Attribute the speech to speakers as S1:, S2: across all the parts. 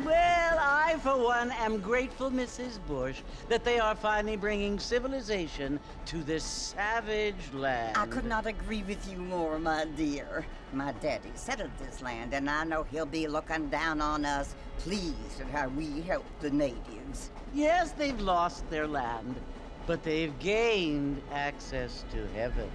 S1: Well, I, for one, am grateful, Mrs. Bush, that they are finally bringing civilization to this savage land.
S2: I could not agree with you more, my dear. My daddy settled this land, and I know he'll be looking down on us, pleased at how we help the natives.
S1: Yes, they've lost their land, but they've gained access to heaven.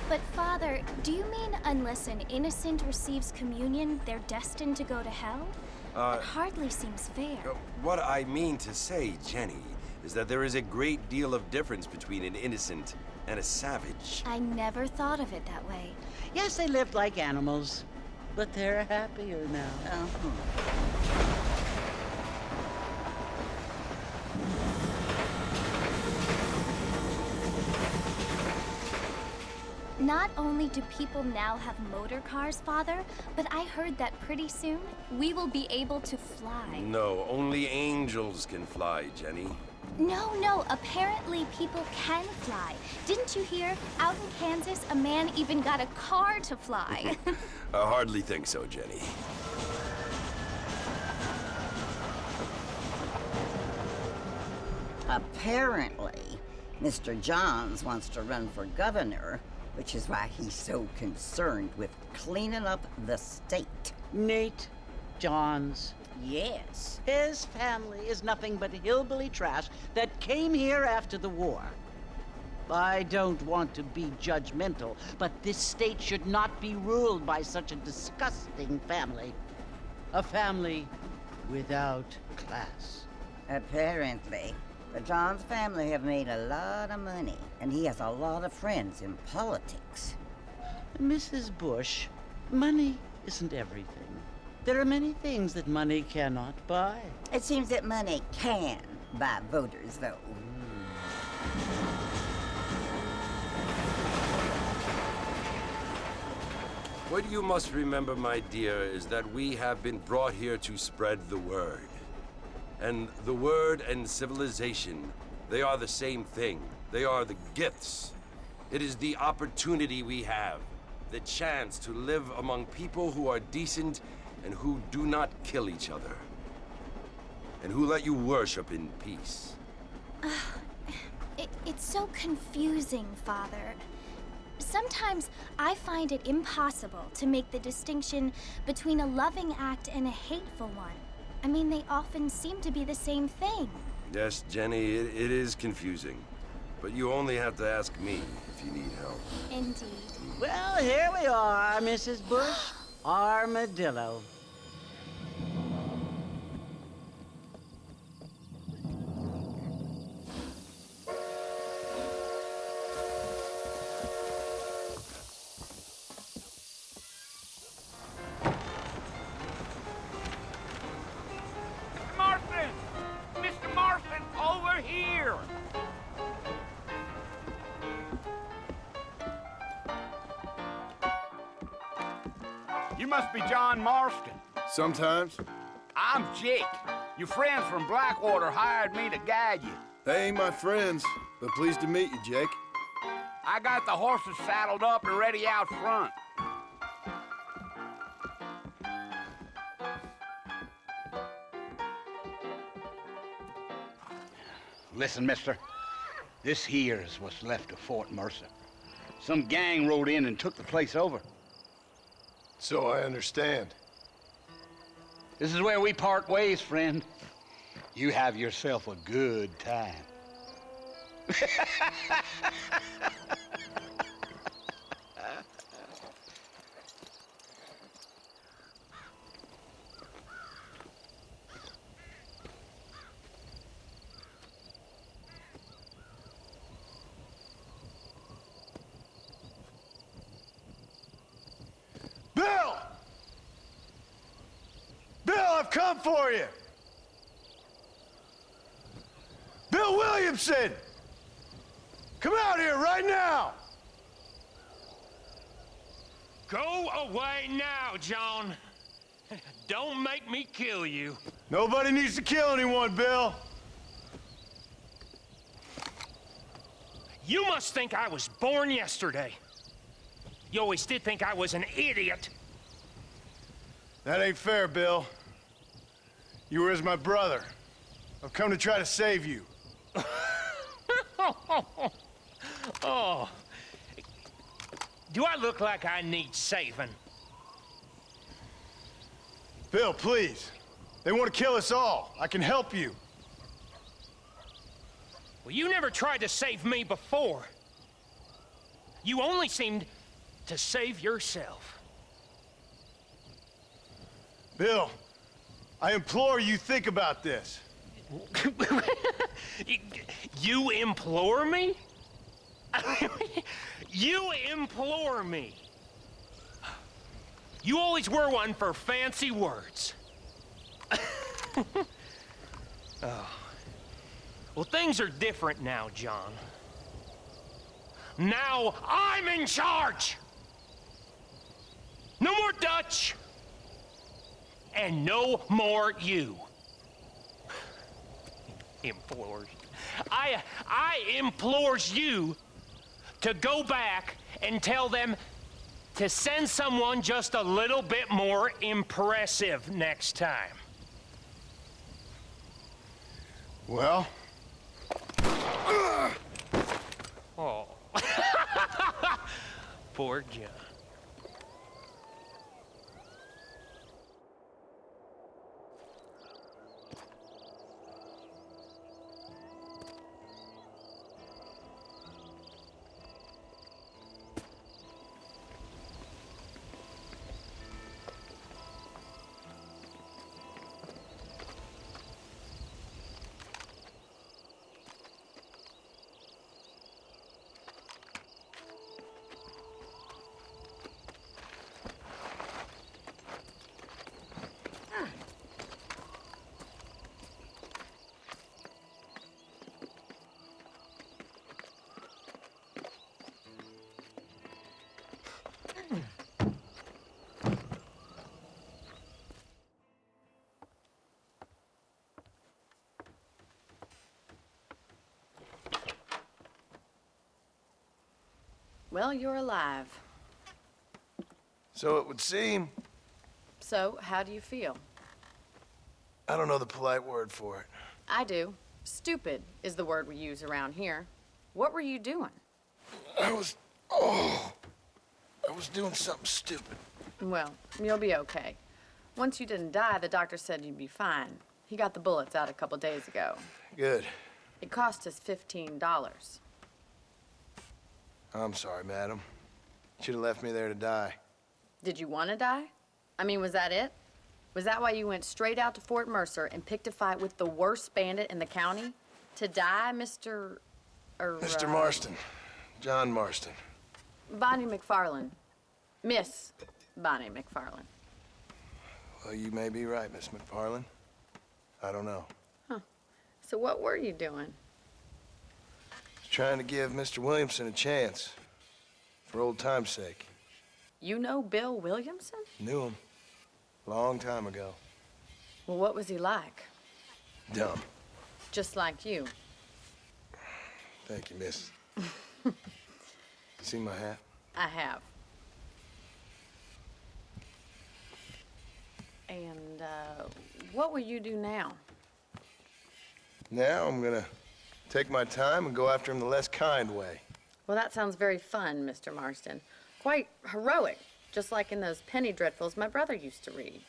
S3: But Father, do you mean unless an innocent receives communion, they're destined to go to hell? That hardly seems fair.
S4: What I mean to say, Jenny, is that there is a great deal of difference between an innocent and a savage.
S3: I never thought of it that way.
S1: Yes, they lived like animals, but they're happier now.
S3: Not only do people now have motor cars, Father, but I heard that pretty soon we will be able to fly.
S4: No, only angels can fly, Jenny.
S3: No, apparently people can fly. Didn't you hear? Out in Kansas, a man even got a car to fly.
S4: I hardly think so, Jenny.
S2: Apparently, Mr. Johns wants to run for governor, which is why he's so concerned with cleaning up the state.
S1: Nate Johns.
S2: Yes.
S1: His family is nothing but hillbilly trash that came here after the war. I don't want to be judgmental, but this state should not be ruled by such a disgusting family. A family without class.
S2: Apparently, the Johns family have made a lot of money, and he has a lot of friends in politics.
S1: Mrs. Bush, money isn't everything. There are many things that money cannot buy.
S2: It seems that money can buy voters, though.
S4: What you must remember, my dear, is that we have been brought here to spread the word. And the word and civilization, they are the same thing. They are the gifts. It is the opportunity we have, the chance to live among people who are decent and who do not kill each other, and who let you worship in peace.
S3: It's so confusing, Father. Sometimes I find it impossible to make the distinction between a loving act and a hateful one. I mean, they often seem to be the same thing.
S4: Yes, Jenny, it is confusing. But you only have to ask me if you need help.
S3: Indeed.
S1: Well, here we are, Mrs. Bush. Armadillo.
S5: Marston! Mr. Marston, over here! You must be John Marston.
S6: Sometimes.
S5: I'm Jake. Your friends from Blackwater hired me to guide you.
S6: They ain't my friends, but pleased to meet you, Jake.
S5: I got the horses saddled up and ready out front. Listen, mister. This here is what's left of Fort Mercer. Some gang rode in and took the place over.
S6: So I understand.
S5: This is where we part ways, friend. You have yourself a good time.
S6: Bill! Bill, I've come for you! Bill Williamson! Come out here right now!
S7: Go away now, John. Don't make me kill you.
S6: Nobody needs to kill anyone, Bill.
S7: You must think I was born yesterday. You always did think I was an idiot.
S6: That ain't fair, Bill. You were as my brother. I've come to try to save you.
S7: Oh. Do I look like I need saving?
S6: Bill, please. They want to kill us all. I can help you.
S7: Well, you never tried to save me before. You only seemed to save yourself.
S6: Bill, I implore you think about this.
S7: You implore me? You implore me. You always were one for fancy words. Oh. Well, things are different now, John. Now I'm in charge! No more Dutch! And no more you. Implores. I implores you to go back and tell them to send someone just a little bit more impressive next time.
S6: Well?
S7: Oh. Poor John.
S8: Well, you're alive.
S6: So it would seem.
S8: So, how do you feel?
S6: I don't know the polite word for it.
S8: I do. Stupid is the word we use around here. What were you doing?
S6: I was doing something stupid.
S8: Well, you'll be okay. Once you didn't die, the doctor said you'd be fine. He got the bullets out a couple days ago.
S6: Good.
S8: It cost us $15.
S6: I'm sorry, madam. Should have left me there to die.
S8: Did you want to die? I mean, was that it? Was that why you went straight out to Fort Mercer and picked a fight with the worst bandit in the county? To die, Mr.
S6: Mr. Marston. John Marston.
S8: Bonnie McFarland. Miss Bonnie McFarland.
S6: Well, you may be right, Miss McFarland. I don't know.
S8: Huh. So what were you doing?
S6: Trying to give Mr. Williamson a chance. For old time's sake.
S8: You know Bill Williamson?
S6: Knew him. Long time ago.
S8: Well, what was he like?
S6: Dumb.
S8: Just like you.
S6: Thank you, miss. See my hat?
S8: I have. And, what will you do now?
S6: Now I'm gonna take my time and go after him the less kind way.
S8: Well, that sounds very fun, Mr. Marston. Quite heroic, just like in those penny dreadfuls my brother used to read.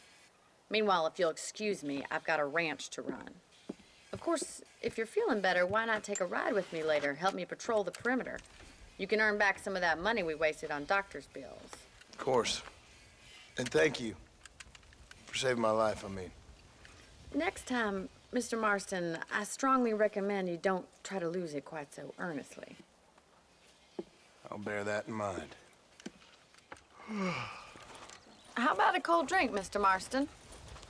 S8: Meanwhile, if you'll excuse me, I've got a ranch to run. Of course, if you're feeling better, why not take a ride with me later? Help me patrol the perimeter. You can earn back some of that money we wasted on doctor's bills.
S6: Of course. And thank you. For saving my life, I mean.
S8: Next time, Mr. Marston, I strongly recommend you don't try to lose it quite so earnestly.
S6: I'll bear that in mind.
S8: How about a cold drink, Mr. Marston?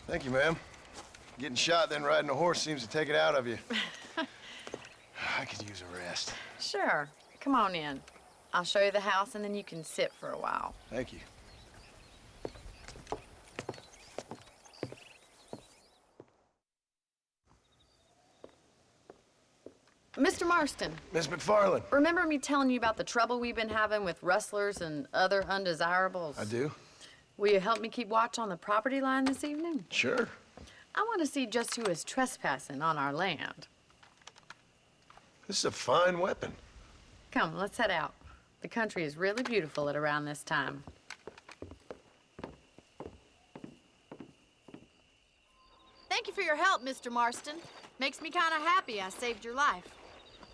S6: Thank you, ma'am. Getting shot, then riding a horse seems to take it out of you. I could use a rest.
S8: Sure. Come on in. I'll show you the house, and then you can sit for a while.
S6: Thank you.
S8: Mr. Mr. Marston,
S6: Miss McFarland.
S8: remember me telling you about the trouble we've been having with rustlers and other undesirables?
S6: I do?
S8: Will you help me keep watch on the property line this evening?
S6: Sure.
S8: I want to see just who is trespassing on our land.
S6: This is a fine weapon.
S8: Come, let's head out. The country is really beautiful at around this time.
S9: Thank you for your help, Mr. Marston. Makes me kind of happy I saved your life.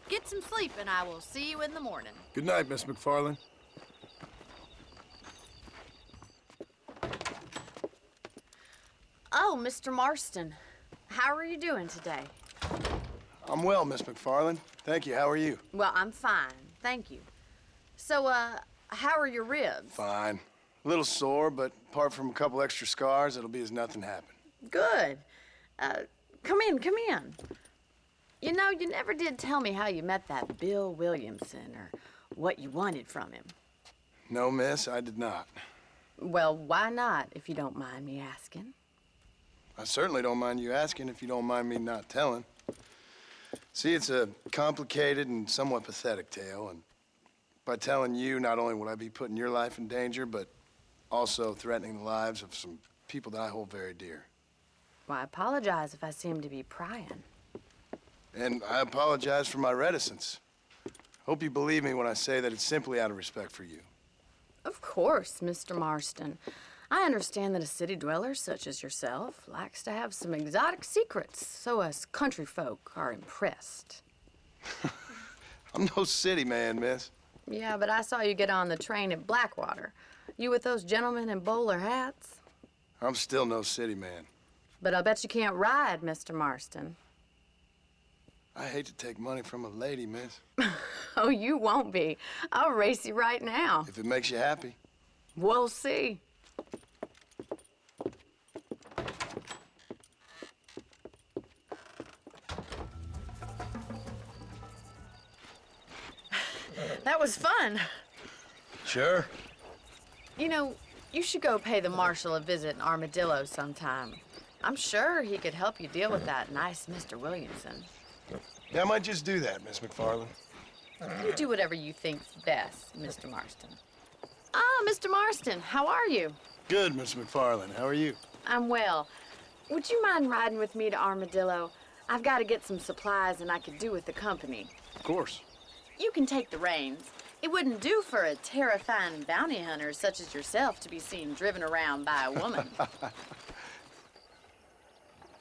S9: Get some sleep and I will see you in the morning.
S6: Good night, Miss McFarland.
S9: Oh, Mr. Marston, how are you doing today?
S6: I'm well, Miss McFarland. Thank you. How are you?
S9: Well, I'm fine, thank you. So, how are your ribs?
S6: Fine. A little sore, but apart from a couple extra scars, it'll be as nothing happened.
S9: Good. Come in, come in. You know, you never did tell me how you met that Bill Williamson or what you wanted from him.
S6: No, miss, I did not.
S9: Well, why not, if you don't mind me asking?
S6: I certainly don't mind you asking if you don't mind me not telling. See, it's a complicated and somewhat pathetic tale, and by telling you, not only would I be putting your life in danger, but also threatening the lives of some people that I hold very dear.
S9: Well, I apologize if I seem to be prying.
S6: And I apologize for my reticence. Hope you believe me when I say that it's simply out of respect for you.
S9: Of course, Mr. Marston. I understand that a city dweller such as yourself likes to have some exotic secrets, so us country folk are impressed.
S6: I'm no city man, miss.
S9: Yeah, but I saw you get on the train at Blackwater. You with those gentlemen in bowler hats?
S6: I'm still no city man.
S9: But I'll bet you can't ride, Mr. Marston.
S6: I hate to take money from a lady, miss.
S9: Oh, you won't be. I'll race you right now.
S6: If it makes you happy.
S9: We'll see. That was fun.
S6: Sure.
S9: You know, you should go pay the marshal a visit in Armadillo sometime. I'm sure he could help you deal with that nice Mr. Williamson.
S6: Yeah, I might just do that, Miss McFarland.
S9: You do whatever you think's best, Mr. Marston. Ah, Mr. Marston, how are you?
S6: Good, Miss McFarland. How are you?
S9: I'm well. Would you mind riding with me to Armadillo? I've got to get some supplies and I could do with the company.
S6: Of course.
S9: You can take the reins. It wouldn't do for a terrifying bounty hunter such as yourself to be seen driven around by a woman.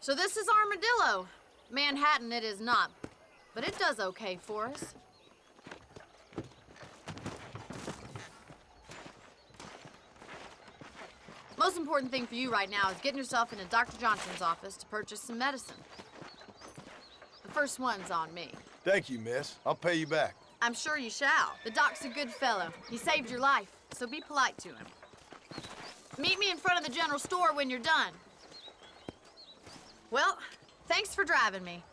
S9: So this is Armadillo. Manhattan it is not, but it does okay for us. Most important thing for you right now is getting yourself into Dr. Johnson's office to purchase some medicine. The first one's on me.
S6: Thank you, miss. I'll pay you back.
S9: I'm sure you shall. The doc's a good fellow. He saved your life, so be polite to him. Meet me in front of the general store when you're done. Well, thanks for driving me.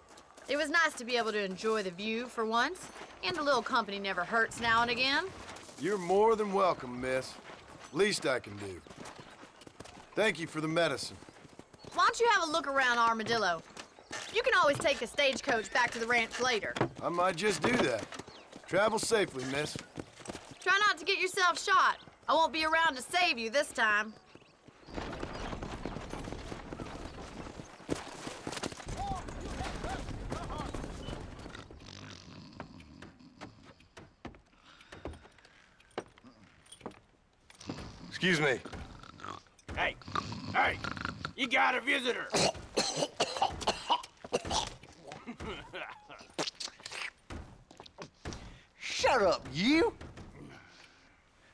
S9: It was nice to be able to enjoy the view for once, and a little company never hurts now and again.
S6: You're more than welcome, miss. Least I can do. Thank you for the medicine.
S9: Why don't you have a look around Armadillo? You can always take a stagecoach back to the ranch later.
S6: I might just do that. Travel safely, miss.
S9: Try not to get yourself shot. I won't be around to save you this time.
S6: Excuse me.
S10: Hey, you got a visitor.
S11: Shut up, you!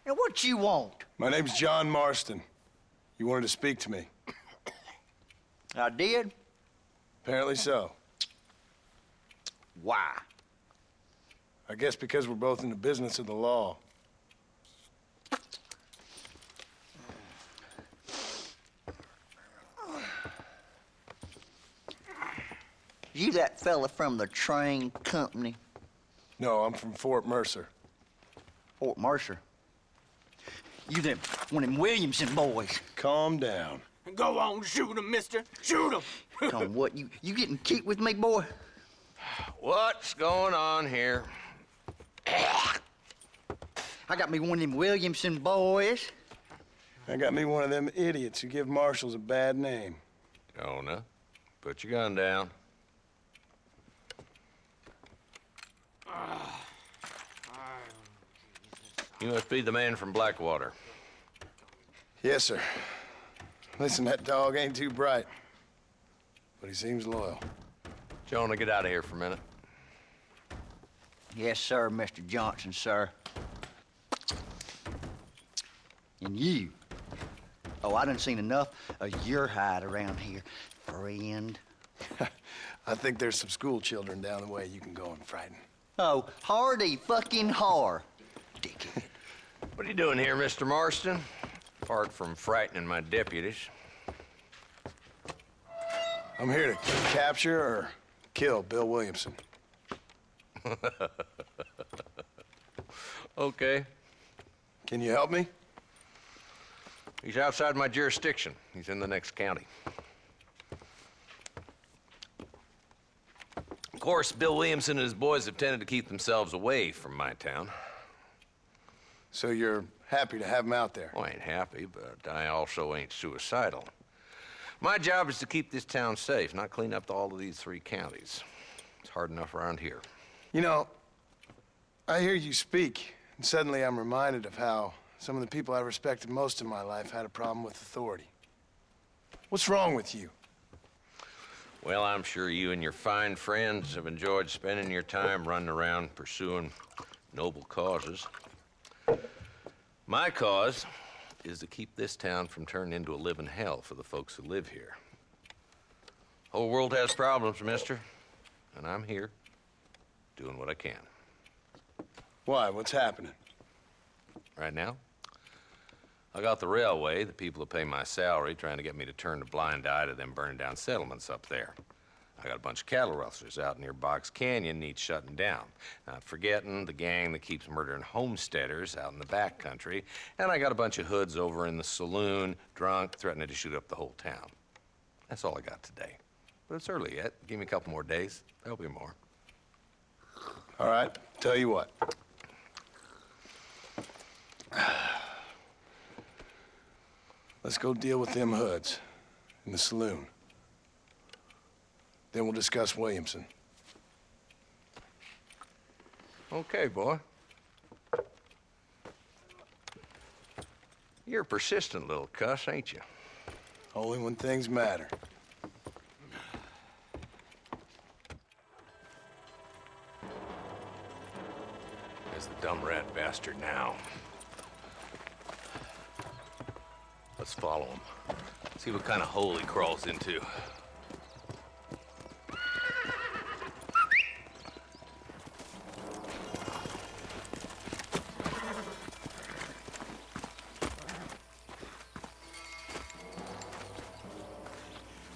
S11: And what you want?
S6: My name's John Marston. You wanted to speak to me.
S11: I did?
S6: Apparently so.
S11: Why?
S6: I guess because we're both in the business of the law.
S11: You that fella from the train company?
S6: No, I'm from Fort Mercer.
S11: Fort Mercer? You them one of them Williamson boys?
S6: Calm down.
S10: Go on, shoot him, mister. Shoot him.
S11: Come on, what? You getting cute with me, boy?
S10: What's going on here?
S11: I got me one of them Williamson boys.
S6: I got me one of them idiots who give marshals a bad name.
S10: Jonah, put your gun down. You must be the man from Blackwater.
S6: Yes, sir. Listen, that dog ain't too bright, but he seems loyal.
S10: Jonah, get out of here for a minute.
S11: Yes, sir, Mr. Johnson, sir. And you. Oh, I done seen enough of your hide around here, friend.
S6: I think there's some school children down the way you can go and frighten.
S11: Oh, hardy fucking har. Dickhead.
S10: What are you doing here, Mr. Marston? Apart from frightening my deputies.
S6: I'm here to capture or kill Bill Williamson.
S10: Okay.
S6: Can you help me?
S10: He's outside my jurisdiction. He's in the next county. Of course, Bill Williamson and his boys have tended to keep themselves away from my town.
S6: So you're happy to have him out there?
S10: Well, I ain't happy, but I also ain't suicidal. My job is to keep this town safe, not clean up all of these 3 counties. It's hard enough around here.
S6: You know, I hear you speak, and suddenly I'm reminded of how some of the people I respected most in my life had a problem with authority. What's wrong with you?
S10: Well, I'm sure you and your fine friends have enjoyed spending your time running around pursuing noble causes. My cause is to keep this town from turning into a living hell for the folks who live here. Whole world has problems, mister, and I'm here doing what I can.
S6: Why? What's happening?
S10: Right now, I got the railway, the people who pay my salary, trying to get me to turn a blind eye to them burning down settlements up there. I got a bunch of cattle rustlers out near Box Canyon needs shutting down. Not forgetting the gang that keeps murdering homesteaders out in the back country. And I got a bunch of hoods over in the saloon, drunk, threatening to shoot up the whole town. That's all I got today. But it's early yet. Give me a couple more days. There'll be more.
S6: All right, tell you what. Let's go deal with them hoods in the saloon. Then we'll discuss Williamson.
S10: Okay, boy. You're a persistent little cuss, ain't you?
S6: Only when things matter.
S10: There's the dumb rat bastard now. Let's follow him. See what kind of hole he crawls into.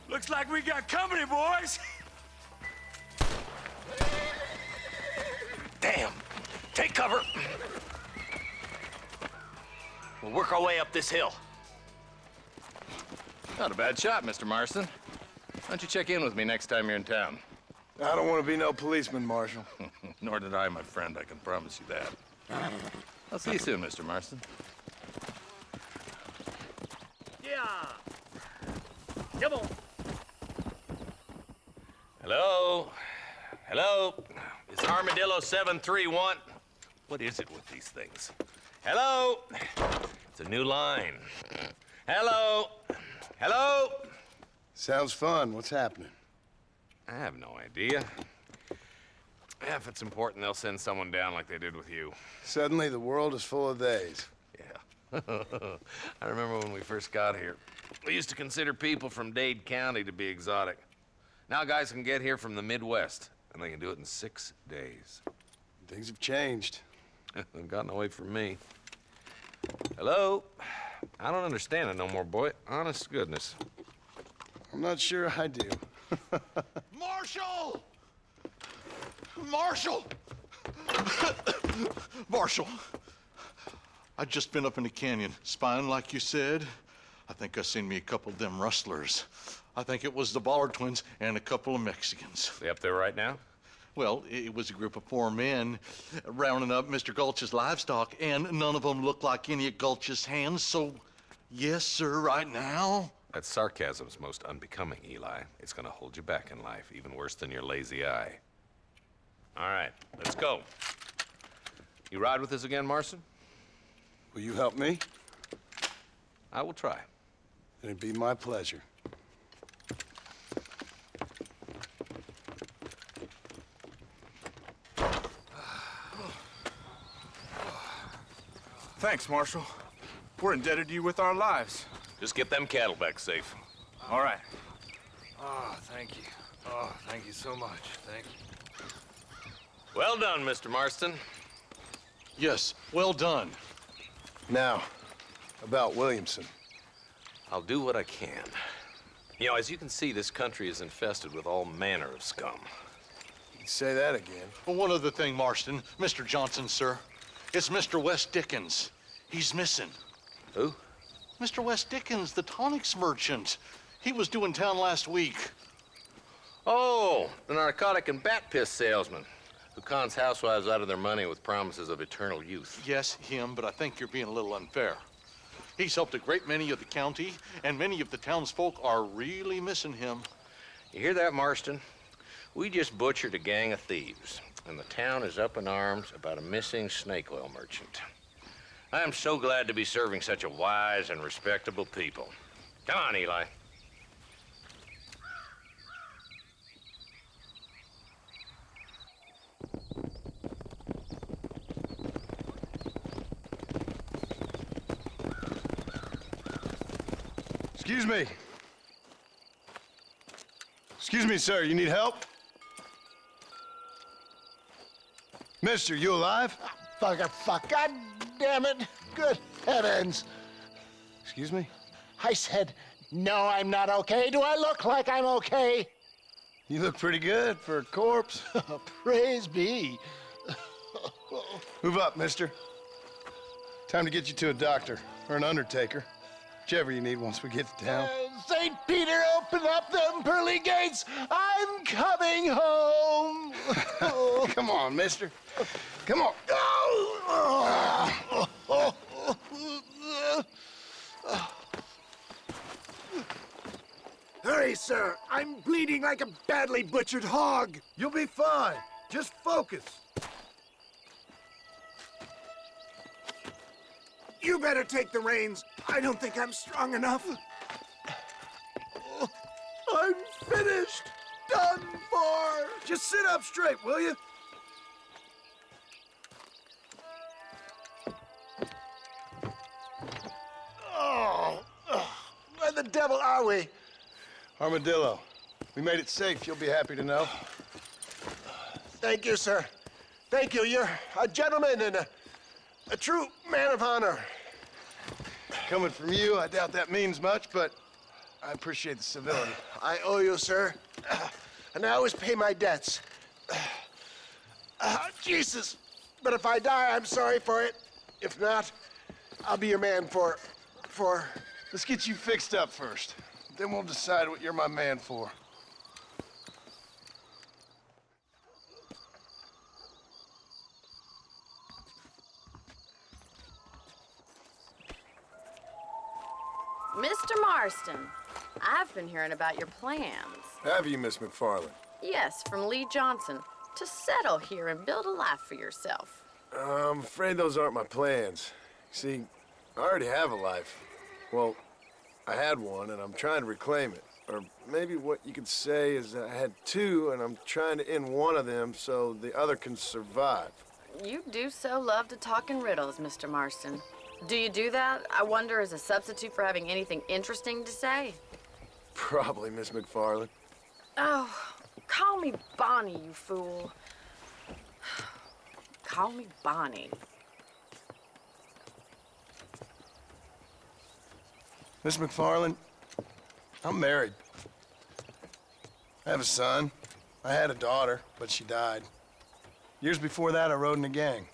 S4: Looks like we got company, boys.
S10: Damn! Take cover! We'll work our way up this hill.
S12: Not a bad shot, Mr. Marston. Why don't you check in with me next time you're in town?
S6: I don't want to be no policeman, Marshal.
S12: Nor did I, my friend. I can promise you that. I'll see you soon, Mr. Marston.
S7: Yeah. Come on.
S10: Hello? Hello? It's Armadillo 731. What is it with these things? Hello? It's a new line. Hello? Hello?
S6: Sounds fun. What's happening?
S10: I have no idea. If it's important, they'll send someone down like they did with you.
S6: Suddenly, the world is full of theys.
S10: Yeah. I remember when we first got here. We used to consider people from Dade County to be exotic. Now guys can get here from the Midwest, and they can do it in 6 days.
S6: Things have changed.
S10: They've gotten away from me. Hello? I don't understand it no more, boy. Honest to goodness.
S6: I'm not sure I do.
S13: Marshal! Marshal! Marshal! I'd just been up in the canyon, spying like you said. I think I seen me a couple of them rustlers. I think it was the Ballard twins and a couple of Mexicans.
S10: They up there right now?
S13: Well, it was a group of 4 men rounding up Mr. Gulch's livestock, and none of them looked like any of Gulch's hands, so yes, sir, right now.
S10: That sarcasm's most unbecoming, Eli. It's gonna hold you back in life, even worse than your lazy eye. All right, let's go. You ride with us again, Marston?
S6: Will you help me?
S10: I will try.
S6: It'd be my pleasure.
S14: Thanks, Marshal. We're indebted to you with our lives.
S10: Just get them cattle back safe.
S14: All right.
S12: Oh, thank you. Oh, thank you so much. Thank you.
S10: Well done, Mr. Marston.
S13: Yes, well done.
S6: Now, about Williamson.
S10: I'll do what I can. You know, as you can see, this country is infested with all manner of scum.
S6: You can say that again.
S13: Well, one other thing, Marston. Mr. Johnson, sir. It's Mr. Wes Dickens. He's missing.
S10: Who?
S13: Mr. Wes Dickens, the tonics merchant. He was due in town last week.
S10: Oh, the narcotic and bat piss salesman who cons housewives out of their money with promises of eternal youth.
S13: Yes, him, but I think you're being a little unfair. He's helped a great many of the county, and many of the townsfolk are really missing him.
S10: You hear that, Marston? We just butchered a gang of thieves, and the town is up in arms about a missing snake oil merchant. I am so glad to be serving such a wise and respectable people. Come on, Eli.
S6: Excuse me. Excuse me, sir. You need help? Mister, you alive?
S15: Fuck. God damn it. Good heavens.
S6: Excuse me?
S15: I said, no, I'm not okay. Do I look like I'm okay?
S6: You look pretty good for a corpse.
S15: Praise be.
S6: Move up, mister. Time to get you to a doctor or an undertaker. Whichever you need once we get to town.
S15: St. Peter, open up them pearly gates. I'm coming home.
S6: Come on, mister. Come on.
S15: Hurry, sir. I'm bleeding like a badly butchered hog.
S6: You'll be fine. Just focus.
S15: You better take the reins. I don't think I'm strong enough. I'm finished. Done for.
S6: Just sit up straight, will you?
S15: Where the devil are we?
S6: Armadillo. We made it safe, you'll be happy to know.
S15: Thank you, sir. Thank you. You're a gentleman and a true man of honor.
S6: Coming from you, I doubt that means much, but I appreciate the civility.
S15: I owe you, sir. And I always pay my debts. Jesus. But if I die, I'm sorry for it. If not, I'll be your man for...
S6: Let's get you fixed up first. Then we'll decide what you're my man for.
S8: Mr. Marston, I've been hearing about your plans.
S6: Have you, Miss McFarland?
S8: Yes, from Lee Johnson, to settle here and build a life for yourself.
S6: I'm afraid those aren't my plans. See, I already have a life. Well, I had one, and I'm trying to reclaim it. Or maybe what you could say is I had two, and I'm trying to end one of them so the other can survive.
S8: You do so love to talk in riddles, Mr. Marston. Do you do that, I wonder, as a substitute for having anything interesting to say?
S6: Probably, Miss McFarland.
S8: Oh, call me Bonnie, you fool. Call me Bonnie.
S6: Miss McFarland, I'm married. I have a son. I had a daughter, but she died. Years before that, I rode in a gang.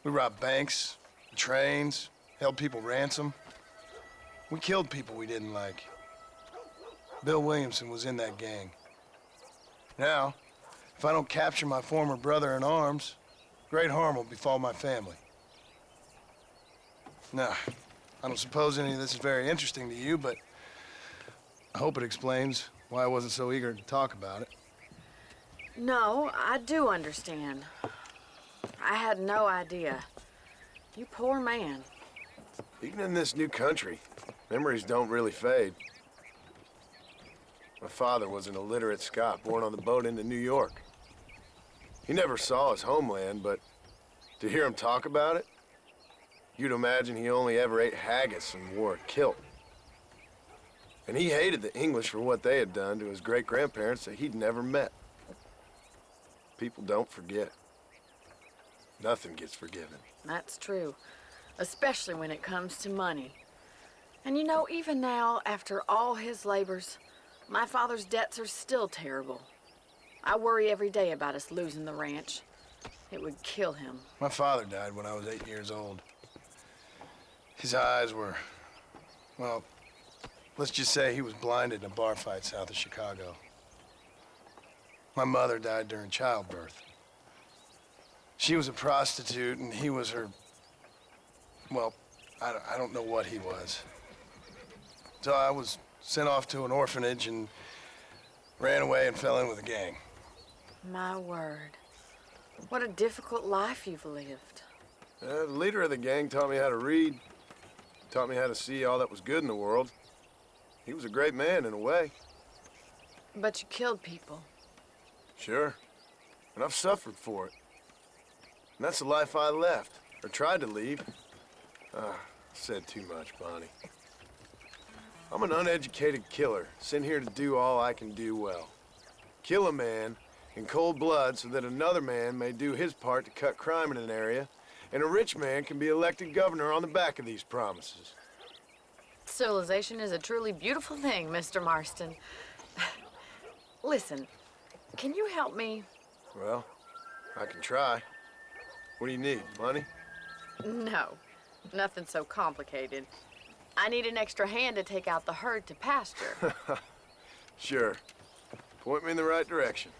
S6: We robbed banks, trains, held people ransom. We killed people we didn't like. Bill Williamson was in that gang. Now, If I don't capture my former brother in arms, great harm will befall my family. Now, I don't suppose any of this is very interesting to you, but I hope it explains why I wasn't so eager to talk about it.
S9: No, I do understand. I had no idea. You poor man.
S6: Even in this new country, memories don't really fade. My father was an illiterate Scot born on the boat into New York. He never saw his homeland, but to hear him talk about it, you'd imagine he only ever ate haggis and wore a kilt. And he hated the English for what they had done to his great-grandparents that he'd never met. People don't forget. Nothing gets forgiven.
S9: That's true, especially when it comes to money. And you know, even now, after all his labors, my father's debts are still terrible. I worry every day about us losing the ranch. It would kill him.
S6: My father died when I was 8 years old. His eyes were, well, let's just say he was blinded in a bar fight south of Chicago. My mother died during childbirth. She was a prostitute and he was her, well, I don't know what he was. So I was sent off to an orphanage and ran away and fell in with a gang.
S9: My word. What a difficult life you've lived.
S6: The leader of the gang taught me how to read, taught me how to see all that was good in the world. He was a great man in a way.
S9: But you killed people.
S6: Sure. And I've suffered for it. And that's the life I left, or tried to leave. Said too much, Bonnie. I'm an uneducated killer, sent here to do all I can do well. Kill a man in cold blood so that another man may do his part to cut crime in an area, and a rich man can be elected governor on the back of these promises.
S9: Civilization is a truly beautiful thing, Mr. Marston. Listen, can you help me?
S6: Well, I can try. What do you need, money?
S9: No, nothing so complicated. I need an extra hand to take out the herd to pasture.
S6: Sure. Point me in the right direction.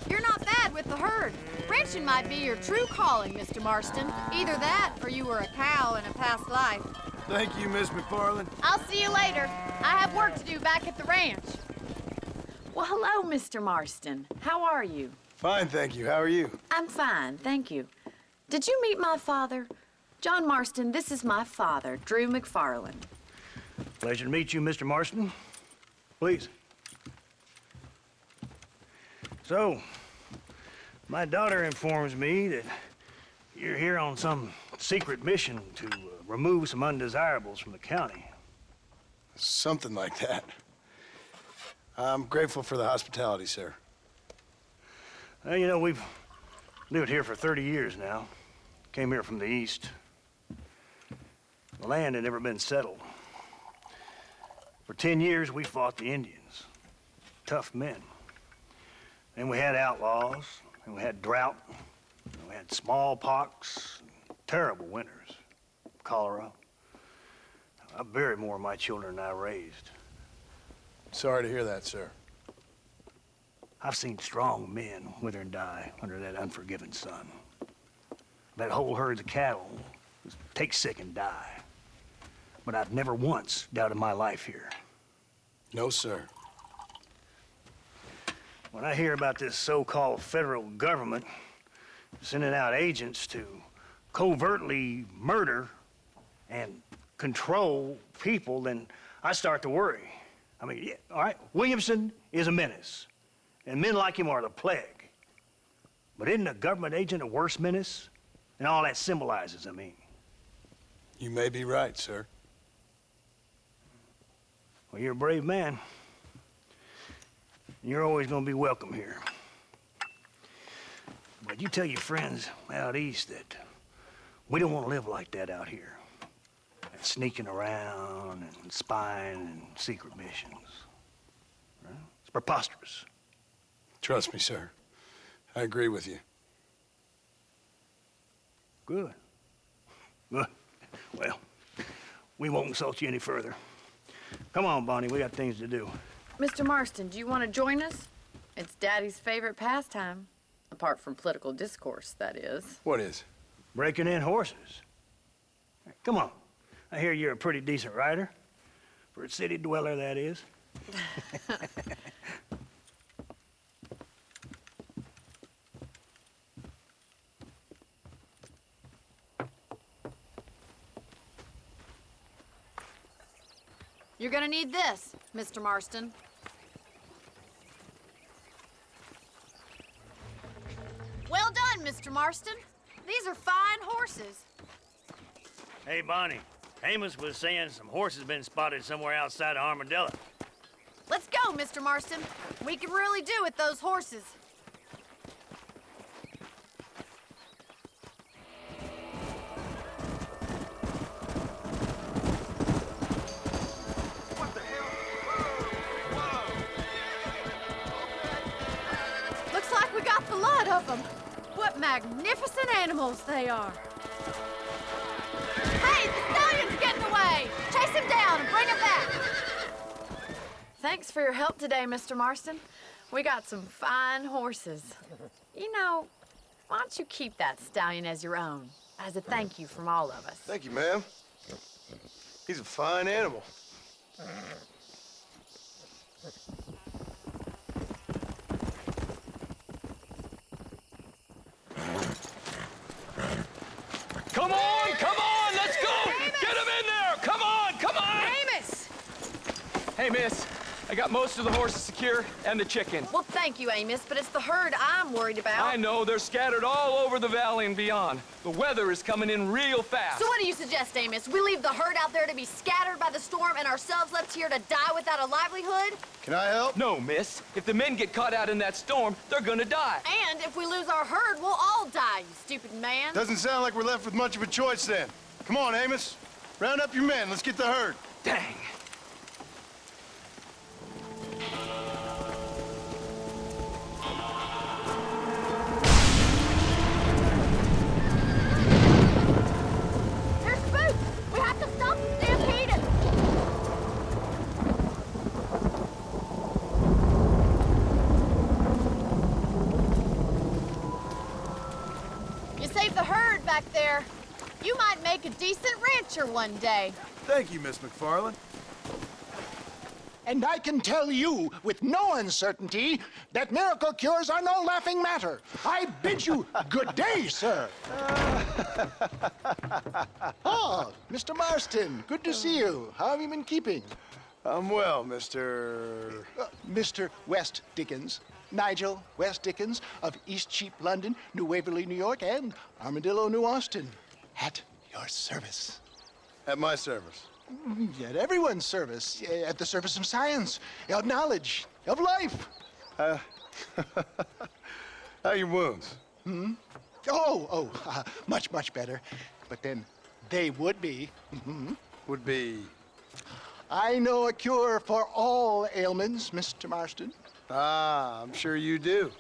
S16: You're not bad with the herd. Ranching might be your true calling, Mr. Marston. Either that, or you were a cow in a past life.
S6: Thank you, Miss McFarland.
S16: I'll see you later. I have work to do back at the ranch.
S9: Well, hello, Mr. Marston. How are you?
S6: Fine, thank you. How are you?
S9: I'm fine, thank you. Did you meet my father? John Marston, this is my father, Drew McFarland.
S17: Pleasure to meet you, Mr. Marston. Please. So, my daughter informs me that you're here on some secret mission to remove some undesirables from the county.
S6: Something like that. I'm grateful for the hospitality, sir.
S17: Well, you know, we've lived here for 30 years now. Came here from the east. The land had never been settled. For 10 years, we fought the Indians. Tough men. Then we had outlaws, and we had drought, and we had smallpox, terrible winters, cholera. I buried more of my children than I raised.
S6: Sorry to hear that, sir.
S17: I've seen strong men wither and die under that unforgiving sun. That whole herds of cattle just take sick and die. But I've never once doubted my life here.
S6: No, sir.
S17: When I hear about this so-called federal government sending out agents to covertly murder and control people, then I start to worry. I mean, yeah, all right, Williamson is a menace, and men like him are the plague. But isn't a government agent a worse menace? And all that symbolizes, I mean.
S6: You may be right, sir.
S17: Well, you're a brave man. You're always gonna be welcome here. But you tell your friends out east that we don't want to live like that out here. Sneaking around and spying and secret missions. Right? It's preposterous.
S6: Trust me, sir. I agree with you.
S17: Good. Good. Well, we won't insult you any further. Come on, Bonnie, we got things to do.
S8: Mr. Marston, do you want to join us? It's Daddy's favorite pastime. Apart from political discourse, that is.
S6: What is?
S17: Breaking in horses. Come on. I hear you're a pretty decent rider. For a city dweller, that is.
S16: You're gonna need this, Mr. Marston. Well done, Mr. Marston. These are fine horses.
S17: Hey, Bonnie. Amos was saying some horses been spotted somewhere outside of Armadillo.
S16: Let's go, Mr. Marston. We can really do with those horses. Looks like we got the lot of them. What magnificent animals they are. Hey, the stallion's getting away! Chase him down and bring him back!
S8: Thanks for your help today, Mr. Marston. We got some fine horses. You know, why don't you keep that stallion as your own, as a thank you from all of us?
S6: Thank you, ma'am. He's a fine animal.
S18: Come on, let's go!
S16: Amos!
S18: Get him in there! Come on!
S16: Amos!
S18: Hey, miss, I got most of the horses secure and the chickens.
S8: Well, thank you, Amos, but it's the herd I'm worried about.
S18: I know, they're scattered all over the valley and beyond. The weather is coming in real fast.
S16: So what do you suggest, Amos? We leave the herd out there to be scattered by the storm and ourselves left here to die without a livelihood?
S6: Can I help?
S18: No, miss. If the men get caught out in that storm, they're gonna die.
S16: And if we lose our herd, we'll all die, you stupid man.
S6: Doesn't sound like we're left with much of a choice then. Come on, Amos. Round up your men. Let's get the herd.
S18: Dang.
S16: There's Boots! We have to stop the stampede! You saved the herd back there. You might make a decent rancher one day.
S6: Thank you, Miss McFarland.
S15: And I can tell you with no uncertainty that miracle cures are no laughing matter. I bid you good day, sir. Oh, Mr. Marston, good to see you. How have you been keeping?
S6: I'm well, Mr.
S15: Mr. West Dickens. Nigel West Dickens of East Cheap, London, New Waverly, New York, and Armadillo, New Austin. At your service.
S6: At my service.
S15: At everyone's service. At the service of science, of knowledge, of life.
S6: How are your wounds?
S15: Much, much better. But then they would be.
S6: Would be?
S15: I know a cure for all ailments, Mr. Marston.
S6: Ah, I'm sure you do.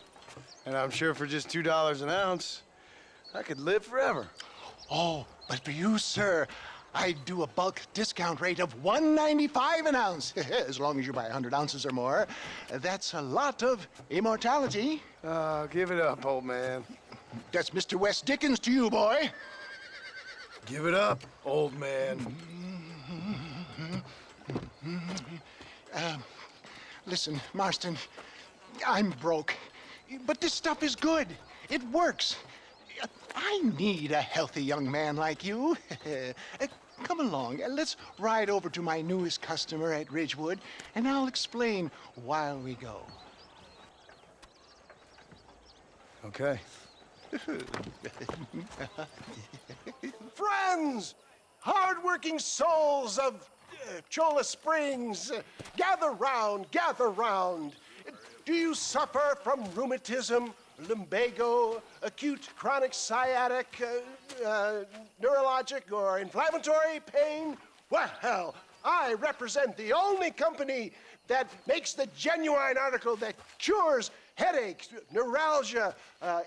S6: And I'm sure for just $2 an ounce, I could live forever.
S15: Oh, but for you, sir, I'd do a bulk discount rate of $1.95 an ounce, as long as you buy 100 ounces or more. That's a lot of immortality.
S6: Give it up, old man.
S15: That's Mr. West Dickens to you, boy.
S6: Give it up, old man.
S15: Listen, Marston, I'm broke, but this stuff is good. It works. I need a healthy young man like you. Come along, let's ride over to my newest customer at Ridgewood, and I'll explain while we go.
S6: Okay.
S15: Friends, hard-working souls of Cholla Springs, gather round, gather round. Do you suffer from rheumatism, lumbago, acute chronic sciatic, neurologic, or inflammatory pain? Well, I represent the only company that makes the genuine article that cures headaches, neuralgia,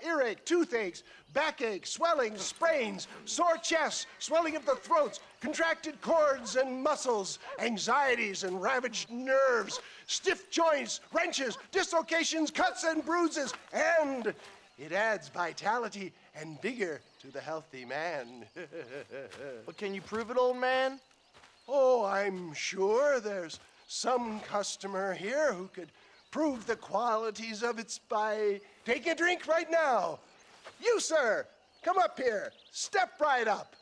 S15: earache, toothaches, backache, swelling, sprains, sore chests, swelling of the throats, contracted cords and muscles, anxieties and ravaged nerves, stiff joints, wrenches, dislocations, cuts and bruises, and it adds vitality and vigor to the healthy man.
S19: But can you prove it, old man?
S15: Oh, I'm sure there's some customer here who could prove the qualities of it by taking a drink right now. You, sir, come up here. Step right up.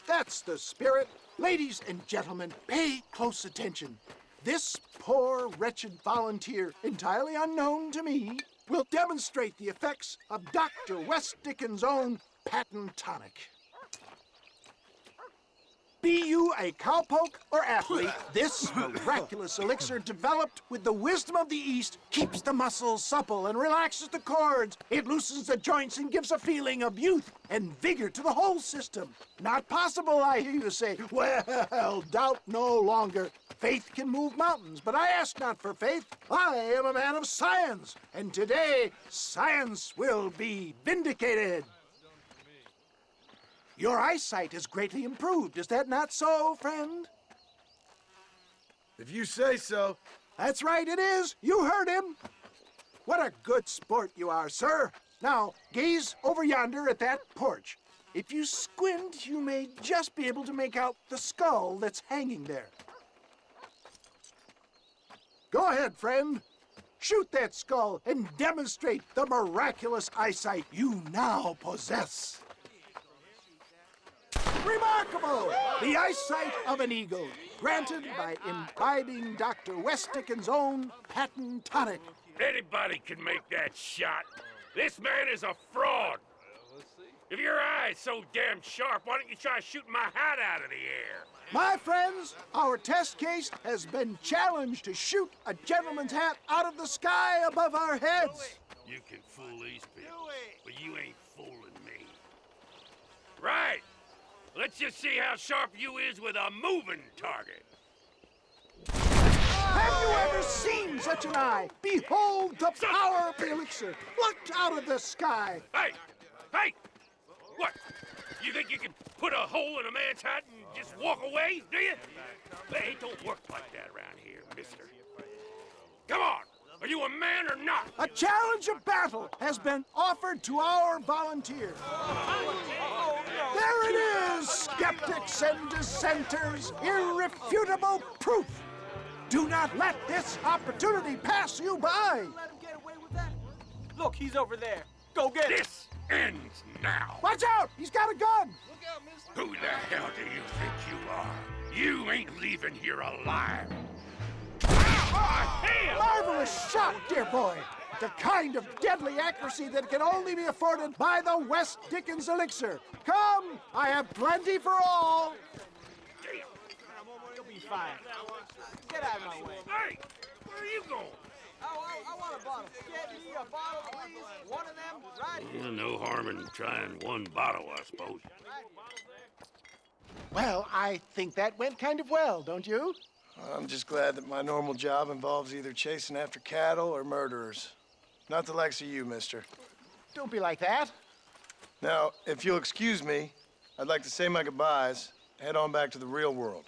S15: That's the spirit. Ladies and gentlemen, pay close attention. This poor, wretched volunteer, entirely unknown to me, will demonstrate the effects of Dr. West Dickens' own patent tonic. Be you a cowpoke or athlete, this miraculous elixir developed with the wisdom of the East keeps the muscles supple and relaxes the cords. It loosens the joints and gives a feeling of youth and vigor to the whole system. Not possible, I hear you say. Well, doubt no longer. Faith can move mountains, but I ask not for faith. I am a man of science, and today science will be vindicated. Your eyesight has greatly improved. Is that not so, friend?
S6: If you say so.
S15: That's right, it is. You heard him. What a good sport you are, sir. Now, gaze over yonder at that porch. If you squint, you may just be able to make out the skull that's hanging there. Go ahead, friend. Shoot that skull and demonstrate the miraculous eyesight you now possess. Remarkable! The eyesight of an eagle, granted by imbibing Dr. West Dickens' own patent tonic.
S20: Anybody can make that shot. This man is a fraud. If your eye's so damn sharp, why don't you try shooting my hat out of the air?
S15: My friends, our test case has been challenged to shoot a gentleman's hat out of the sky above our heads.
S20: You can fool these people, but you ain't fooling me. Right. Let's just see how sharp you is with a moving target.
S15: Have you ever seen such an eye? Behold the power of the elixir, plucked out of the sky.
S20: Hey! Hey! What? You think you can put a hole in a man's hat and just walk away, do you? Hey, it don't work like that around here, mister. Come on! Are you a man or not?
S15: A challenge of battle has been offered to our volunteers. There it is, skeptics and dissenters, irrefutable proof. Do not let this opportunity pass you by.
S19: Let him get away with that? Look, he's over there. Go get him.
S20: This ends now.
S15: Watch out! He's got a gun!
S19: Look out, mister.
S20: Who the hell do you think you are? You ain't leaving here alive.
S15: Marvelous shot, dear boy. The kind of deadly accuracy that can only be afforded by the West Dickens elixir. Come, I have plenty for all.
S19: You'll be fine. Get out of my way.
S20: Hey, where are you going?
S19: I want a bottle. Get me a bottle, please. One of them, right here.
S20: Well, no harm in trying one bottle, I suppose.
S15: Well, I think that went kind of well, don't you?
S6: I'm just glad that my normal job involves either chasing after cattle or murderers. Not the likes of you, mister.
S15: Don't be like that.
S6: Now, if you'll excuse me, I'd like to say my goodbyes, head on back to the real world.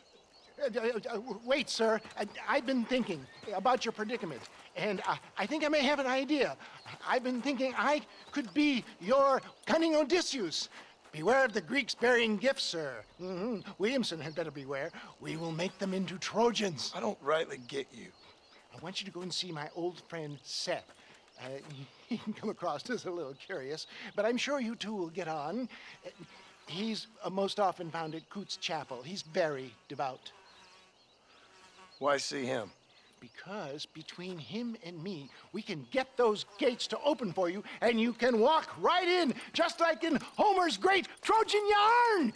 S15: Wait, sir. I've been thinking about your predicament, and I think I may have an idea. I've been thinking I could be your cunning Odysseus. Beware of the Greeks bearing gifts, sir. Williamson had better beware. We will make them into Trojans.
S6: I don't rightly get you.
S15: I want you to go and see my old friend Seth. He can come across as a little curious, but I'm sure you two will get on. He's most often found at Coots Chapel. He's very devout.
S6: Why see him?
S15: Because between him and me, we can get those gates to open for you, and you can walk right in, just like in Homer's great Trojan yarn.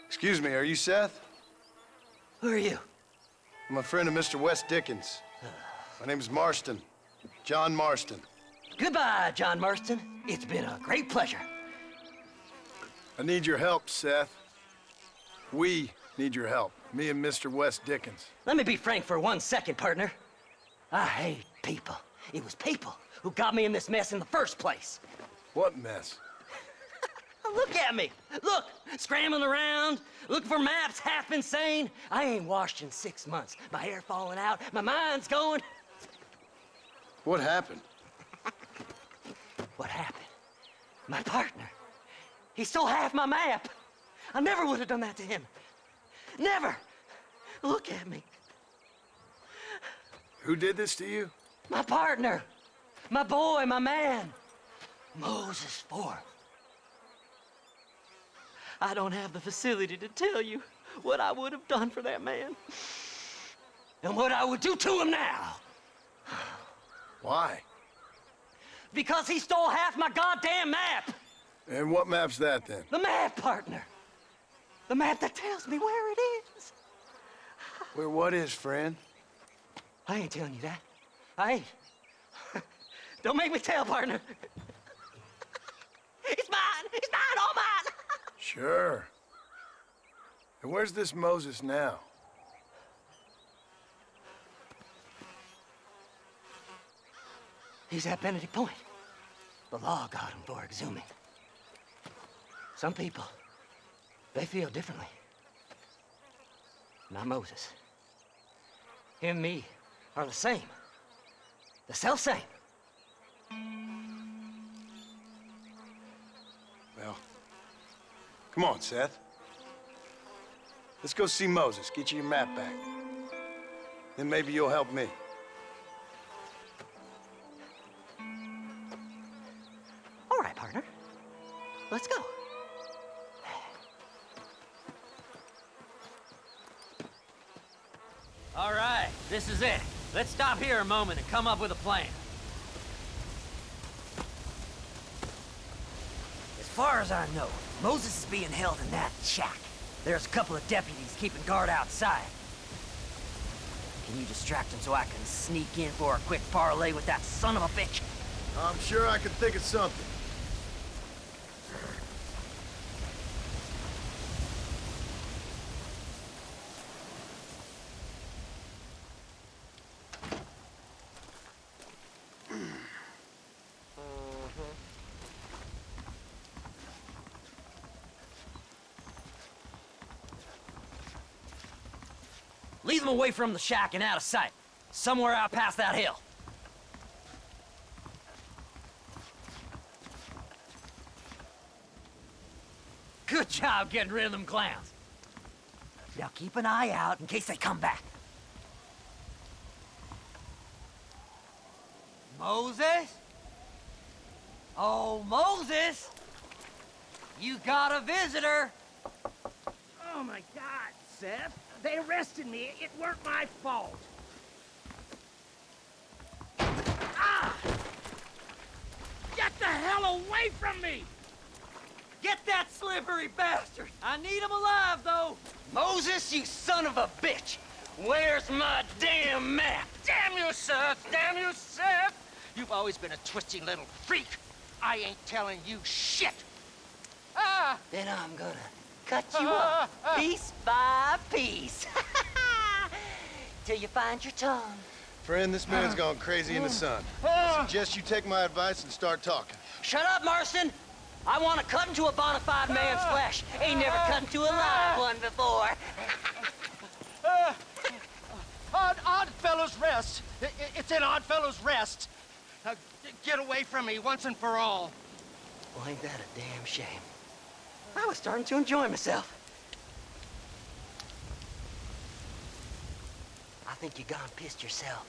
S6: Excuse me, are you Seth?
S1: Who are you?
S6: I'm a friend of Mr. West Dickens. My name's Marston. John Marston.
S21: Goodbye, John Marston. It's been a great pleasure.
S6: I need your help, Seth. We need your help. Me and Mr. West Dickens.
S21: Let me be frank for 1 second, partner. I hate people. It was people who got me in this mess in the first place.
S6: What mess?
S21: Look at me. Look, scrambling around, looking for maps, half insane. I ain't washed in 6 months. My hair falling out, my mind's going.
S6: What happened?
S21: What happened? My partner. He stole half my map. I never would have done that to him. Never. Look at me.
S6: Who did this to you?
S21: My partner. My boy, my man. Moses Ford. I don't have the facility to tell you what I would have done for that man. And what I would do to him now.
S6: Why?
S21: Because he stole half my goddamn map.
S6: And what map's that, then?
S21: The map, partner. The map that tells me where it is.
S6: Where what is, friend?
S21: I ain't telling you that. I ain't. Don't make me tell, partner. It's mine! It's mine! All mine!
S6: Sure. And where's this Moses now?
S21: He's at Benedict Point. The law got him for exhuming. Some people, they feel differently. Not Moses. Him and me are the same. The self-same.
S6: Well, come on, Seth. Let's go see Moses, get you your map back. Then maybe you'll help me.
S21: All right, partner. Let's go. All right, this is it. Let's stop here a moment and come up with a plan. As far as I know, Moses is being held in that shack. There's a couple of deputies keeping guard outside. Can you distract him so I can sneak in for a quick parlay with that son of a bitch?
S6: I'm sure I can think of something.
S21: Lead them away from the shack and out of sight. Somewhere out past that hill. Good job getting rid of them clowns. Now keep an eye out in case they come back. Moses? Oh, Moses! You got a visitor!
S20: Oh my God, Seth. They arrested me. It weren't my fault. Ah! Get the hell away from me!
S21: Get that slippery bastard! I need him alive, though! Moses, you son of a bitch! Where's my damn map?
S20: Damn you, Seth! Damn you, Seth! You've always been a twisty little freak. I ain't telling you shit. Ah!
S21: Then I'm gonna cut you up, piece by piece. Till you find your tongue.
S6: Friend, this man's gone crazy in the sun. I suggest you take my advice and start talking.
S21: Shut up, Marston! I want to cut into a bona fide man's flesh. Ain't never cut into a live one before.
S20: Oddfellows Rest. It's in Oddfellows Rest. Get away from me once and for all.
S21: Well, ain't that a damn shame? I was starting to enjoy myself. I think you gone pissed yourself,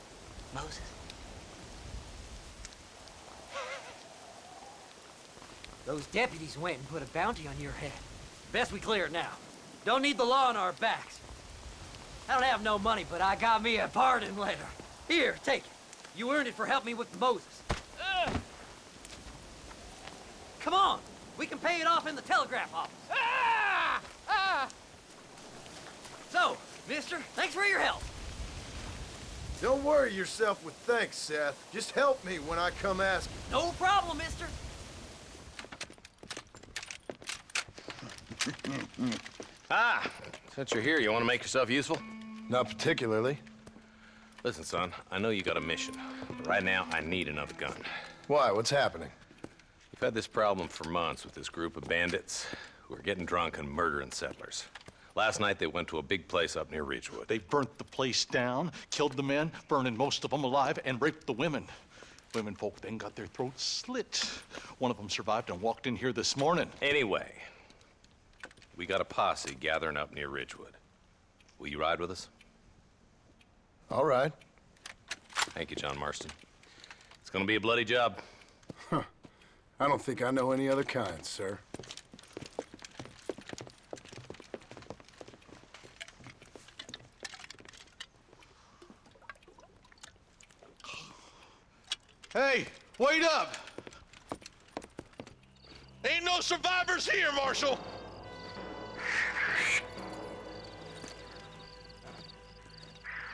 S21: Moses. Those deputies went and put a bounty on your head. Best we clear it now. Don't need the law on our backs. I don't have no money, but I got me a pardon letter. Here, take it. You earned it for helping me with Moses. Come on, we can pay it off in the telegraph office. So, mister, thanks for your help.
S6: Don't worry yourself with thanks, Seth. Just help me when I come asking.
S21: No problem, mister.
S10: Since you're here, you want to make yourself useful?
S6: Not particularly.
S10: Listen, son, I know you got a mission, but right now I need another gun.
S6: Why? What's happening?
S10: We've had this problem for months with this group of bandits who are getting drunk and murdering settlers. Last night they went to a big place up near Ridgewood.
S13: They burnt the place down, killed the men, burning most of them alive, and raped the women. Women folk then got their throats slit. One of them survived and walked in here this morning.
S10: Anyway, we got a posse gathering up near Ridgewood. Will you ride with us?
S6: All right.
S10: Thank you, John Marston. It's gonna be a bloody job.
S6: Huh. I don't think I know any other kind, sir.
S13: Hey, wait up! Ain't no survivors here, Marshal!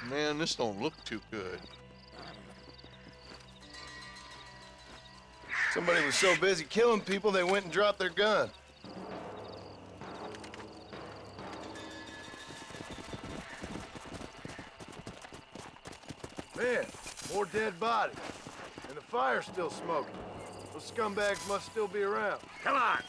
S13: Man, this don't look too good.
S6: Somebody was so busy killing people, they went and dropped their gun. Man, more dead bodies. And the fire's still smoking. Those scumbags must still be around.
S20: Come on.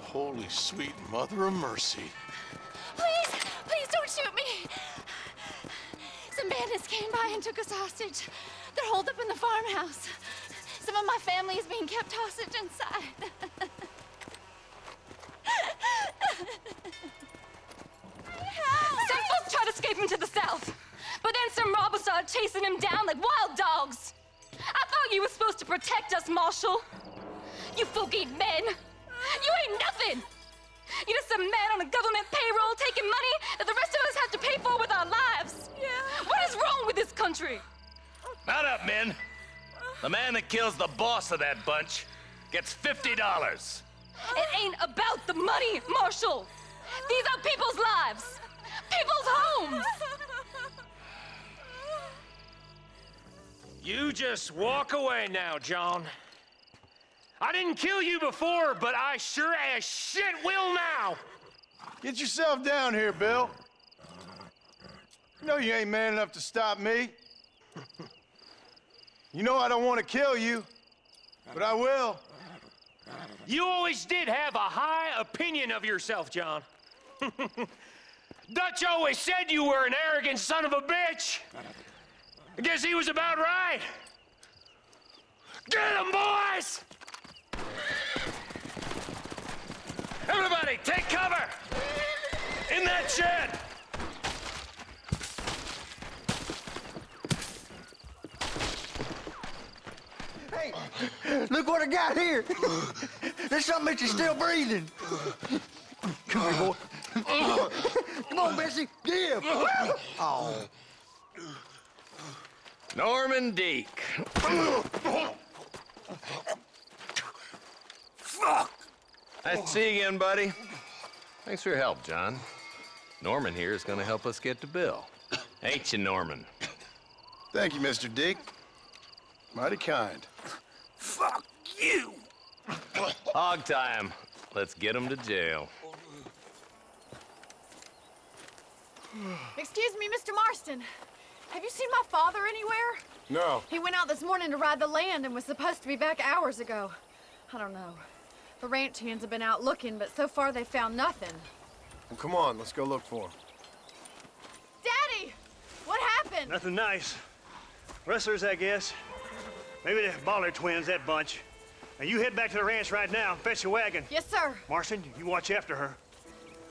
S13: Holy sweet mother of mercy.
S2: Please don't shoot me. Some bandits came by and took us hostage. They're holed up in the farmhouse. Some of my family is being kept hostage inside.
S22: Some folk tried escaping to the south, but then some robbers started chasing him down like wild dogs. I thought you were supposed to protect us, Marshal. You folk ain't men. You ain't nothing. You're just some man on a government payroll taking money that the rest of us have to pay for with our lives. Yeah. What is wrong with this country?
S10: Mount up, men. The man that kills the boss of that bunch gets $50.
S22: It ain't about the money, Marshal. These are people's lives, people's homes.
S7: You just walk away now, John. I didn't kill you before, but I sure as shit will now.
S6: Get yourself down here, Bill. You know you ain't man enough to stop me. You know I don't want to kill you, but I will.
S7: You always did have a high opinion of yourself, John. Dutch always said you were an arrogant son of a bitch. I guess he was about right. Get him, boys! Everybody, take cover! In that shed!
S11: Hey, look what I got here. There's something that you're still breathing. Come here, boy. Come on, Bessie. Give. Oh.
S10: Norman Deek.
S20: Fuck!
S10: Nice to see you again, buddy. Thanks for your help, John. Norman here is gonna help us get to Bill. Ain't you, Norman?
S6: Thank you, Mr. Deek. Mighty kind.
S20: Fuck you!
S10: Hog time. Let's get him to jail.
S16: Excuse me, Mr. Marston. Have you seen my father anywhere?
S6: No.
S16: He went out this morning to ride the land and was supposed to be back hours ago. I don't know. The ranch hands have been out looking, but so far they found nothing.
S6: Well, come on, let's go look for him.
S16: Daddy! What happened?
S17: Nothing nice. Rustlers, I guess. Maybe the Baller twins, that bunch. Now you head back to the ranch right now and fetch a wagon.
S16: Yes, sir.
S17: Marston, you watch after her.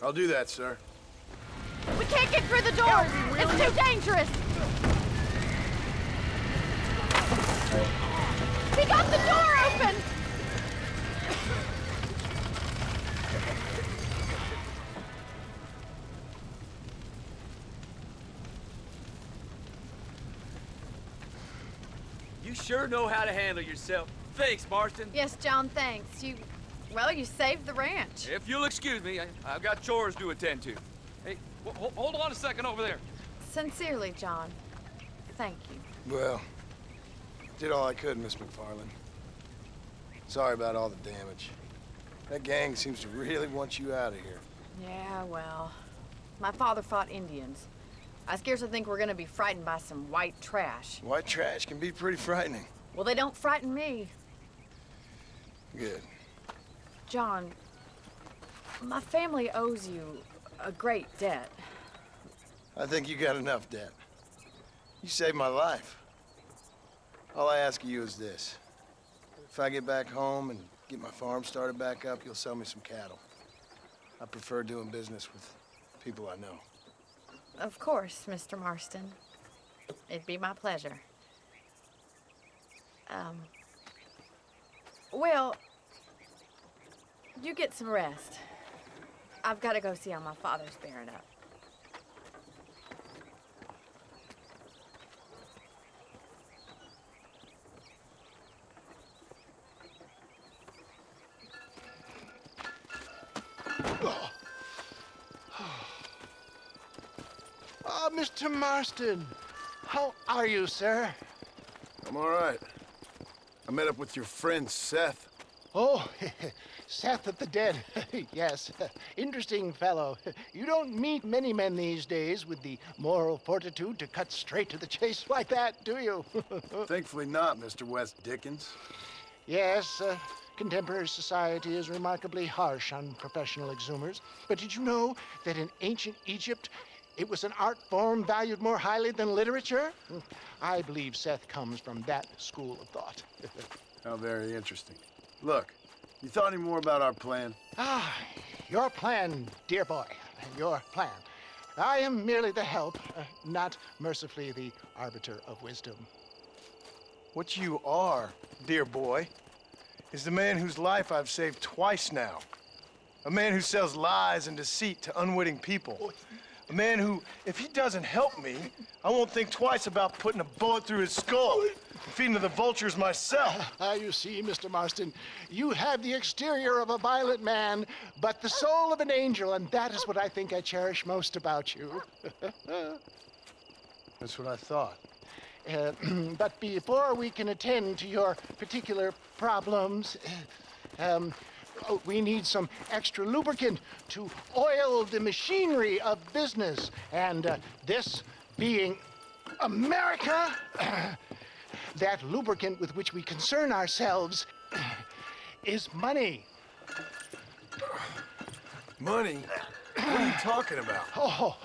S6: I'll do that, sir.
S16: We can't get through the doors. It's too dangerous. He got the door open.
S18: You sure know how to handle yourself. Thanks, Marston.
S8: Yes, John, thanks. You saved the ranch.
S18: If you'll excuse me, I've got chores to attend to. Hey, hold on a second over there.
S8: Sincerely, John. Thank you.
S6: Well, did all I could, Miss McFarland. Sorry about all the damage. That gang seems to really want you out of here.
S8: Yeah, well, my father fought Indians. I scarcely think we're gonna be frightened by some white trash.
S6: White trash can be pretty frightening.
S8: Well, they don't frighten me.
S6: Good.
S8: John, my family owes you a great debt.
S6: I think you got enough debt. You saved my life. All I ask of you is this. If I get back home and get my farm started back up, you'll sell me some cattle. I prefer doing business with people I know.
S8: Of course, Mr. Marston. It'd be my pleasure. Well, you get some rest. I've got to go see how my father's bearing up.
S15: Mr. Marston, how are you, sir?
S6: I'm all right. I met up with your friend, Seth.
S15: Oh, Seth of the Dead. Yes, interesting fellow. You don't meet many men these days with the moral fortitude to cut straight to the chase like that, do you?
S6: Thankfully not, Mr. West Dickens.
S15: Yes, contemporary society is remarkably harsh on professional exhumers. But did you know that in ancient Egypt, it was an art form valued more highly than literature? I believe Seth comes from that school of thought.
S6: How very interesting. Look, you thought any more about our plan?
S15: Your plan, dear boy, your plan. I am merely the help, not mercifully the arbiter of wisdom.
S6: What you are, dear boy, is the man whose life I've saved twice now. A man who sells lies and deceit to unwitting people. A man who, if he doesn't help me, I won't think twice about putting a bullet through his skull, feeding to the vultures myself.
S15: You see, Mr. Marston, you have the exterior of a violent man, but the soul of an angel, and that is what I think I cherish most about you.
S6: That's what I thought.
S15: But before we can attend to your particular problems, we need some extra lubricant to oil the machinery of business. And this being America, that lubricant with which we concern ourselves is money.
S6: Money? What are you talking about?
S15: Oh,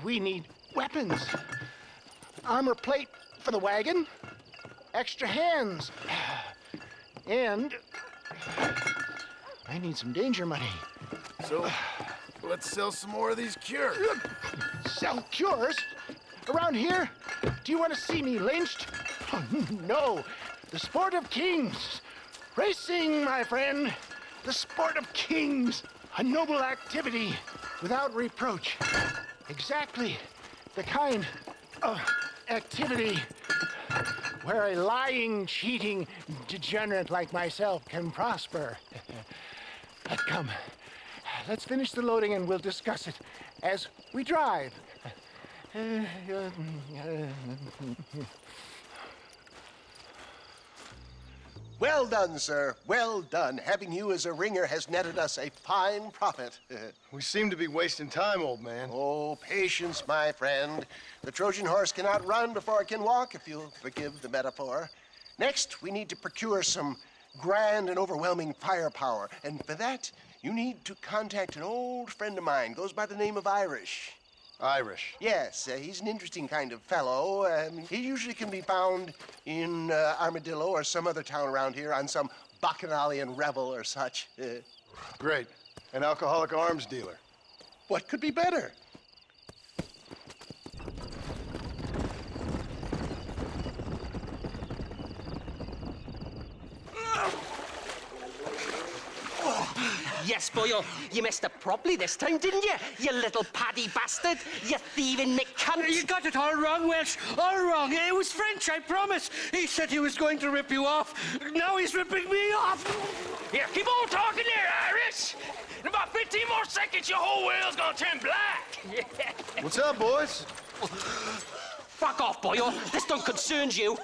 S15: we need weapons. Armor plate for the wagon, extra hands, and I need some danger money.
S6: So, let's sell some more of these cures.
S15: Sell cures? Around here? Do you want to see me lynched? Oh, no. The sport of kings. Racing, my friend. The sport of kings. A noble activity without reproach. Exactly the kind of activity where a lying, cheating degenerate like myself can prosper. But come, let's finish the loading and we'll discuss it as we drive.
S3: Well done, sir. Well done. Having you as a ringer has netted us a fine profit.
S6: We seem to be wasting time, old man.
S3: Oh, patience, my friend. The Trojan horse cannot run before it can walk, if you'll forgive the metaphor. Next, we need to procure some grand and overwhelming firepower. And for that, you need to contact an old friend of mine. Goes by the name of Irish.
S6: Irish?
S3: Yes, he's an interesting kind of fellow. He usually can be found in Armadillo or some other town around here on some bacchanalian revel or such.
S6: Great. An alcoholic arms dealer.
S3: What could be better?
S4: yes, boyo. You messed up properly this time, didn't you? You little paddy bastard. You thieving McCunt.
S5: You got it all wrong, Welsh. All wrong. It was French, I promise. He said he was going to rip you off. Now he's ripping me off.
S20: Here, keep on talking there, Irish. In about 15 more seconds, your whole whale's gonna turn black.
S6: What's up, boys?
S4: Fuck off, boyo. This don't concern you.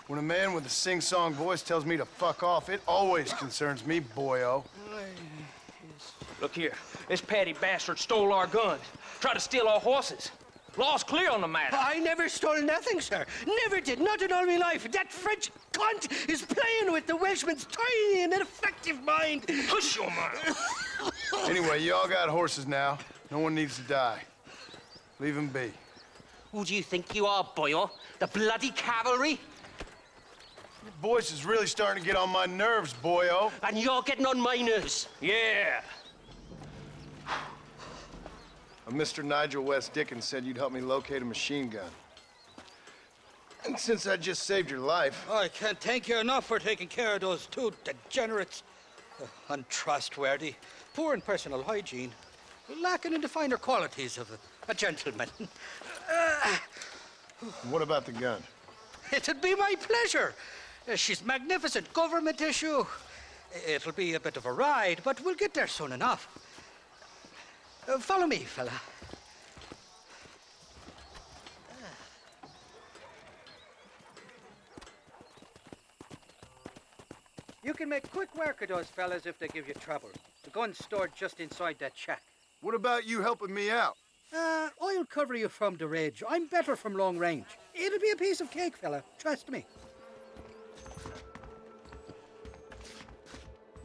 S6: When a man with a sing-song voice tells me to fuck off, it always concerns me, boyo.
S18: Look here, this Paddy bastard stole our guns, tried to steal our horses. Law's clear on the matter.
S5: I never stole nothing, sir. Never did, not in all my life. That French cunt is playing with the Welshman's tiny and ineffective mind.
S20: Hush your mouth.
S6: Anyway, you all got horses now. No one needs to die. Leave them be.
S4: Who do you think you are, boyo? The bloody cavalry?
S6: Your voice is really starting to get on my nerves, boyo.
S4: And you're getting on my nerves.
S20: Yeah.
S6: Mr. Nigel West Dickens said you'd help me locate a machine gun. And since I just saved your life...
S5: I can't thank you enough for taking care of those two degenerates. Untrustworthy, poor in personal hygiene, lacking in the finer qualities of a gentleman.
S6: What about the gun?
S5: It'd be my pleasure. She's magnificent, government issue. It'll be a bit of a ride, but we'll get there soon enough. Follow me, fella. You can make quick work of those fellas if they give you trouble. The gun's stored just inside that shack.
S6: What about you helping me out?
S5: I'll cover you from the ridge. I'm better from long range. It'll be a piece of cake, fella. Trust me.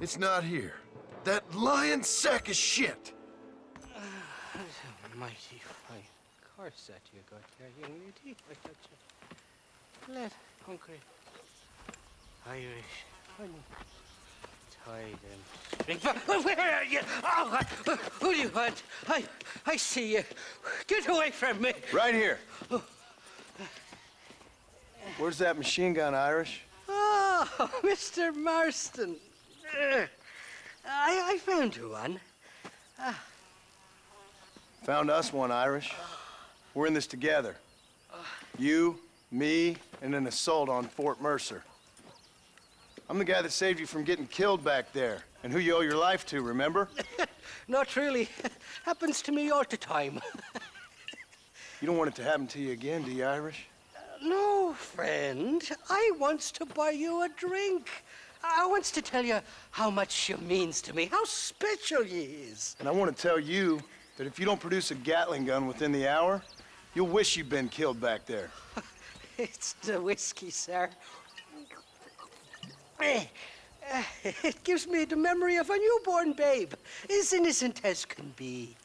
S6: It's not here. That lying sack of shit.
S5: Mighty fine corset you got there, young lady. I got you. Let hungry. Irish honey. Tie them string. Where are you? Oh, who do you want? I see you. Get away from me.
S6: Right here. Where's that machine gun, Irish?
S5: Oh, Mr. Marston. I found you one.
S6: Found us one, Irish. We're in this together. You, me, and an assault on Fort Mercer. I'm the guy that saved you from getting killed back there, and who you owe your life to, remember?
S5: Not really. Happens to me all the time.
S6: You don't want it to happen to you again, do you, Irish?
S5: No, friend. I wants to buy you a drink. I wants to tell you how much you means to me, how special you is.
S6: And I want to tell you that if you don't produce a Gatling gun within the hour, you'll wish you'd been killed back there.
S5: It's the whiskey, sir. It gives me the memory of a newborn babe, as innocent as can be.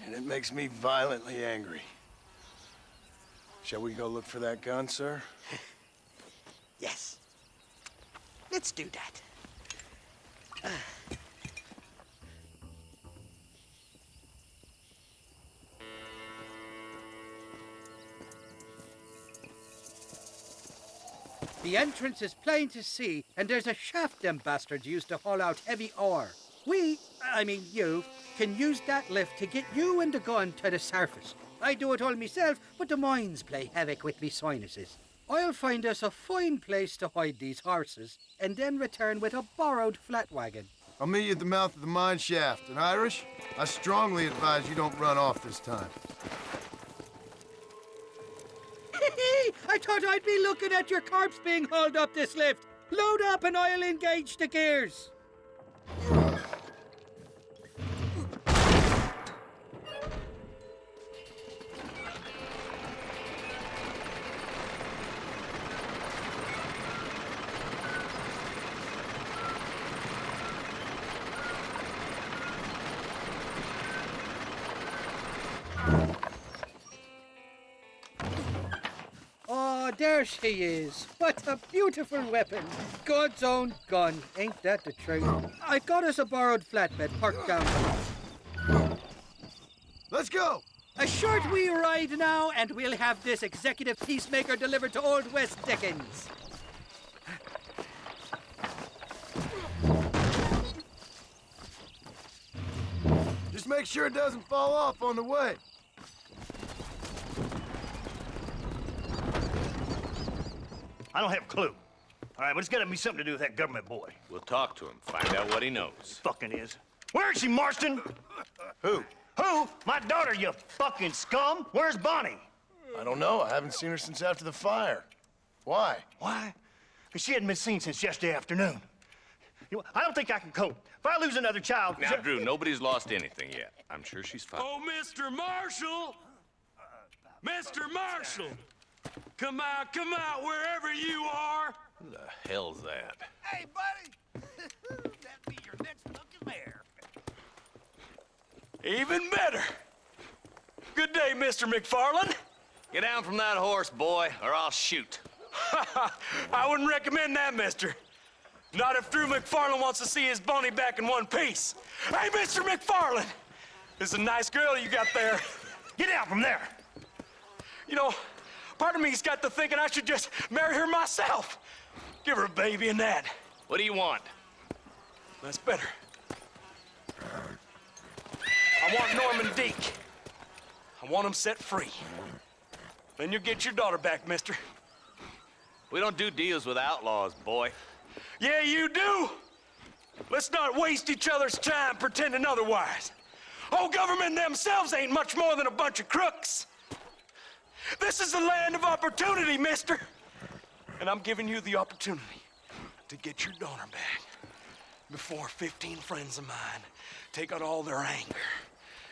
S6: And it makes me violently angry. Shall we go look for that gun, sir?
S5: Yes. Let's do that. The entrance is plain to see, and there's a shaft them bastards used to haul out heavy ore. I mean you, can use that lift to get you and the gun to the surface. I do it all myself, but the mines play havoc with me sinuses. I'll find us a fine place to hide these horses, and then return with a borrowed flat wagon.
S6: I'll meet you at the mouth of the mine shaft. And Irish, I strongly advise you don't run off this time.
S5: I thought I'd be looking at your corpse being hauled up this lift. Load up and I'll engage the gears. Oh, there she is. What a beautiful weapon. God's own gun. Ain't that the truth? I got us a borrowed flatbed parked down.
S6: Let's go.
S5: A short wee ride now, and we'll have this executive peacemaker delivered to Old West Dickens.
S6: Just make sure it doesn't fall off on the way.
S17: I don't have a clue. All right, but it's got to be something to do with that government boy.
S10: We'll talk to him, find out what he knows.
S17: Fucking is. Where is she, Marston?
S6: Who?
S17: Who? My daughter, you fucking scum. Where's Bonnie?
S6: I don't know. I haven't seen her since after the fire. Why?
S17: Why? Because she hadn't been seen since yesterday afternoon. You know, I don't think I can cope. If I lose another child...
S10: Now, Drew, nobody's lost anything yet. I'm sure she's fine.
S20: Oh, Mr. Marshall! Mr. Marshall! Come out, wherever you are!
S10: Who the hell's that?
S19: Hey, buddy! That be your next looking mare.
S18: Even better. Good day, Mr. McFarland.
S10: Get down from that horse, boy, or I'll shoot.
S18: I wouldn't recommend that, mister. Not if Drew McFarland wants to see his Bonnie back in one piece. Hey, Mr. McFarland! This is a nice girl you got there.
S17: Get out from there!
S18: You know, part of me's got to thinking I should just marry her myself. Give her a baby and that.
S10: What do you want?
S18: That's better. I want Norman Deek. I want him set free. Then you'll get your daughter back, mister.
S10: We don't do deals with outlaws, boy.
S18: Yeah, you do. Let's not waste each other's time pretending otherwise. Oh, government themselves ain't much more than a bunch of crooks. This is the land of opportunity, mister. And I'm giving you the opportunity to get your daughter back before 15 friends of mine take out all their anger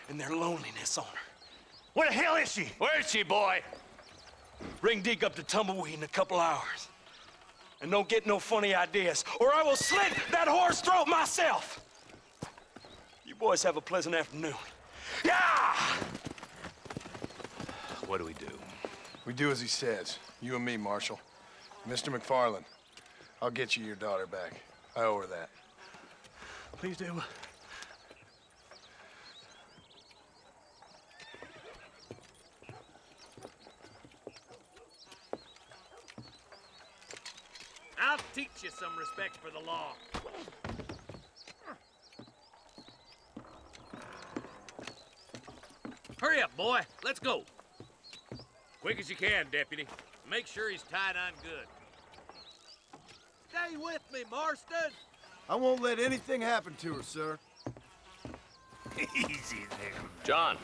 S18: and their loneliness on her.
S17: Where the hell is she?
S10: Where is she, boy?
S18: Bring Deke up to Tumbleweed in a couple hours. And don't get no funny ideas, or I will slit that horse throat myself. You boys have a pleasant afternoon. Yeah!
S10: What do we do?
S6: We do as he says. You and me, Marshal. Mr. McFarland, I'll get you your daughter back. I owe her that.
S17: Please do.
S20: I'll teach you some respect for the law. Hurry up, boy. Let's go. Quick as you can, Deputy. Make sure he's tied on good. Stay with me, Marston.
S6: I won't let anything happen to her, sir.
S17: Easy there.
S10: John,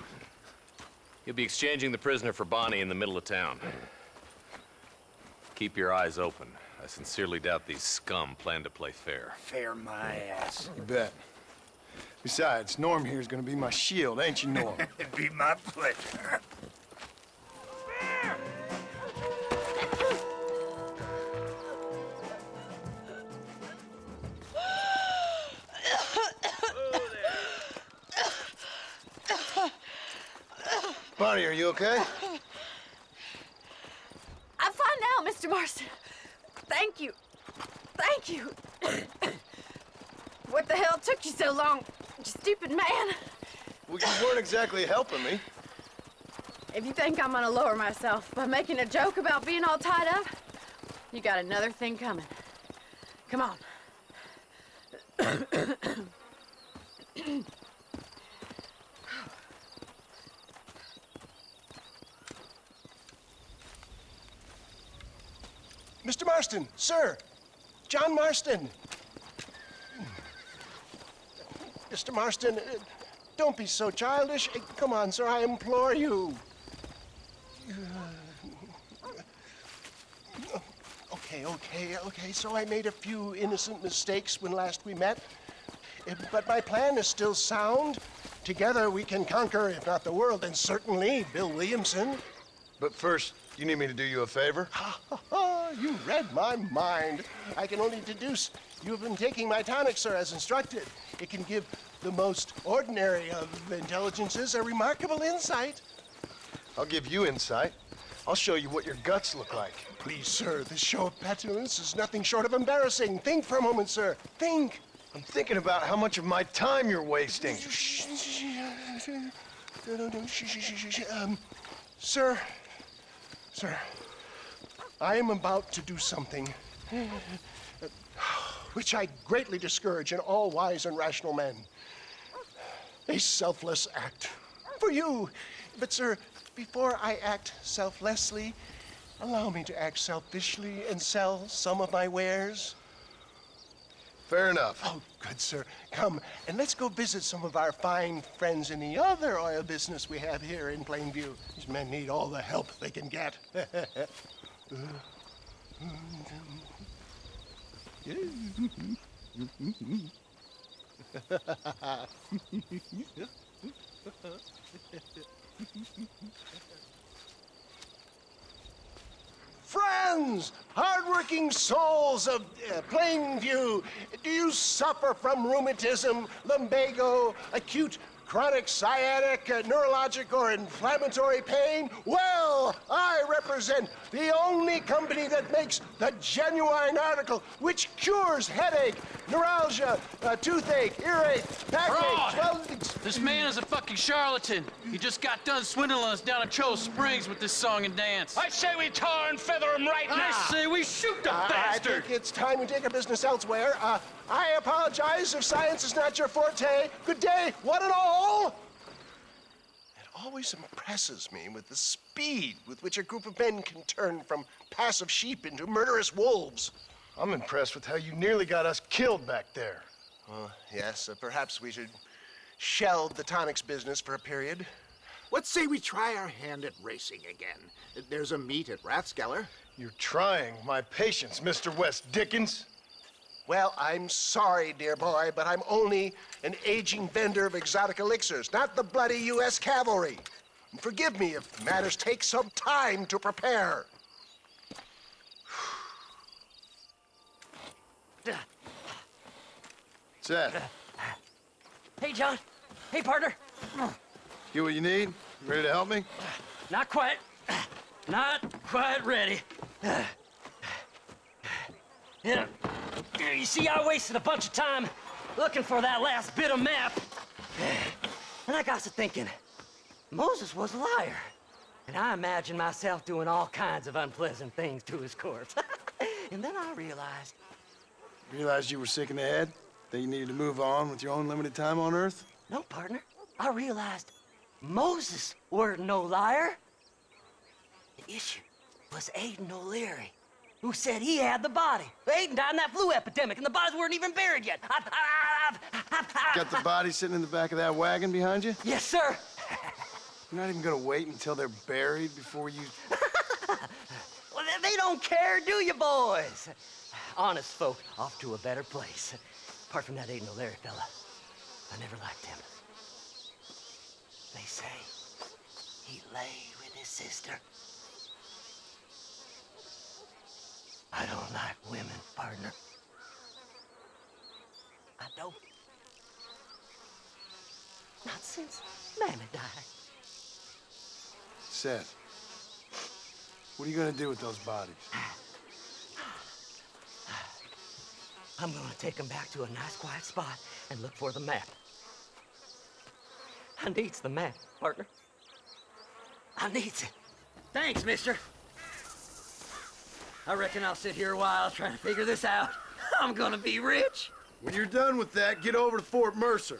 S10: you'll be exchanging the prisoner for Bonnie in the middle of town. Keep your eyes open. I sincerely doubt these scum plan to play fair.
S17: Fair my ass.
S6: You bet. Besides, Norm here's gonna be my shield, ain't you, Norm?
S17: It'd be my pleasure.
S6: Bonnie, are you okay?
S9: I'm fine now, Mr. Marston. Thank you. Thank you. What the hell took you so long, you stupid man?
S6: Well, you weren't exactly helping me.
S9: If you think I'm gonna lower myself by making a joke about being all tied up, you got another thing coming. Come on.
S3: Mr. Marston, sir. John Marston. Mr. Marston, don't be so childish. Come on, sir, I implore you. Okay, so I made a few innocent mistakes when last we met. But my plan is still sound. Together we can conquer, if not the world, then certainly Bill Williamson.
S6: But first, you need me to do you a favor?
S3: You read my mind. I can only deduce you have been taking my tonic, sir, as instructed. It can give the most ordinary of intelligences a remarkable insight.
S6: I'll give you insight. I'll show you what your guts look like.
S3: Please, sir, this show of petulance is nothing short of embarrassing. Think for a moment, sir. Think.
S6: I'm thinking about how much of my time you're wasting.
S3: No, sir, I am about to do something which I greatly discourage in all wise and rational men. A selfless act for you. But, sir, before I act selflessly, allow me to act selfishly and sell some of my wares.
S6: Fair enough.
S3: Oh, good, sir. Come, and let's go visit some of our fine friends in the other oil business we have here in Plainview. These men need all the help they can get. Friends, hardworking souls of Plainview, do you suffer from rheumatism, lumbago, acute chronic sciatic, neurologic, or inflammatory pain? Well, I represent the only company that makes the genuine article which cures headache, neuralgia, toothache, earache, backache. Well,
S12: this man is a fucking charlatan. He just got done swindling us down at Cho Springs with this song and dance.
S20: I say we tar and feather him right now.
S12: I say we shoot the bastard.
S3: I think it's time we take our business elsewhere. I apologize if science is not your forte. Good day, one and all. It always impresses me with the speed with which a group of men can turn from passive sheep into murderous wolves.
S6: I'm impressed with how you nearly got us killed back there.
S3: Yes, perhaps we should shelve the tonics business for a period.
S15: Let's say we try our hand at racing again. There's a meet at Rathskeller.
S6: You're trying my patience, Mr. West Dickens.
S3: Well, I'm sorry, dear boy, but I'm only an aging vendor of exotic elixirs, not the bloody U.S. cavalry. And forgive me if matters take some time to prepare.
S6: Seth.
S21: Hey, John. Hey, partner.
S6: Get what you need? Ready to help me?
S21: Not quite. Not quite ready. You see, I wasted a bunch of time looking for that last bit of map. And I got to thinking, Moses was a liar. And I imagined myself doing all kinds of unpleasant things to his corpse. And then I realized...
S6: Realized you were sick in the head? That you needed to move on with your own limited time on Earth?
S21: No, partner. I realized Moses weren't no liar. The issue was Aiden O'Leary, who said he had the body. Aiden died in that flu epidemic, and the bodies weren't even buried yet.
S6: Got the body sitting in the back of that wagon behind you?
S21: Yes, sir.
S6: You're not even gonna wait until they're buried before you...
S21: Well, they don't care, do you, boys? Honest folk off to a better place. Apart from that Aiden O'Leary fella, I never liked him. They say he lay with his sister. I don't like women, partner. I don't. Not since Mammy died.
S6: Seth, what are you gonna do with those bodies?
S21: I'm gonna take them back to a nice quiet spot and look for the map. I needs the map, partner. I needs it. Thanks, mister. I reckon I'll sit here a while trying to figure this out. I'm gonna be rich.
S6: When you're done with that, get over to Fort Mercer.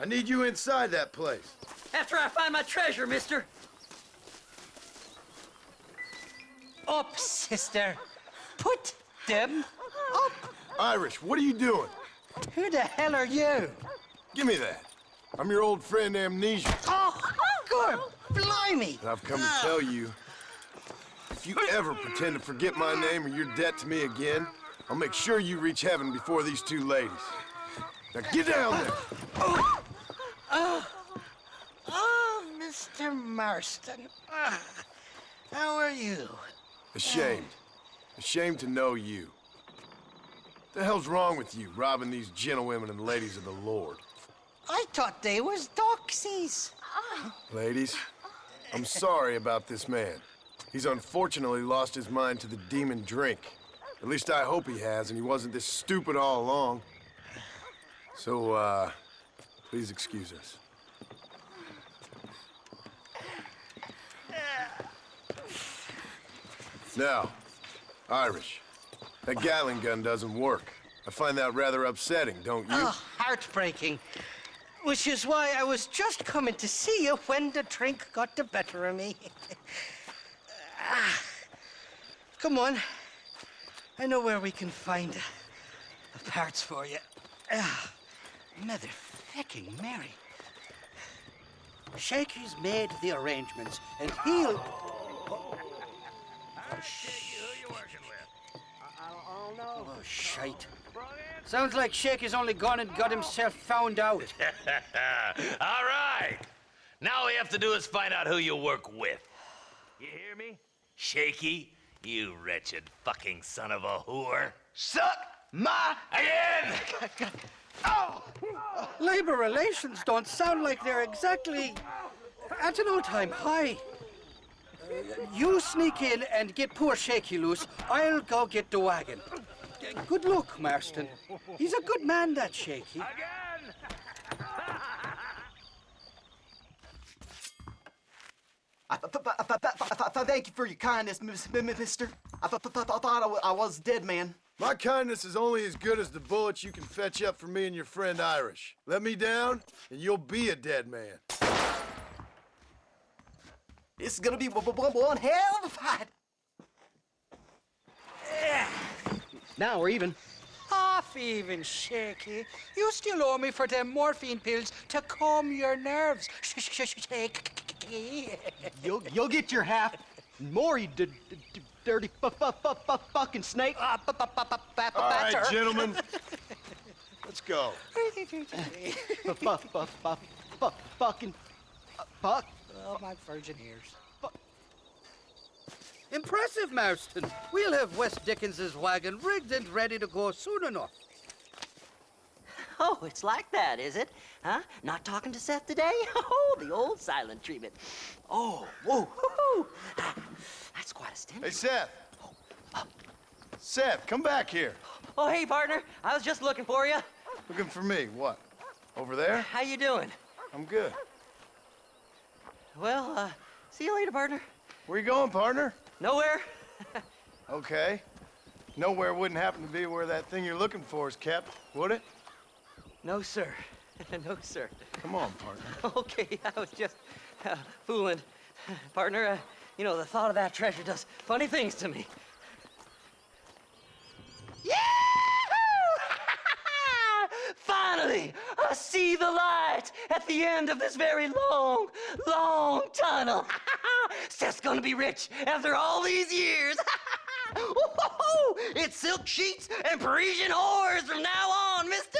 S6: I need you inside that place.
S21: After I find my treasure, mister.
S12: Up, sister. Put them up.
S6: Irish, what are you doing?
S12: Who the hell are you?
S6: Give me that. I'm your old friend Amnesia.
S12: Oh, good blimey.
S6: And I've come to tell you, if you ever pretend to forget my name or your debt to me again, I'll make sure you reach heaven before these two ladies. Now get down there.
S12: Oh, Mr. Marston. How are you?
S6: Ashamed. Ashamed to know you. What the hell's wrong with you, robbing these gentlewomen and ladies of the Lord?
S12: I thought they was doxies.
S6: Ladies, I'm sorry about this man. He's unfortunately lost his mind to the demon drink. At least I hope he has, and he wasn't this stupid all along. So, please excuse us. Now, Irish, that Gatling gun doesn't work. I find that rather upsetting, don't you?
S4: Oh, heartbreaking. Which is why I was just coming to see you when the drink got the better of me. Come on. I know where we can find the parts for you. Motherfucking Mary.
S5: Shaky's made the arrangements, and he'll... Oh, shite. Sounds like Shaky's only gone and got himself found out.
S10: All right. Now all we have to do is find out who you work with. You hear me? Shaky, you wretched fucking son of a whore.
S11: Suck my...
S10: Again!
S5: Oh! Labor relations don't sound like they're exactly at an all-time high. You sneak in and get poor Shaky loose. I'll go get the wagon. Good luck, Marston. He's a good man, that Shaky.
S11: Thank you for your kindness, mister. I thought I was dead, man.
S6: My kindness is only as good as the bullets you can fetch up for me and your friend Irish. Let me down, and you'll be a dead man.
S11: It's gonna be one hell of a fight.
S5: Now we're even.
S4: Half even, Shaky. You still owe me for them morphine pills to calm your nerves. Shaky.
S11: You'll get your half. More, you dirty fucking snake.
S6: All right, gentlemen. Let's go.
S11: Fucking fuck.
S4: Oh, my virgin ears.
S5: Impressive, Marston. We'll have Wes Dickens's wagon rigged and ready to go soon enough.
S4: Oh, it's like that, is it? Huh? Not talking to Seth today? Oh, the old silent treatment. Oh, whoa, woo-hoo. That's quite a stint.
S6: Hey, Seth. Seth, come back here.
S4: Oh, hey, partner. I was just looking for you.
S6: Looking for me? What? Over there?
S4: How you doing?
S6: I'm good.
S4: Well, see you later, partner.
S6: Where you going, partner?
S4: Nowhere.
S6: Okay. Nowhere wouldn't happen to be where that thing you're looking for is kept, would it?
S4: No, sir. No, sir.
S6: Come on, partner.
S4: Okay, I was just fooling. Partner, you know, the thought of that treasure does funny things to me. Finally, I see the light at the end of this very long, long tunnel. Seth's gonna be rich after all these years. It's silk sheets and Parisian whores from now on, mister.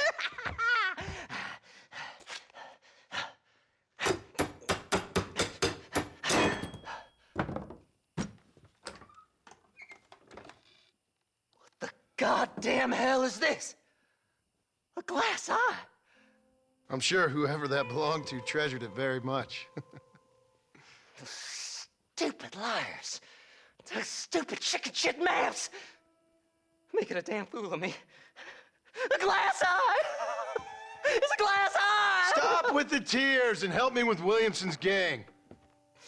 S4: What the goddamn hell is this? A glass eye.
S6: I'm sure whoever that belonged to treasured it very much.
S4: Those stupid liars. Those stupid chicken shit maps. Making a damn fool of me. A glass eye! It's a glass eye!
S6: Stop with the tears and help me with Williamson's gang.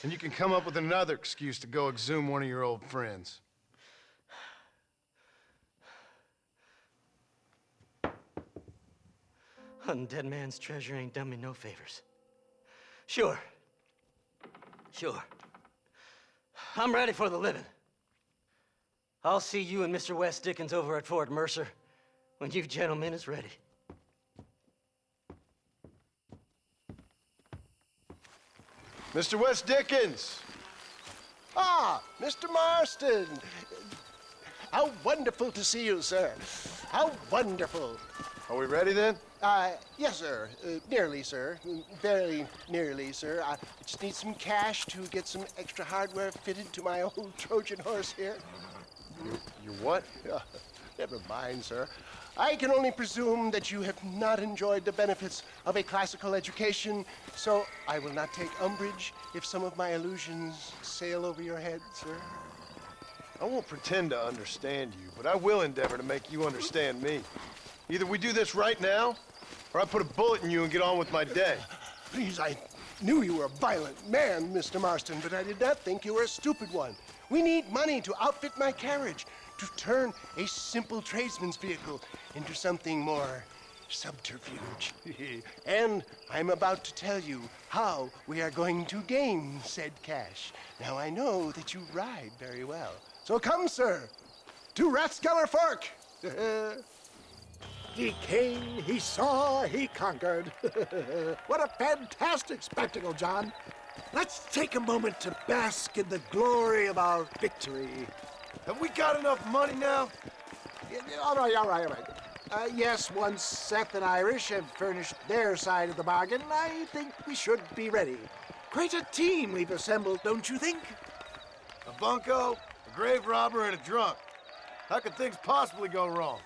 S6: And you can come up with another excuse to go exhume one of your old friends.
S4: Hunting dead man's treasure ain't done me no favors. Sure. I'm ready for the living. I'll see you and Mr. Wes Dickens over at Fort Mercer when you gentlemen is ready.
S6: Mr. Wes Dickens!
S3: Ah, Mr. Marston! How wonderful to see you, sir. How wonderful.
S6: Are we ready then?
S3: Yes, sir. Nearly, sir. Very nearly, sir. I just need some cash to get some extra hardware fitted to my old Trojan horse here.
S6: You what?
S3: Never mind, sir. I can only presume that you have not enjoyed the benefits of a classical education, so I will not take umbrage if some of my allusions sail over your head, sir.
S6: I won't pretend to understand you, but I will endeavor to make you understand me. Either we do this right now, or I put a bullet in you and get on with my day.
S3: Please, I knew you were a violent man, Mr. Marston, but I did not think you were a stupid one. We need money to outfit my carriage, to turn a simple tradesman's vehicle into something more subterfuge. And I'm about to tell you how we are going to gain said cash. Now I know that you ride very well. So come, sir, to Rathskeller Fork.
S15: He came, he saw, he conquered. What a fantastic spectacle, John. Let's take a moment to bask in the glory of our victory.
S6: Have we got enough money now?
S15: All right. Yes, once Seth and Irish have furnished their side of the bargain, I think we should be ready. Quite a team we've assembled, don't you think?
S6: A bunco, a grave robber, and a drunk. How could things possibly go wrong?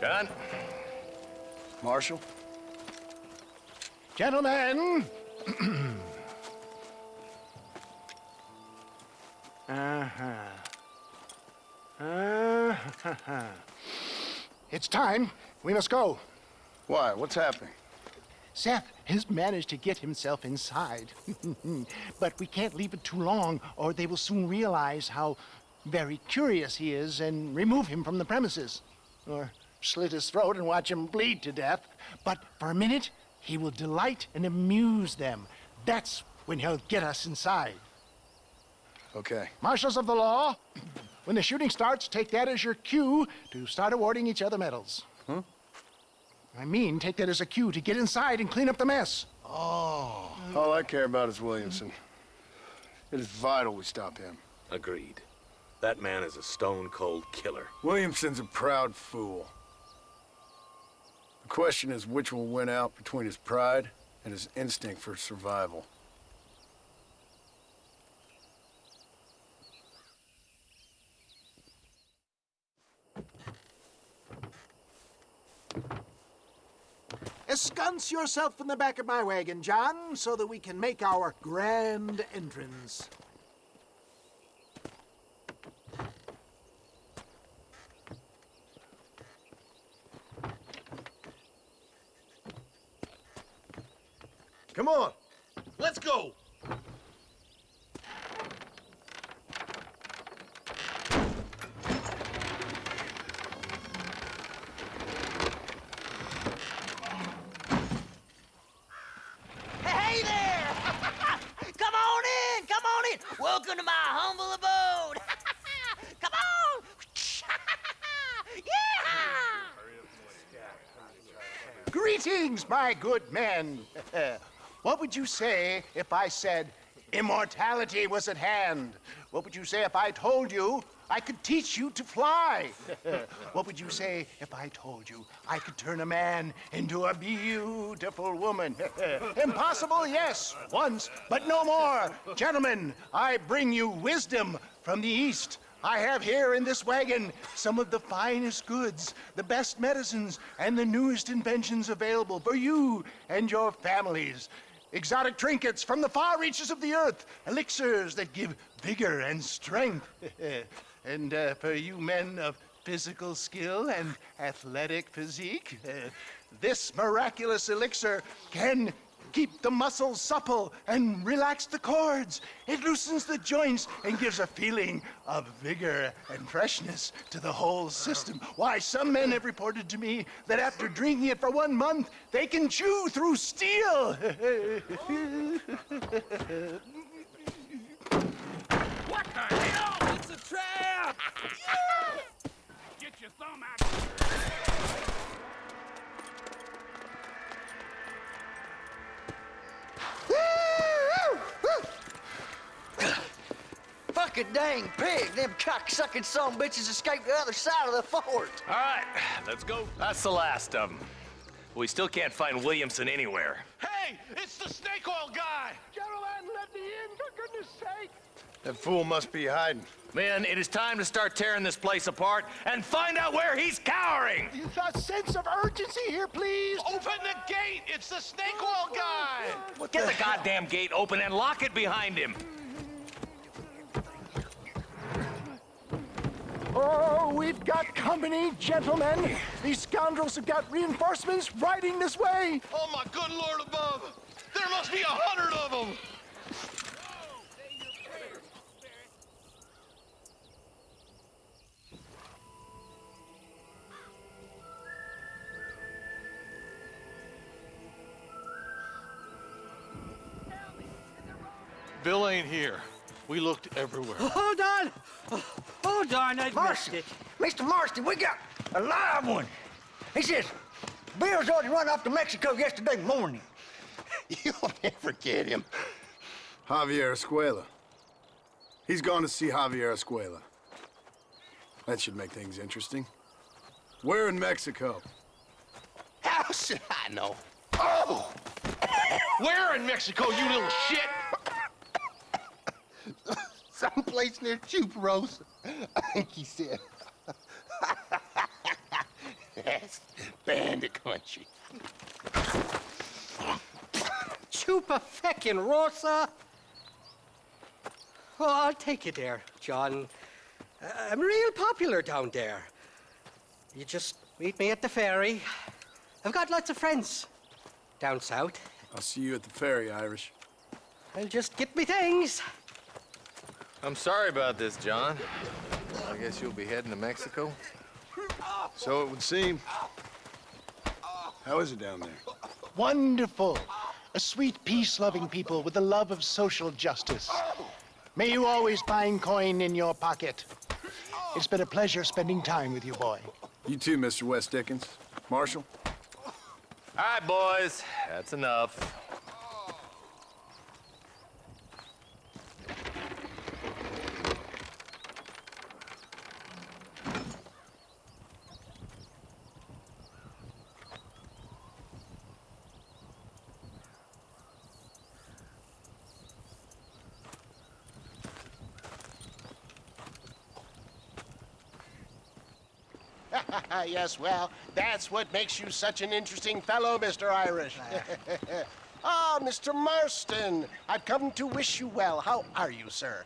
S10: John?
S6: Marshal?
S15: Gentlemen! It's time. We must go.
S6: Why? What's happening?
S15: Seth has managed to get himself inside. But we can't leave it too long, or they will soon realize how very curious he is and remove him from the premises. Or slit his throat and watch him bleed to death. But for a minute, he will delight and amuse them. That's when he'll get us inside.
S6: Okay.
S15: Marshals of the law, when the shooting starts, take that as your cue to start awarding each other medals.
S6: Huh?
S15: I mean, take that as a cue to get inside and clean up the mess.
S6: Oh. All I care about is Williamson. It is vital we stop him.
S20: Agreed. That man is a stone-cold killer.
S6: Williamson's a proud fool. The question is which will win out between his pride and his instinct for survival.
S15: Ensconce yourself in the back of my wagon, John, so that we can make our grand entrance.
S6: Come on.
S20: Let's go!
S11: Hey there! Come on in! Come on in! Welcome to my humble abode! Come on! Yeah!
S15: Greetings, my good men. What would you say if I said immortality was at hand? What would you say if I told you I could teach you to fly? What would you say if I told you I could turn a man into a beautiful woman? Impossible, yes, once, but no more. Gentlemen, I bring you wisdom from the East. I have here in this wagon some of the finest goods, the best medicines, and the newest inventions available for you and your families. Exotic trinkets from the far reaches of the earth, elixirs that give vigor and strength. And for you men of physical skill and athletic physique, this miraculous elixir can keep the muscles supple and relax the cords. It loosens the joints and gives a feeling of vigor and freshness to the whole system. Why, some men have reported to me that after drinking it for 1 month, they can chew through steel.
S20: What the hell? It's a trap! Get your thumb out.
S11: Fucking dang pig! Them cocksucking son bitches escaped the other side of the fort!
S10: All right, let's go. That's the last of them. We still can't find Williamson anywhere.
S18: Hey, it's the snake oil guy!
S15: Gentlemen, let me in, for goodness sake!
S6: That fool must be hiding.
S10: Men, it is time to start tearing this place apart and find out where he's cowering!
S15: A sense of urgency here, please!
S18: Open the gate! It's the snake oil guy!
S10: Get the goddamn gate open and lock it behind him!
S3: Oh, we've got company, gentlemen. These scoundrels have got reinforcements riding this way.
S13: Oh, my good Lord above! There must be 100 of them! Bill ain't here. We looked everywhere.
S5: Hold on! Hold on, I missed it.
S11: Mr. Marston, we got a live one. He says, Bill's already run off to Mexico yesterday morning.
S6: You'll never get him. Javier Escuela. He's gone to see Javier Escuela. That should make things interesting. Where in Mexico?
S3: How should I know?
S13: Oh! Where in Mexico, you little shit?
S3: Someplace near Chuparosa, I think he said. That's bandit country.
S5: Chupa feckin' Rosa. Well, I'll take you there, John. I'm real popular down there. You just meet me at the ferry. I've got lots of friends down south.
S6: I'll see you at the ferry, Irish.
S5: I'll just get me things.
S10: I'm sorry about this, John. I guess you'll be heading to Mexico?
S6: So it would seem. How is it down there?
S15: Wonderful. A sweet, peace-loving people with the love of social justice. May you always find coin in your pocket. It's been a pleasure spending time with you, boy.
S6: You too, Mr. West Dickens. Marshal?
S10: All right, boys. That's enough.
S3: Yes, well, that's what makes you such an interesting fellow, Mr. Irish. Ah, Mr. Marston, I've come to wish you well. How are you, sir?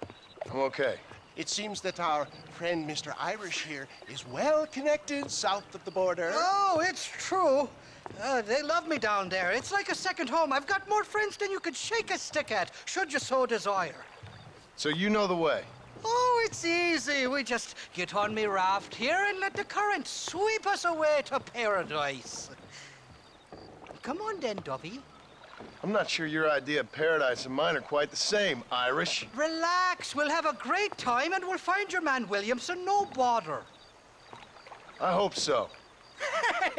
S6: I'm okay.
S3: It seems that our friend Mr. Irish here is well connected south of the border.
S5: Oh, it's true. They love me down there. It's like a second home. I've got more friends than you could shake a stick at, should you so desire.
S6: So you know the way?
S5: Oh, it's easy. We just get on me raft here and let the current sweep us away to paradise. Come on then, Dovey.
S6: I'm not sure your idea of paradise and mine are quite the same, Irish.
S5: Relax. We'll have a great time and we'll find your man Williamson, no bother.
S6: I hope so.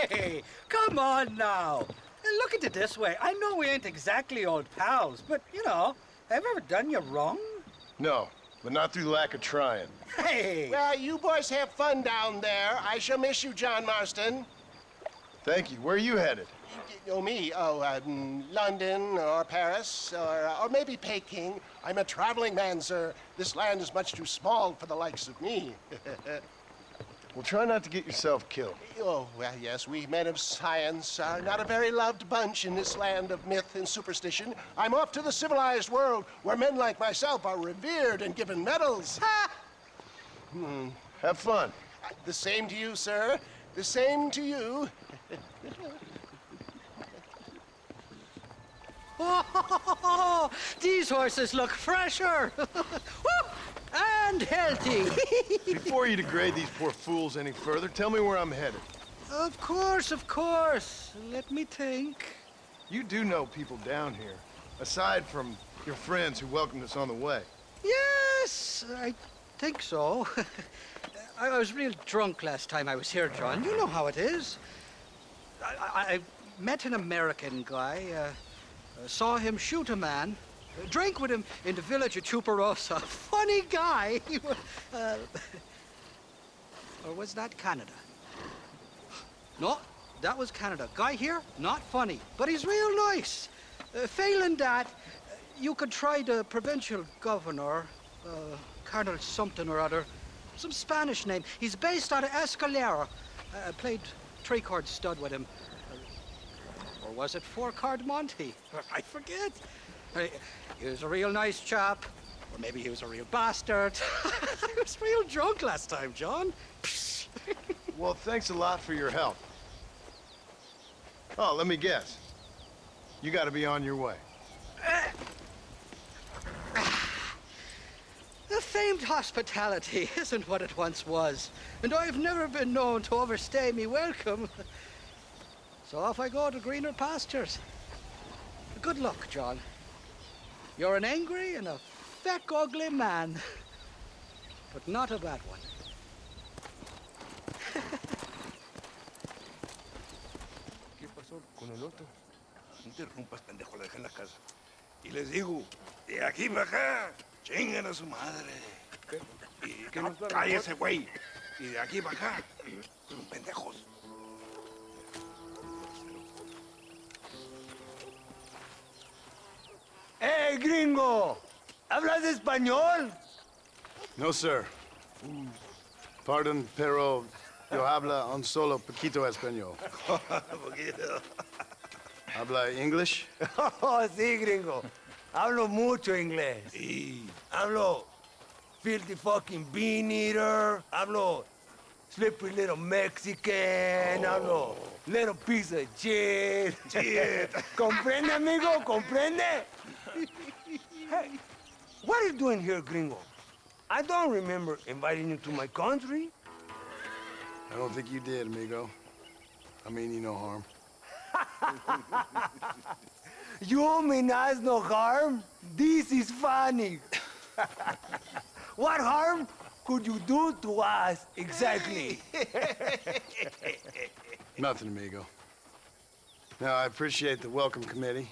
S5: Hey, come on now. Look at it this way. I know we ain't exactly old pals, but, you know, have I ever done you wrong?
S6: No, but not through lack of trying.
S5: Hey!
S3: Well, you boys have fun down there. I shall miss you, John Marston.
S6: Thank you. Where are you headed?
S3: Oh, me? Oh, London or Paris or maybe Peking. I'm a traveling man, sir. This land is much too small for the likes of me.
S6: Well, try not to get yourself killed.
S3: Oh, well, yes, we men of science are not a very loved bunch in this land of myth and superstition. I'm off to the civilized world where men like myself are revered and given medals. Ha!
S6: Have fun.
S3: The same to you, sir. The same to you.
S5: Oh, these horses look fresher. And healthy.
S6: Before you degrade these poor fools any further, tell me where I'm headed.
S5: Of course, of course. Let me think.
S6: You do know people down here, aside from your friends who welcomed us on the way.
S5: Yes, I think so. I was real drunk last time I was here, John. You know how it is. I met an American guy, saw him shoot a man, drank with him in the village of Chuparosa. Funny guy. Or was that Canada? No, that was Canada. Guy here, not funny, but he's real nice. Failing that, you could try the provincial governor, Colonel something or other, some Spanish name. He's based out of Escalera. I played three-card stud with him. Or was it four-card Monte? I forget. He was a real nice chap. Or maybe he was a real bastard. I was real drunk last time, John.
S6: Well, thanks a lot for your help. Oh, let me guess. You gotta be on your way.
S5: The famed hospitality isn't what it once was, and I've never been known to overstay me welcome. So off I go to greener pastures. Good luck, John. You're an angry and a feck ugly man, but not a bad one.
S20: ¿Qué pasó con el otro? No interrumpas, pendejo, la dejé en la casa. Y les digo, de aquí para acá, chingan a su madre. ¿Qué nos va a cállese, güey. Y de aquí para acá, son pendejos.
S11: ¡Hey, gringo! ¿Hablas español?
S6: No, sir. Pardon, pero yo habla un solo poquito español.
S11: Poquito.
S6: ¿Habla English?
S11: Oh, sí, gringo. Hablo mucho inglés.
S20: Sí.
S11: Hablo filthy fucking bean eater. Hablo slippery little Mexican. Hablo little piece of shit.
S20: Shit.
S11: ¿Comprende, amigo? ¿Comprende? Hey, what are you doing here, gringo? I don't remember inviting you to my country.
S6: I don't think you did, amigo. I mean you no harm.
S11: You mean us no harm? This is funny. What harm could you do to us exactly?
S6: Nothing, amigo. Now, I appreciate the welcome committee,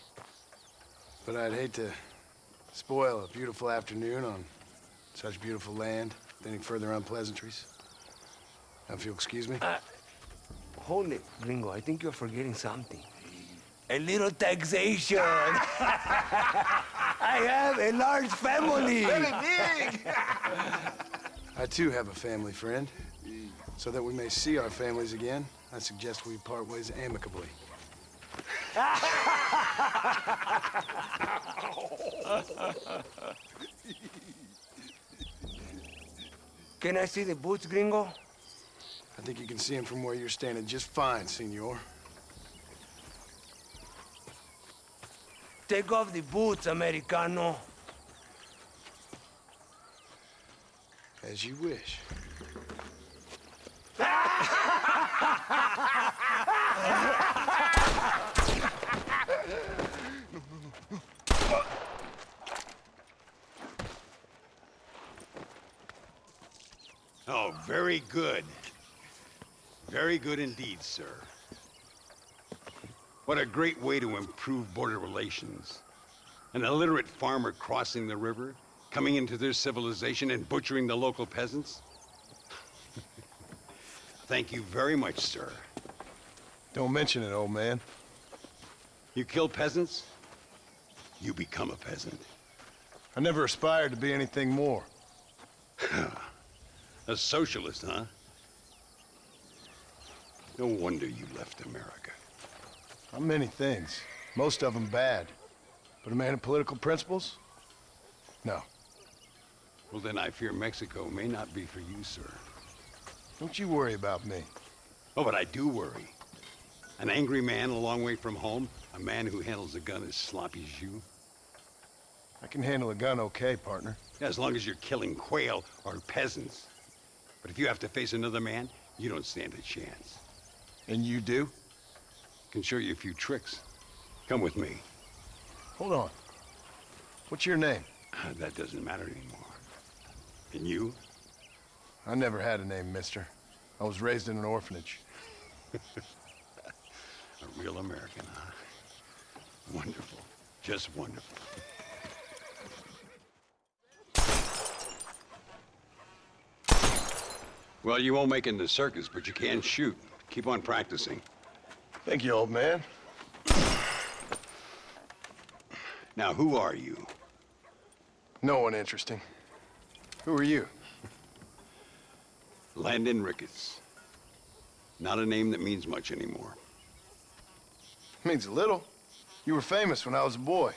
S6: but I'd hate to spoil a beautiful afternoon on such beautiful land with any further unpleasantries. Now, if you'll excuse me.
S11: Hold it, gringo. I think you're forgetting something. A little taxation. I have a large family.
S6: Very big. I, too, have a family friend. So that we may see our families again, I suggest we part ways amicably.
S11: Can I see the boots, gringo?
S6: I think you can see him from where you're standing just fine, senor.
S11: Take off the boots, Americano.
S6: As you wish.
S20: Oh, very good. Very good indeed, sir. What a great way to improve border relations. An illiterate farmer crossing the river, coming into their civilization and butchering the local peasants. Thank you very much, sir.
S6: Don't mention it, old man.
S20: You kill peasants, you become a peasant.
S6: I never aspired to be anything more.
S20: A socialist, huh? No wonder you left America.
S6: I'm many things. Most of them bad. But a man of political principles? No.
S20: Well, then I fear Mexico may not be for you, sir.
S6: Don't you worry about me.
S20: Oh, but I do worry. An angry man a long way from home, a man who handles a gun as sloppy as you.
S6: I can handle a gun okay, partner.
S20: Yeah, as long as you're killing quail or peasants. But if you have to face another man, you don't stand a chance.
S6: And you do?
S20: Can show you a few tricks. Come with me.
S6: Hold on. What's your name?
S20: That doesn't matter anymore. And you?
S6: I never had a name, mister. I was raised in an orphanage.
S20: A real American, huh? Wonderful. Just wonderful. Well, you won't make it in the circus, but you can shoot. Keep on practicing.
S6: Thank you, old man.
S20: Now, who are you?
S6: No one interesting. Who are you?
S20: Landon Ricketts. Not a name that means much anymore.
S6: Means a little. You were famous when I was a boy.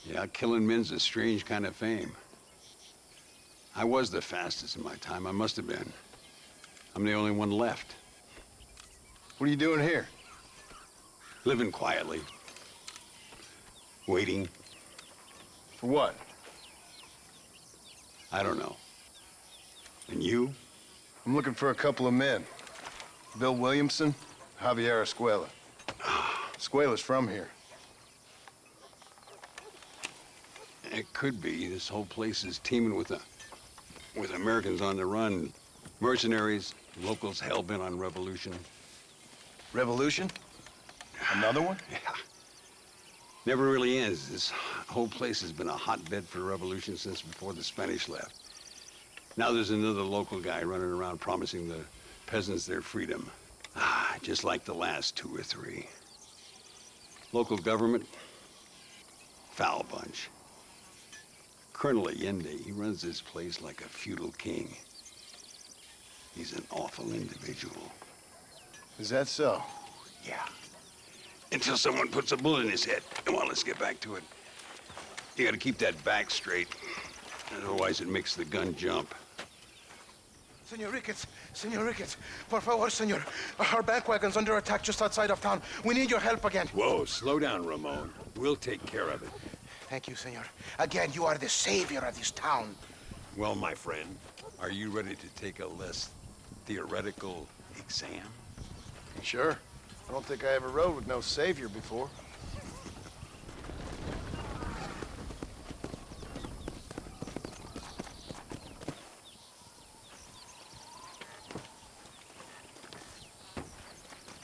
S1: Yeah, killing men's a strange kind of fame. I was the fastest in my time. I must have been. I'm the only one left.
S6: What are you doing here?
S1: Living quietly. Waiting.
S6: For what?
S1: I don't know. And you?
S6: I'm looking for a couple of men. Bill Williamson, Javier Escuela. Escuela's from here.
S1: It could be. This whole place is teeming with Americans on the run. Mercenaries, locals hell-bent on revolution.
S6: Revolution? Another one?
S1: Yeah. Never really ends. This whole place has been a hotbed for revolution since before the Spanish left. Now there's another local guy running around promising the peasants their freedom. Just like the last 2 or 3. Local government, foul bunch. Colonel Allende, he runs this place like a feudal king. He's an awful individual.
S6: Is that so?
S1: Yeah. Until someone puts a bullet in his head. Come on, let's get back to it. You gotta keep that back straight. Otherwise it makes the gun jump.
S14: Senor Ricketts, por favor, senor. Our bank wagon's under attack just outside of town. We need your help again.
S1: Whoa, slow down, Ramon. We'll take care of it.
S14: Thank you, senor. Again, you are the savior of this town.
S1: Well, my friend, are you ready to take a less theoretical exam?
S6: Sure. I don't think I ever rode with no savior before.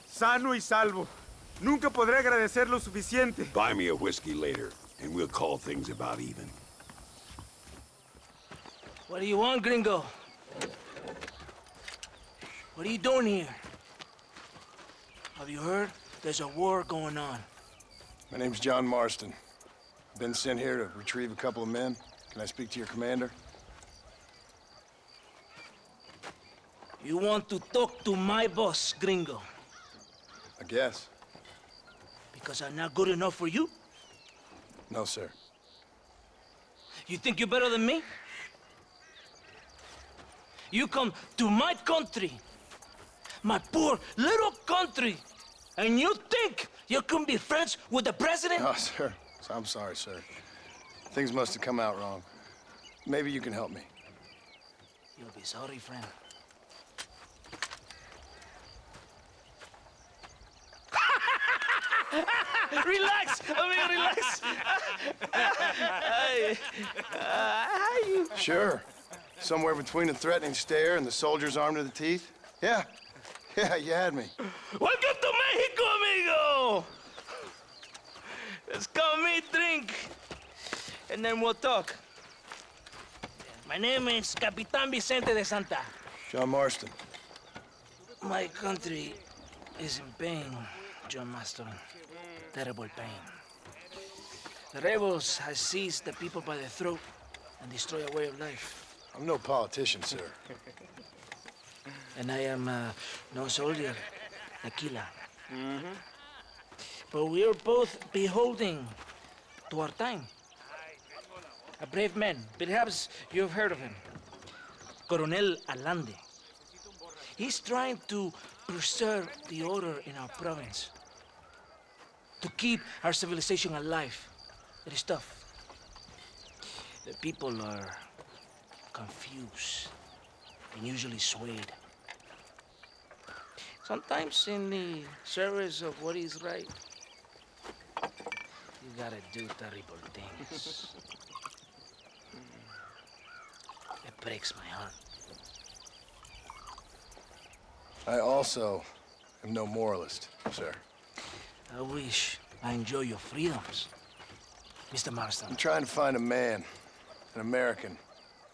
S18: Sano y salvo. Nunca podré agradecer lo suficiente.
S23: Buy me a whiskey later, and we'll call things about even.
S24: What do you want, gringo? What are you doing here? Have you heard? There's a war going on.
S6: My name's John Marston. Been sent here to retrieve a couple of men. Can I speak to your commander?
S24: You want to talk to my boss, gringo?
S6: I guess.
S24: Because I'm not good enough for you?
S6: No, sir.
S24: You think you're better than me? You come to my country, my poor little country, and you think you can be friends with the president?
S6: Oh, sir. I'm sorry, sir. Things must have come out wrong. Maybe you can help me.
S24: You'll be sorry, friend. Relax, amigo, relax.
S6: Sure. Somewhere between a threatening stare and the soldier's arm to the teeth? Yeah. Yeah, you had me.
S24: Welcome to Mexico, amigo! Let's come eat, drink, and then we'll talk. My name is Capitan Vicente de Santa.
S6: John Marston.
S24: My country is in pain, John Marston. Terrible pain. The rebels have seized the people by the throat and destroy a way of life.
S6: I'm no politician, sir.
S24: And I am no soldier, Aquila. But we are both beholding to our time. A brave man, perhaps you've heard of him. Coronel Allende. He's trying to preserve the order in our province. To keep our civilization alive. It is tough. The people are confused and usually swayed. Sometimes in the service of what is right, you gotta do terrible things. It breaks my heart.
S6: I also am no moralist, sir.
S24: I wish I enjoy your freedoms, Mr. Marston.
S6: I'm trying to find a man, an American,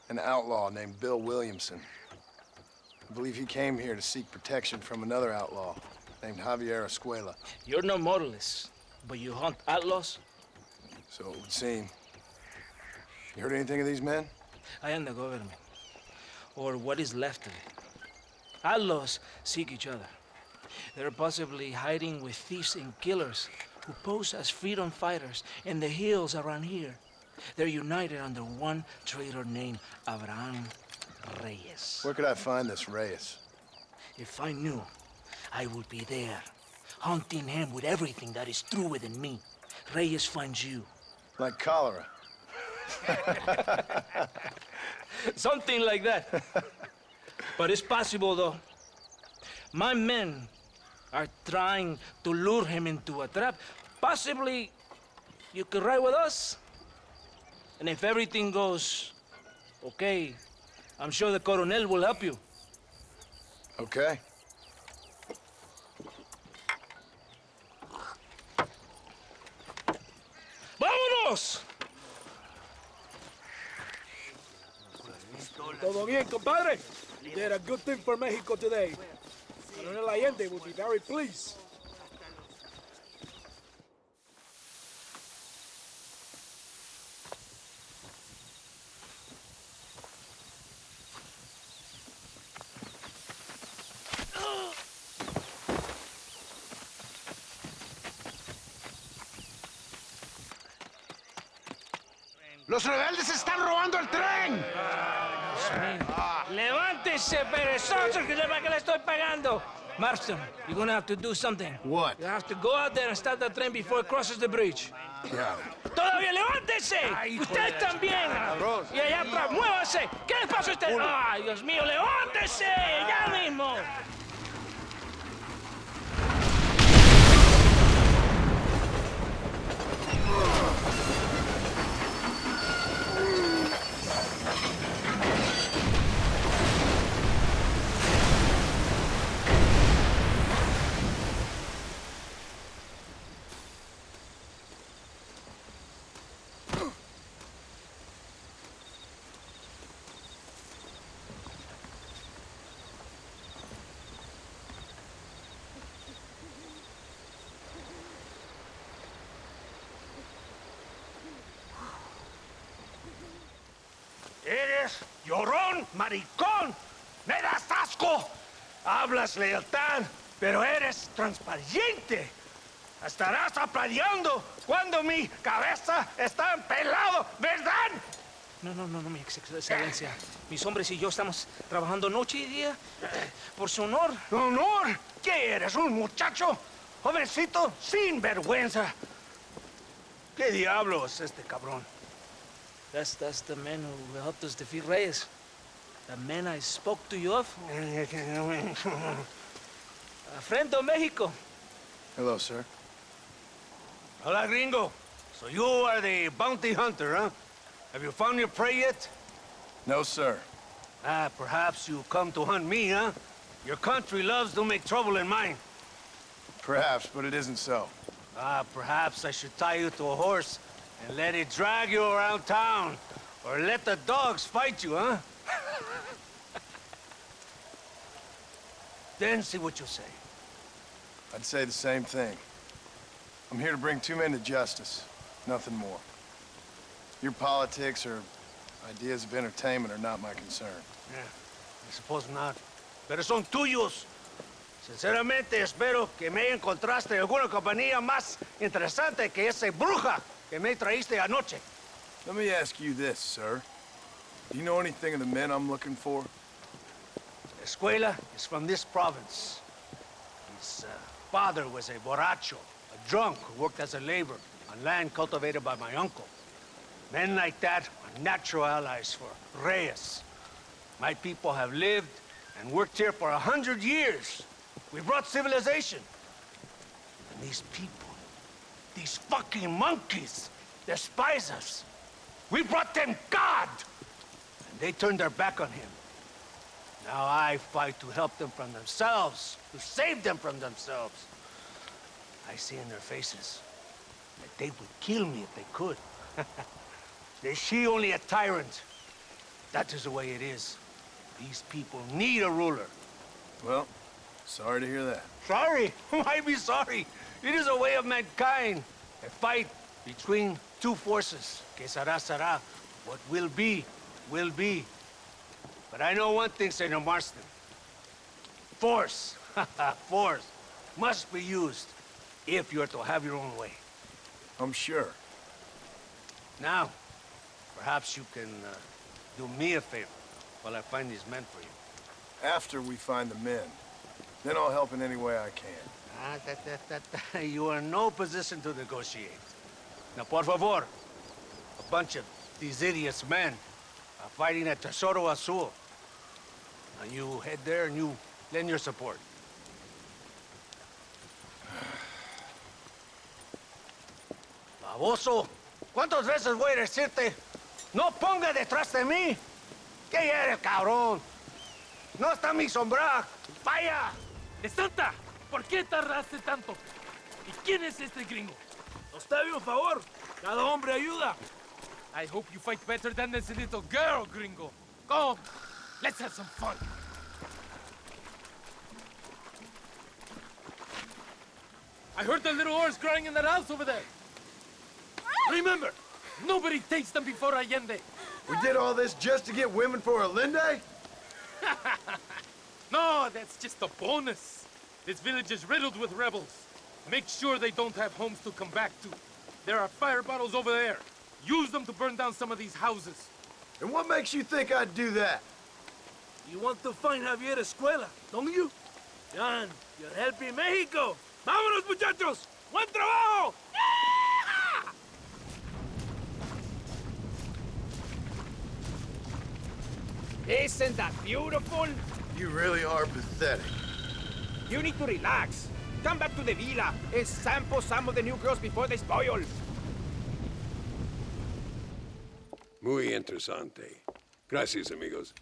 S6: an outlaw named Bill Williamson. I believe he came here to seek protection from another outlaw named Javier Escuela.
S24: You're no moralist, but you hunt outlaws?
S6: So it would seem. You heard anything of these men?
S24: I am the government, or what is left of it. Outlaws seek each other. They're possibly hiding with thieves and killers who pose as freedom fighters in the hills around here. They're united under one traitor named Abraham Reyes.
S6: Where could I find this Reyes?
S24: If I knew, I would be there, hunting him with everything that is true within me. Reyes finds you.
S6: Like cholera.
S24: Something like that. But it's possible, though. My men are trying to lure him into a trap. Possibly you could ride with us. And if everything goes okay, I'm sure the Coronel will help you.
S6: Okay.
S24: ¡Vámonos!
S2: Todo bien, compadre? You did a good thing for Mexico today. Colonel Allende will be very pleased.
S15: ¡Los rebeldes están robando el tren!
S24: ¡Levántese, perezoso, que para que le estoy pagando! Marston, you're gonna have to do something.
S6: What?
S24: You have to go out there and stop the train before it crosses the bridge.
S6: Yeah.
S24: ¡Todavía levántese! ¡Usted también! Y allá atrás, muévase. ¿Qué le pasa a usted? ¡Ay, Dios mío, levántese! ¡Ya mismo!
S18: Eres llorón, maricón. Me das asco. Hablas lealtad, pero eres transparente. Estarás aplaudiendo cuando mi cabeza está pelado, ¿verdad?
S24: No, mi excelencia. Mis hombres y yo estamos trabajando noche y día por su honor.
S18: ¿Honor? ¿Qué eres, un muchacho? Jovencito, sin vergüenza. ¿Qué diablo es este cabrón?
S24: That's the man who helped us defeat Reyes. The man I spoke to you of. A friend of Mexico.
S6: Hello, sir.
S18: Hola, gringo. So you are the bounty hunter, huh? Have you found your prey yet?
S6: No, sir.
S18: Perhaps you come to hunt me, huh? Your country loves to make trouble in mine.
S6: Perhaps, but it isn't so.
S18: Perhaps I should tie you to a horse and let it drag you around town. Or let the dogs fight you, huh? Then see what you say.
S6: I'd say the same thing. I'm here to bring two men to justice, nothing more. Your politics or ideas of entertainment are not my concern.
S18: Yeah, I suppose not. Pero son tuyos. Sinceramente, espero que me encontraste alguna compañía más interesante que esa bruja que me traíste anoche.
S6: Let me ask you this, sir. Do you know anything of the men I'm looking for?
S18: Escuela is from this province. His father was a borracho, a drunk who worked as a laborer on land cultivated by my uncle. Men like that are natural allies for Reyes. My people have lived and worked here for 100 years. We brought civilization. And these people, these fucking monkeys, despise us. We brought them God! And they turned their back on him. Now I fight to help them from themselves, to save them from themselves. I see in their faces that they would kill me if they could. They see only a tyrant. That is the way it is. These people need a ruler.
S6: Well, sorry to hear that.
S18: Sorry? Why be sorry? It is a way of mankind. A fight between two forces. Que será, será. What will be, will be. But I know one thing, Senor Marston. Force, force, must be used. if you are to have your own way.
S6: I'm sure.
S18: Now, perhaps you can do me a favor while I find these men for you.
S6: After we find the men, then I'll help in any way I can.
S18: You are in no position to negotiate. Now, por favor, a bunch of these idiots men are fighting at Tesoro Azul. Now you head there and you lend your support. Baboso, ¿cuántas veces voy a decirte? No ponga detrás de mí. ¿Qué eres, cabrón? No está mi sombra. ¡Vaya!
S12: ¡De Santa! ¿Por qué tardaste tanto? ¿Y quién es este gringo?
S2: Octavio, por favor. Cada hombre ayuda.
S12: I hope you fight better than this little girl, gringo. Come, let's have some fun. I heard the little oars crying in that house over there. Remember, nobody takes them before Allende.
S6: We did all this just to get women for Allende?
S12: No, that's just a bonus. This village is riddled with rebels. Make sure they don't have homes to come back to. There are fire bottles over there. Use them to burn down some of these houses.
S6: And what makes you think I'd do that?
S2: You want to find Javier Escuela, don't you? John, you're helping Mexico. ¡Vámonos, muchachos! ¡Buen trabajo!
S7: Isn't that beautiful?
S6: You really are pathetic.
S7: You need to relax. Come back to the villa and sample some of the new girls before they spoil.
S1: Muy interesante. Gracias, amigos.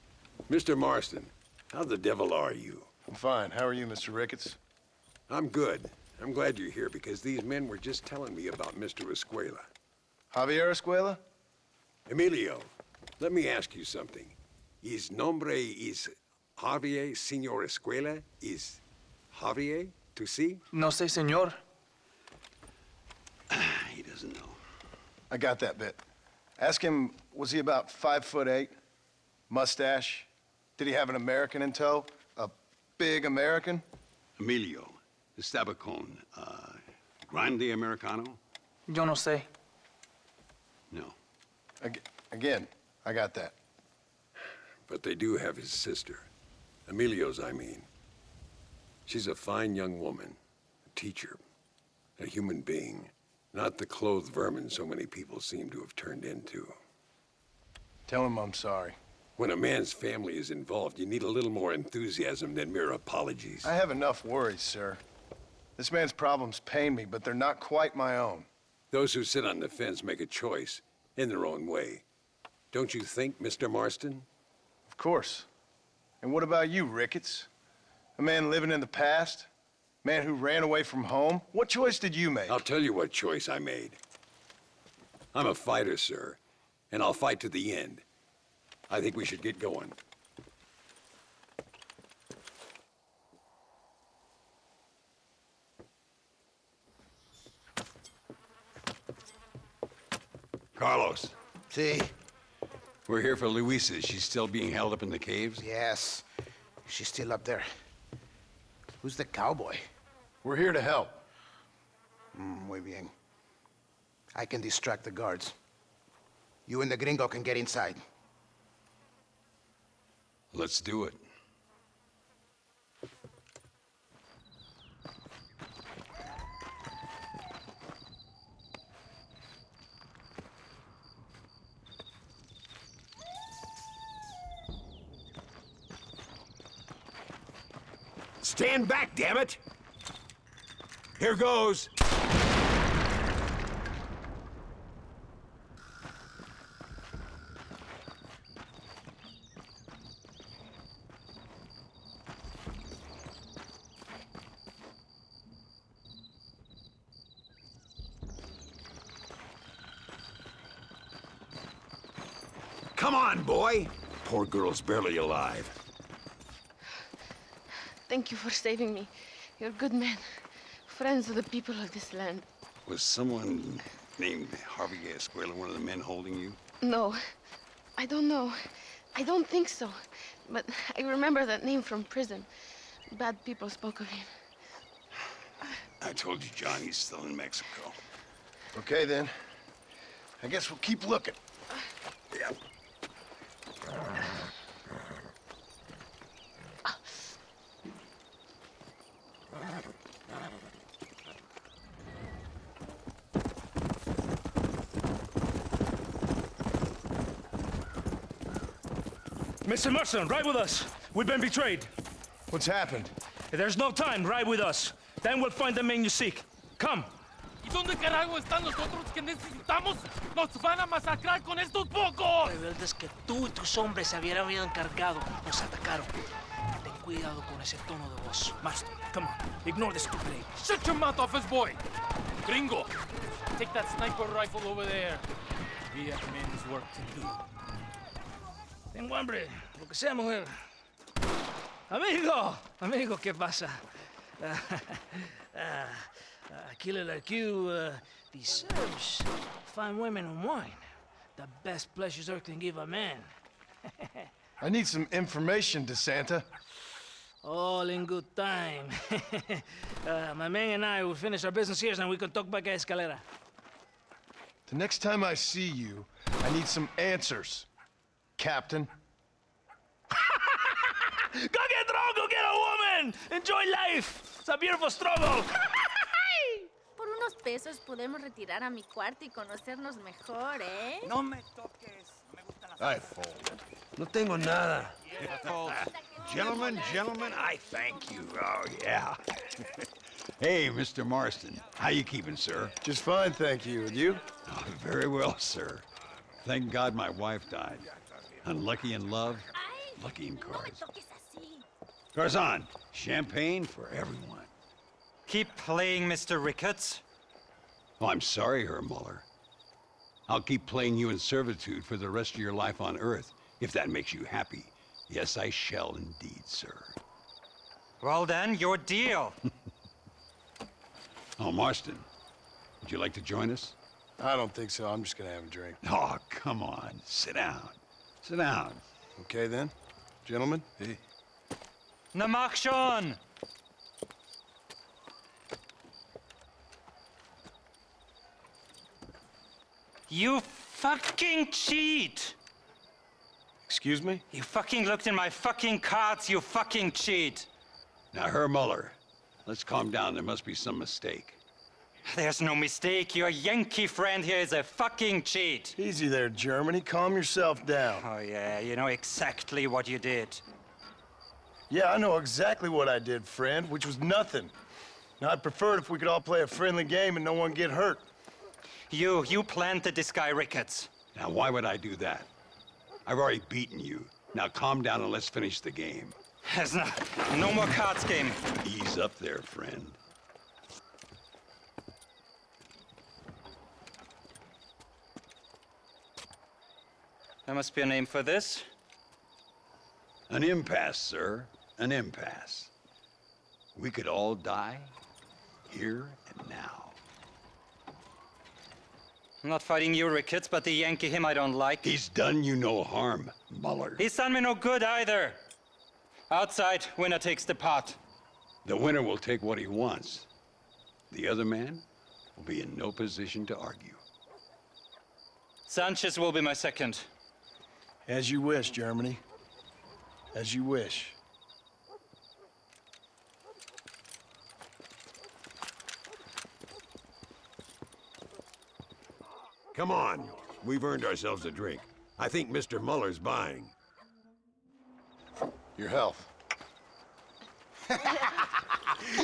S1: Mr. Marston, how the devil are you?
S6: I'm fine. How are you, Mr. Ricketts?
S1: I'm good. I'm glad you're here because these men were just telling me about Mr. Escuela.
S6: Javier Escuela?
S1: Emilio, let me ask you something. His nombre is Javier Señor Escuela? Is Javier to see?
S8: No sé, señor.
S1: He doesn't know.
S6: I got that bit. Ask him, was he about 5'8"? Mustache? Did he have an American in tow? A big American?
S1: Emilio, Estabacon, Grande Americano?
S8: Yo no sé.
S1: No.
S6: Again, I got that.
S1: But they do have his sister. Emilio's, I mean. She's a fine young woman, a teacher, a human being, not the clothed vermin so many people seem to have turned into.
S6: Tell him I'm sorry.
S1: When a man's family is involved, you need a little more enthusiasm than mere apologies.
S6: I have enough worries, sir. This man's problems pain me, but they're not quite my own.
S1: Those who sit on the fence make a choice in their own way. Don't you think, Mr. Marston?
S6: Of course. And what about you, Ricketts? A man living in the past? Man who ran away from home? What choice did you make?
S1: I'll tell you what choice I made. I'm a fighter, sir, and I'll fight to the end. I think we should get going. Carlos.
S3: See?
S1: We're here for Luisa. She's still being held up in the caves?
S3: Yes. She's still up there. Who's the cowboy?
S6: We're here to help.
S3: Muy bien. I can distract the guards. You and the gringo can get inside.
S1: Let's do it.
S18: Stand back, damn it! Here goes.
S1: Come on, boy! Poor girl's barely alive.
S16: Thank you for saving me. You're good men. Friends of the people of this land.
S1: Was someone named Javier Escuela one of the men holding you?
S16: No, I don't know. I don't think so. But I remember that name from prison. Bad people spoke of him.
S1: I told you, John, he's still in Mexico.
S6: Okay, then. I guess we'll keep looking.
S1: Yep.
S2: Mr. Marston, ride with us. We've been betrayed.
S6: What's happened?
S2: There's no time. Ride with us. Then we'll find the man you seek. Come.
S12: ¿Y dónde carajo están los otros que necesitamos? ¡Nos van a masacrar con estos pocos!
S24: Rebeldes que tú y tus hombres se habían encargado nos atacaron. Ten cuidado con ese tono de voz.
S2: Marston, come on. Ignore the stupid ape.
S12: Shut your mouth off his boy! Gringo, take that sniper rifle over there. We have men's work to do.
S24: Tengo hambre. Lo que sea, mujer. Amigo, ¿qué pasa? Killer like you deserves fine women and wine. The best pleasures Earth can give a man.
S6: I need some information, DeSanta.
S24: All in good time. My man and I will finish our business here, and we can talk back at Escalera.
S6: The next time I see you, I need some answers, Captain.
S24: Go get drunk, go get a woman! Enjoy life! It's a beautiful struggle!
S9: Por unos pesos podemos retirar a mi cuarto y conocernos mejor, ¿eh?
S15: No me toques. Me gustan las...
S23: I fold. No tengo nada. Gentlemen, I thank you. Oh, yeah. Hey, Mr. Marston. How you keeping, sir?
S6: Just fine, thank you. And you?
S23: Oh, very well, sir. Thank God my wife died. Unlucky in love, lucky in cards. Garzon, champagne for everyone.
S17: Keep playing, Mr. Ricketts.
S23: Oh, I'm sorry, Herr Muller. I'll keep playing you in servitude for the rest of your life on Earth, if that makes you happy. Yes, I shall indeed, sir.
S17: Well then, your deal.
S23: Oh, Marston, would you like to join us?
S6: I don't think so. I'm just gonna have a drink.
S23: Oh, come on. Sit down. Sit down.
S6: Okay, then. Gentlemen?
S23: Hey.
S17: Na mach schon! You fucking cheat!
S6: Excuse me?
S17: You fucking looked in my fucking cards, you fucking cheat!
S23: Now, Herr Muller, let's calm down. There must be some mistake.
S17: There's no mistake. Your Yankee friend here is a fucking cheat.
S6: Easy there, Germany. Calm yourself down.
S17: Oh, yeah, you know exactly what you did.
S6: Yeah, I know exactly what I did, friend, which was nothing. Now, I'd prefer it if we could all play a friendly game and no one get hurt.
S17: You planted this guy, Ricketts.
S23: Now, why would I do that? I've already beaten you. Now, calm down and let's finish the game.
S17: There's no more cards game.
S23: Ease up there, friend.
S17: There must be a name for this.
S23: An impasse, sir. An impasse. We could all die here and now.
S17: I'm not fighting you, Ricketts, but the Yankee him I don't like.
S23: He's done you no harm, Muller.
S17: He's done me no good either. Outside, winner takes the pot.
S23: The winner will take what he wants. The other man will be in no position to argue.
S17: Sanchez will be my second.
S6: As you wish, Germany. As you wish.
S23: Come on. We've earned ourselves a drink. I think Mr. Muller's buying.
S6: Your health.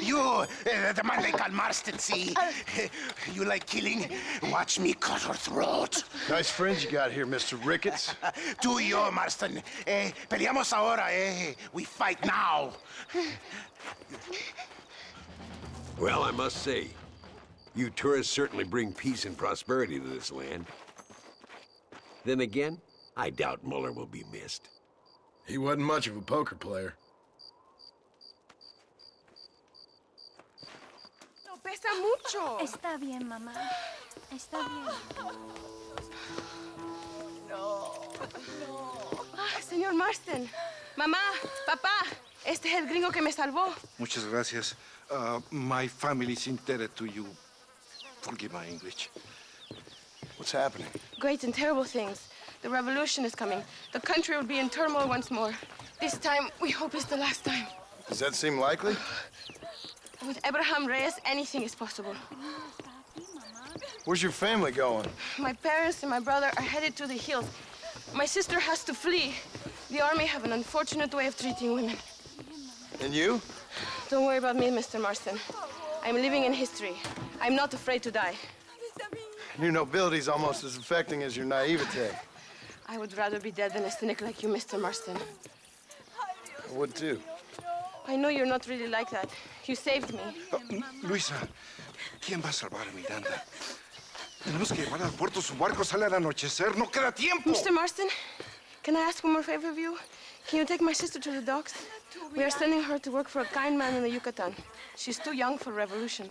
S3: You, the man they call Marston, see? You like killing? Watch me cut her throat.
S6: Nice friends you got here, Mr. Ricketts.
S3: Tú y yo, Marston. Peleamos ahora, We fight now.
S23: Well, I must say, you tourists certainly bring peace and prosperity to this land. Then again, I doubt Muller will be missed.
S6: He wasn't much of a poker player.
S9: No pesa mucho. Está bien, mamá. Está bien. No.
S16: Señor Marston. Mamá, papá, este es el gringo que me salvó.
S19: Muchas gracias.
S14: My family's indebted to you. Forgive my English.
S6: What's happening?
S16: Great and terrible things. The revolution is coming. The country will be in turmoil once more. This time, we hope it's the last time.
S6: Does that seem likely?
S16: With Abraham Reyes, anything is possible.
S6: Where's your family going?
S16: My parents and my brother are headed to the hills. My sister has to flee. The army have an unfortunate way of treating women.
S6: And you?
S16: Don't worry about me, Mr. Marston. I'm living in history. I'm not afraid to die.
S6: Your nobility's almost as affecting as your naivete.
S16: I would rather be dead than a cynic like you, Mr. Marston.
S6: I would too.
S16: I know you're not really like that. You saved me.
S14: Luisa, ¿quién va a salvar a Miranda? Tenemos que llevar al puerto. Su barco sale al anochecer. No queda tiempo.
S16: Mr. Marston, can I ask one more favor of you? Can you take my sister to the docks? We are sending her to work for a kind man in the Yucatan. She's too young for revolution.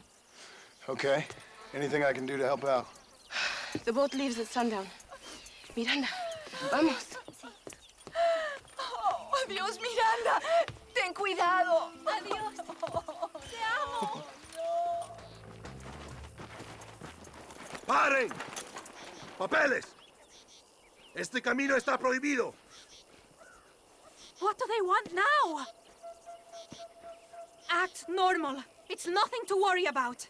S6: Okay. Anything I can do to help out?
S16: The boat leaves at sundown. Miranda, vamos.
S4: Oh, adiós, Miranda. Ten cuidado. Adiós. Te amo.
S2: ¡Paren! ¡Papeles! Este camino está prohibido.
S4: What do they want now? Act normal. It's nothing to worry about.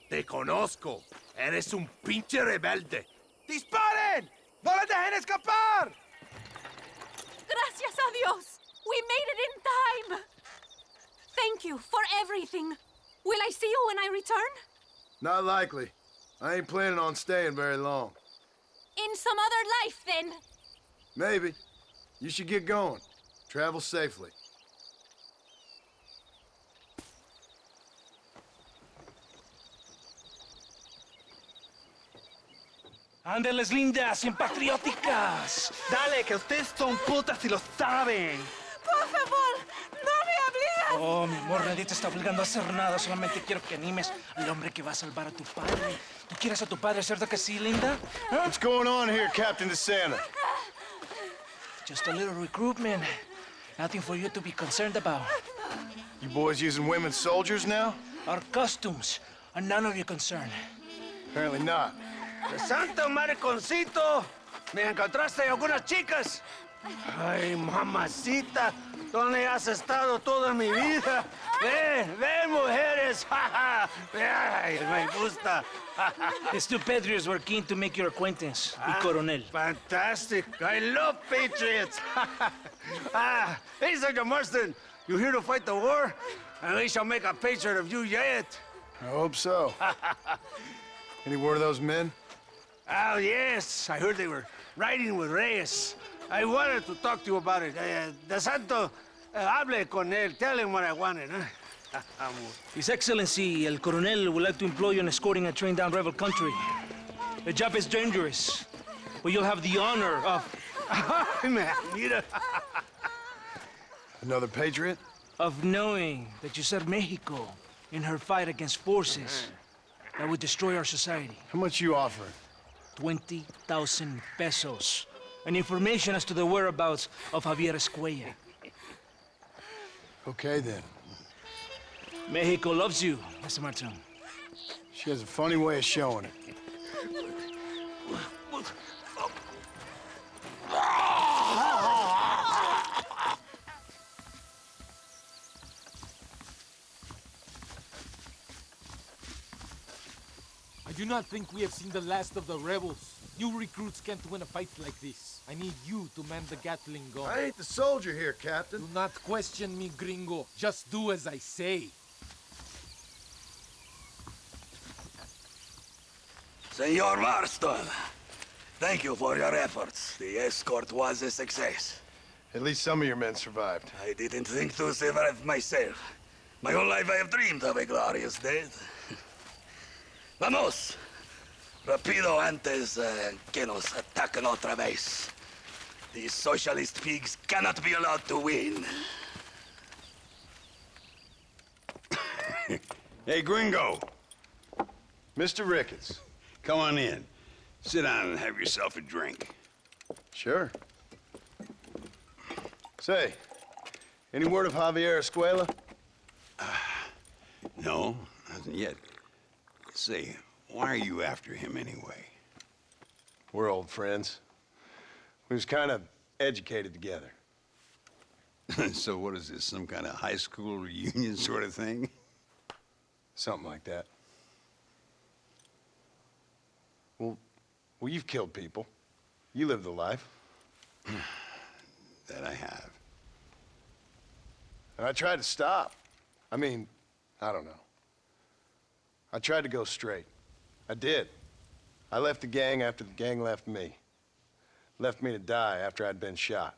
S2: Te conozco. Eres un pinche rebelde. ¡Disparen! ¡No le dejen escapar!
S4: Gracias a Dios. We made it in time. Thank you for everything. Will I see you when I return?
S6: Not likely. I ain't planning on staying very long.
S4: In some other life, then.
S6: Maybe. You should get going. Travel safely.
S24: Ándeles, lindas, bien patrióticas. Dale, que ustedes son putas y lo saben.
S4: Por favor, no me obligas.
S24: Oh, mi amor, nadie te está obligando a hacer nada. Solamente quiero que animes al hombre que va a salvar a tu padre. ¿Tú quieres a tu padre, cierto que sí, linda? ¿Ah?
S6: What's going on here, Captain DeSanta?
S24: Just a little recruitment. Nothing for you to be concerned about.
S6: You boys using women soldiers now?
S24: Our costumes are none of your concern.
S6: Apparently not.
S2: ¡Santo mariconcito! ¿Me encontraste algunas chicas? Ay, mamacita, ¿dónde has estado toda mi vida? Ven, ven, mujeres. Ay, me gusta.
S24: These two patriots were keen to make your acquaintance, el coronel.
S2: Fantastic. I love patriots. Hey, Sergeant Marston, you here to fight the war? And we shall make a patriot of you yet.
S6: I hope so. Any word of those men?
S2: Oh, yes. I heard they were riding with Reyes. I wanted to talk to you about it. De Santo, hable con él. Tell him what I wanted, huh?
S24: His Excellency, el coronel, would like to employ you in escorting a train down rebel country. The job is dangerous, but you'll have the honor of...
S2: Mira.
S6: Another patriot?
S24: Of knowing that you served Mexico in her fight against forces that would destroy our society.
S6: How much you offering?
S24: 20,000 pesos. And information as to the whereabouts of Javier Escuella.
S6: Okay, then.
S24: Mexico loves you, Mr. Martin.
S6: She has a funny way of showing it.
S12: I do not think we have seen the last of the rebels. New recruits can't win a fight like this. I need you to man the Gatling gun.
S6: I ain't the soldier here, Captain.
S12: Do not question me, gringo. Just do as I say.
S18: Senor Marston, thank you for your efforts. The escort was a success.
S6: At least some of your men survived.
S18: I didn't think to survive myself. My whole life I have dreamed of a glorious death. Vamos! Rapido antes que nos ataquen otra vez. These socialist pigs cannot be allowed to win.
S1: Hey, gringo.
S6: Mr. Ricketts.
S1: Come on in. Sit down and have yourself a drink.
S6: Sure. Say, any word of Javier Escuela?
S1: No, hasn't yet. Say, why are you after him anyway?
S6: We're old friends. We was kind of educated together.
S1: So what is this, some kind of high school reunion sort of thing?
S6: Something like that. Well, you've killed people. You lived the life.
S1: That I have.
S6: And I tried to stop. I mean, I don't know. I tried to go straight. I did. I left the gang after the gang left me. Left me to die after I'd been shot.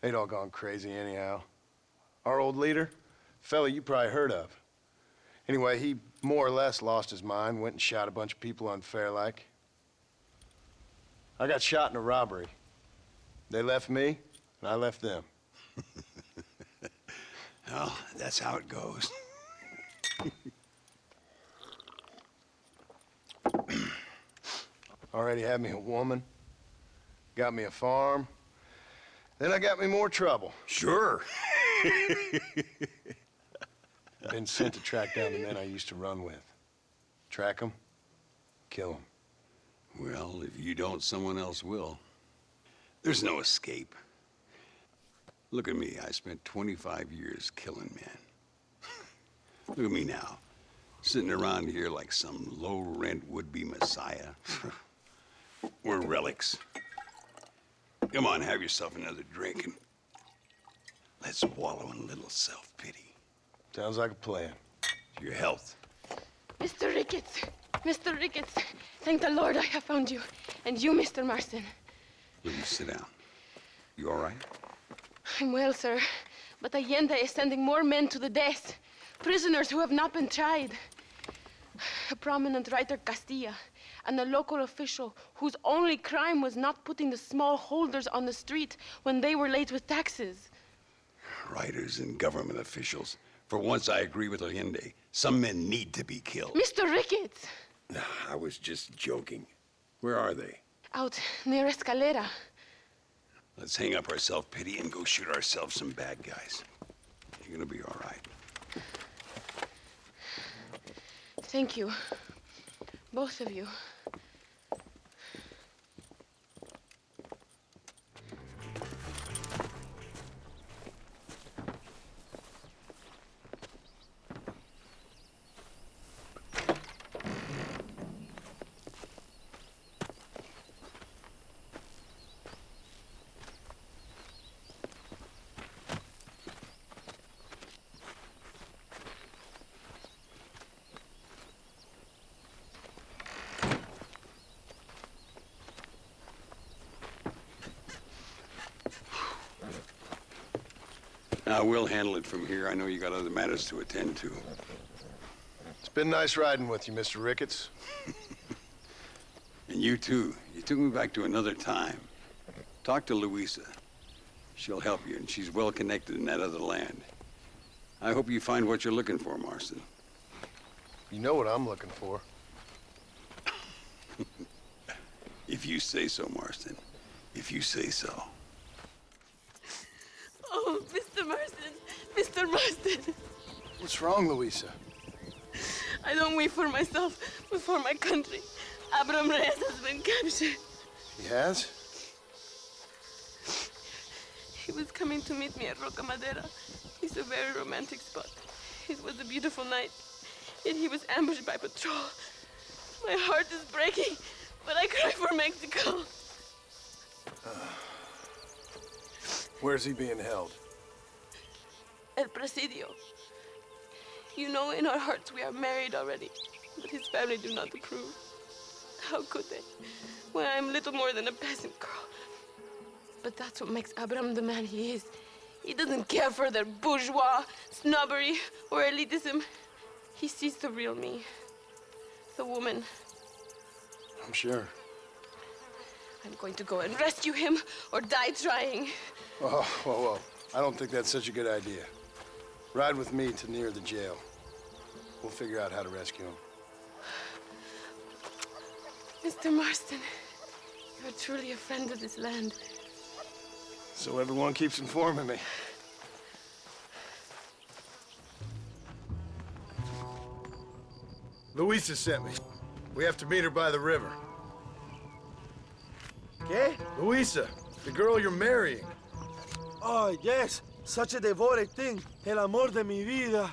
S6: They'd all gone crazy anyhow. Our old leader, fella you probably heard of. Anyway, he more or less lost his mind, went and shot a bunch of people unfair like. I got shot in a robbery. They left me, and I left them.
S1: Well, that's how it goes.
S6: Already had me a woman, got me a farm, then I got me more trouble.
S1: Sure.
S6: Been sent to track down the men I used to run with. Track them, kill them.
S1: Well, if you don't, someone else will. There's no escape. Look at me. I spent 25 years killing men. Look at me now, sitting around here like some low-rent would-be messiah. We're relics. Come on, have yourself another drink and let's wallow in a little self-pity.
S6: Sounds like a plan.
S1: To your health.
S16: Mr. Ricketts! Mr. Ricketts! Thank the Lord I have found you. And you, Mr. Marston.
S1: Will you sit down? You all right?
S16: I'm well, sir. But Allende is sending more men to the death. Prisoners who have not been tried. A prominent writer, Castilla, and a local official whose only crime was not putting the small holders on the street when they were late with taxes.
S1: Writers and government officials. For once, I agree with Allende. Some men need to be killed.
S16: Mr. Ricketts!
S1: I was just joking. Where are they?
S16: Out near Escalera.
S1: Let's hang up our self-pity and go shoot ourselves some bad guys. You're gonna be all right.
S16: Thank you. Both of you.
S1: Now, we'll handle it from here. I know you got other matters to attend to.
S6: It's been nice riding with you, Mr. Ricketts.
S1: And you too. You took me back to another time. Talk to Louisa. She'll help you, and she's well connected in that other land. I hope you find what you're looking for, Marston.
S6: You know what I'm looking for.
S1: If you say so, Marston. If you say so.
S16: Oh, Mr. Marston! Mr. Marston!
S6: What's wrong, Louisa?
S16: I don't weep for myself, but for my country. Abram Reyes has been captured.
S6: He has?
S16: He was coming to meet me at Roca Madera. It's a very romantic spot. It was a beautiful night, yet he was ambushed by patrol. My heart is breaking, but I cry for Mexico.
S6: Where's he being held?
S16: El Presidio. You know, in our hearts we are married already, but his family do not approve. How could they, when I'm little more than a peasant girl? But that's what makes Abram the man he is. He doesn't care for their bourgeois, snobbery, or elitism. He sees the real me, the woman.
S6: I'm sure.
S16: I'm going to go and rescue him or die trying.
S6: Oh, whoa. I don't think that's such a good idea. Ride with me to near the jail. We'll figure out how to rescue him.
S16: Mr. Marston, you're truly a friend of this land.
S6: So everyone keeps informing me. Luisa sent me. We have to meet her by the river.
S13: ¿Qué?
S6: Luisa, the girl you're marrying.
S13: Oh, yes. Such a devoted thing. El amor de mi vida.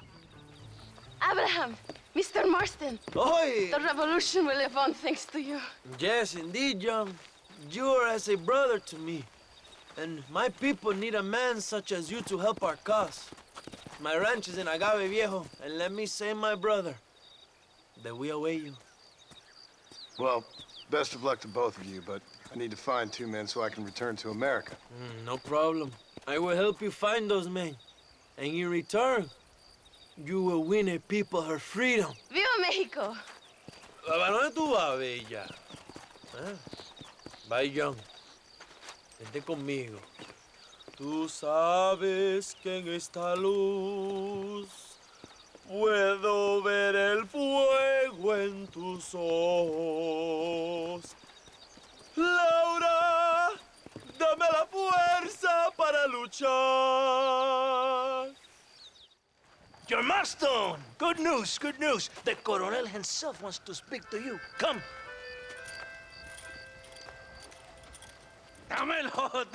S16: Abraham, Mr. Marston.
S13: Oi!
S16: The revolution will live on thanks to you.
S13: Yes, indeed, John. You are as a brother to me. And my people need a man such as you to help our cause. My ranch is in Agave Viejo, and let me say, my brother, that we await you.
S6: Well, best of luck to both of you, but I need to find 2 men so I can return to America.
S13: No problem. I will help you find those men. And in return, you will win a people her freedom.
S16: ¡Viva México!
S13: ¿A dónde tú vas, bella? ¿Ah? Bye, John. Vente conmigo. Tú sabes que en esta luz puedo ver el fuego en tus ojos. Laura, dame la fuerza para luchar.
S24: Your Marston! Good news, good news. The Coronel himself wants to speak to you. Come.
S2: Dámelo,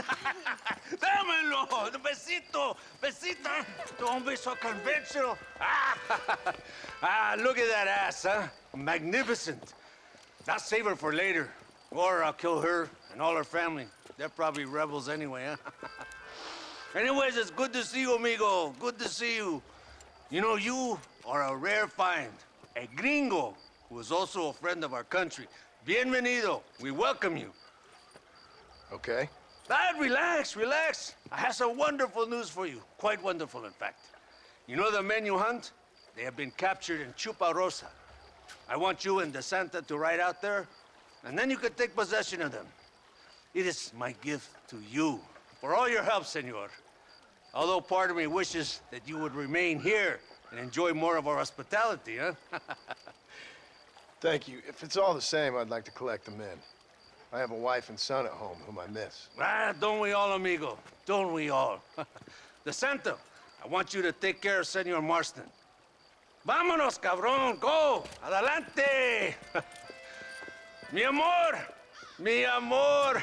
S2: dámelo, besito, besita. Don't be so conventional. Look at that ass, huh? Magnificent. I'll save her for later, or I'll kill her and all her family. They're probably rebels anyway, huh? Anyways, it's good to see you, amigo. Good to see you. You know, you are a rare find. A gringo who is also a friend of our country. Bienvenido. We welcome you.
S6: Okay.
S2: Relax, relax. I have some wonderful news for you. Quite wonderful, in fact. You know the men you hunt? They have been captured in Chuparosa. I want you and DeSanta to ride out there, and then you can take possession of them. It is my gift to you for all your help, senor. Although part of me wishes that you would remain here and enjoy more of our hospitality, huh?
S6: Thank you. If it's all the same, I'd like to collect the men. I have a wife and son at home whom I miss.
S2: Don't we all, amigo? Don't we all? DeSanta, I want you to take care of Senor Marston. Vámonos, cabrón, go! Adelante! Mi amor! Mi amor!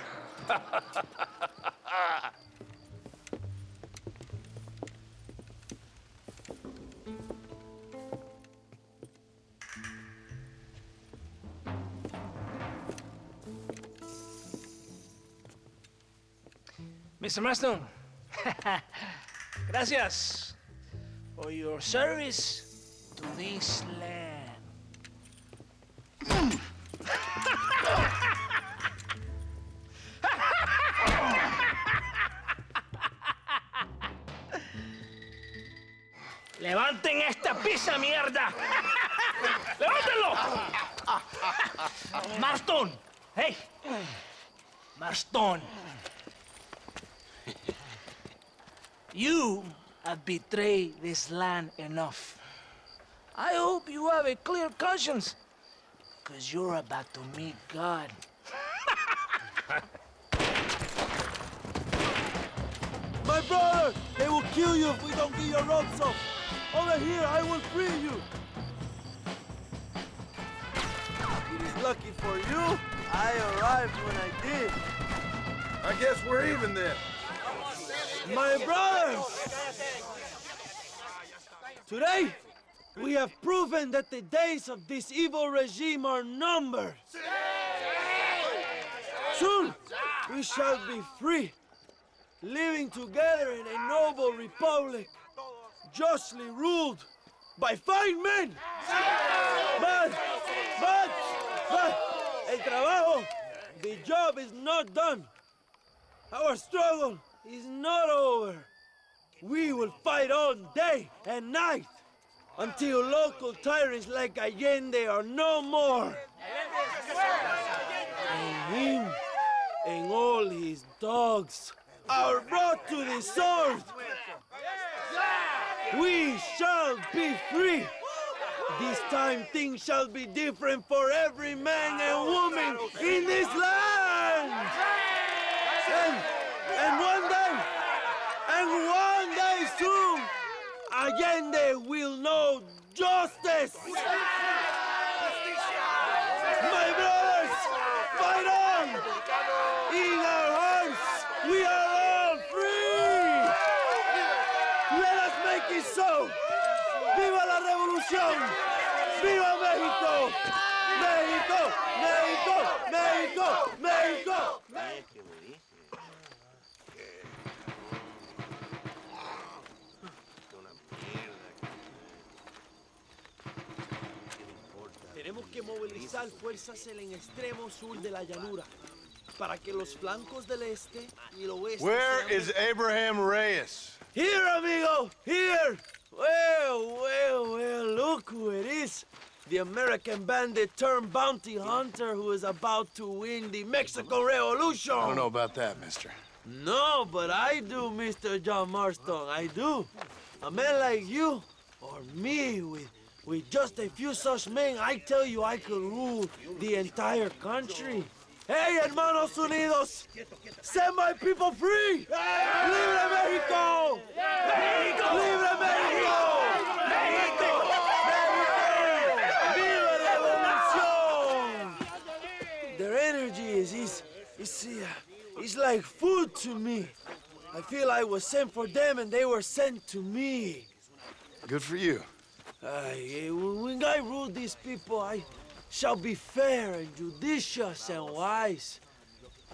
S24: Mr. Marston, gracias for your service to this land. ¡Levanten esta pizza, mierda! ¡Levántenlo! Marston, hey, Marston. You have betrayed this land enough. I hope you have a clear conscience, because you're about to meet God.
S13: My brother, they will kill you if we don't get your ropes off. Over here, I will free you. It is lucky for you, I arrived when I did.
S6: I guess we're even then.
S13: My brothers! Today, we have proven that the days of this evil regime are numbered. Soon, we shall be free, living together in a noble republic, justly ruled by fine men. But, el trabajo, the job is not done. Our struggle is not over. We will fight all day and night until local tyrants like Allende are no more. And him and all his dogs are brought to the sword. We shall be free. This time things shall be different for every man and woman in this land. And one day soon, Allende will know justice. movilizar fuerzas en el extremo sur de la llanura para que los flancos del este y el oeste
S6: Where
S13: sean
S6: is Abraham Reyes?
S13: Here, amigo! Here! Well, look who it is. The American bandit turned bounty hunter who is about to win the Mexican Revolution.
S6: I don't know about that, mister.
S13: No, but I do, Mr. John Marston, I do. A man like you, or me, with just a few such men, I tell you I could rule the entire country. Hey, hermanos unidos! Set my people free! Libre Mexico! Mexico! Libre Mexico! Mexico! Viva Revolución! Their energy is like food to me. I feel I was sent for them and they were sent to me.
S6: Good for you.
S13: When I rule these people, I shall be fair and judicious and wise.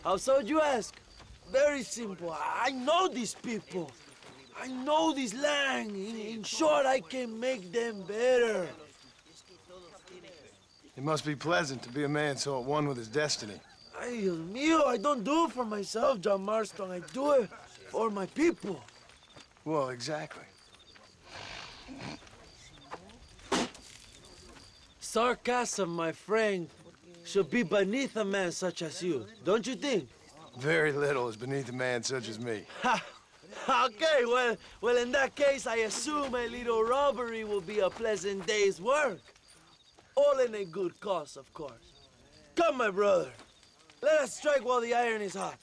S13: How so, you ask? Very simple. I know these people. I know this land. In short, I can make them better.
S6: It must be pleasant to be a man so at one with his destiny.
S13: Ay, Dios mío, I don't do it for myself, John Marston. I do it for my people.
S6: Well, exactly.
S13: Sarcasm, my friend, should be beneath a man such as you, don't you think?
S6: Very little is beneath a man such as me.
S13: Ha! Okay, well, in that case, I assume a little robbery will be a pleasant day's work. All in a good cause, of course. Come, my brother. Let us strike while the iron is hot.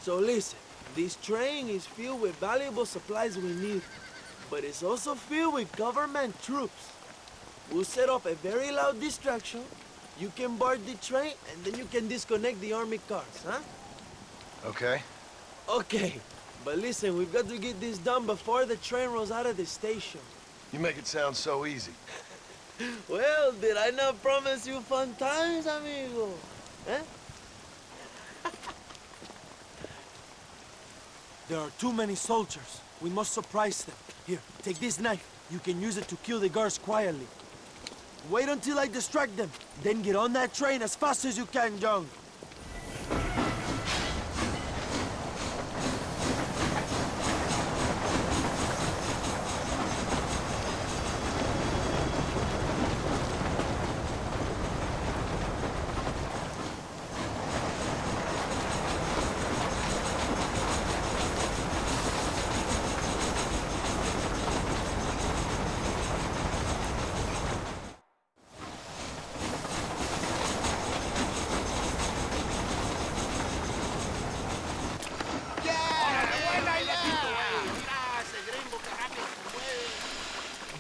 S13: So listen, this train is filled with valuable supplies we need, but it's also filled with government troops. We'll set up a very loud distraction. You can board the train, and then you can disconnect the army cars, huh?
S6: Okay.
S13: Okay, but listen, we've got to get this done before the train rolls out of the station.
S6: You make it sound so easy.
S13: Well, did I not promise you fun times, amigo? Eh? There are too many soldiers. We must surprise them. Here, take this knife. You can use it to kill the guards quietly. Wait until I distract them. Then get on that train as fast as you can, John.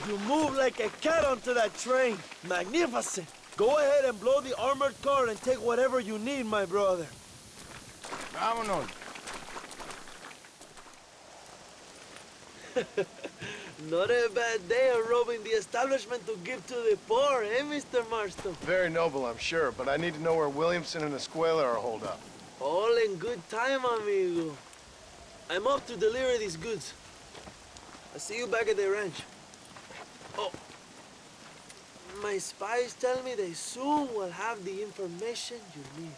S13: You move like a cat onto that train. Magnificent. Go ahead and blow the armored car and take whatever you need, my brother.
S6: Vámonos.
S13: Not a bad day of robbing the establishment to give to the poor, eh, Mr. Marston?
S6: Very noble, I'm sure, but I need to know where Williamson and Escuela are holed up.
S13: All in good time, amigo. I'm off to deliver these goods. I'll see you back at the ranch. Oh, my spies tell me they soon will have the information you need.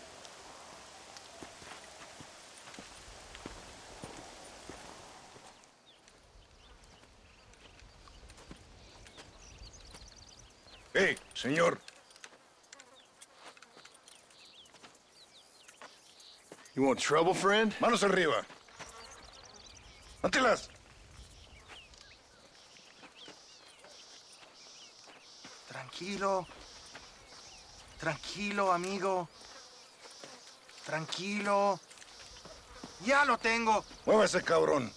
S20: Hey, señor.
S6: You want trouble, friend?
S20: Manos arriba. Antelas.
S11: Tranquilo. Tranquilo, amigo. Tranquilo. Ya lo tengo.
S20: Muévase, cabrón.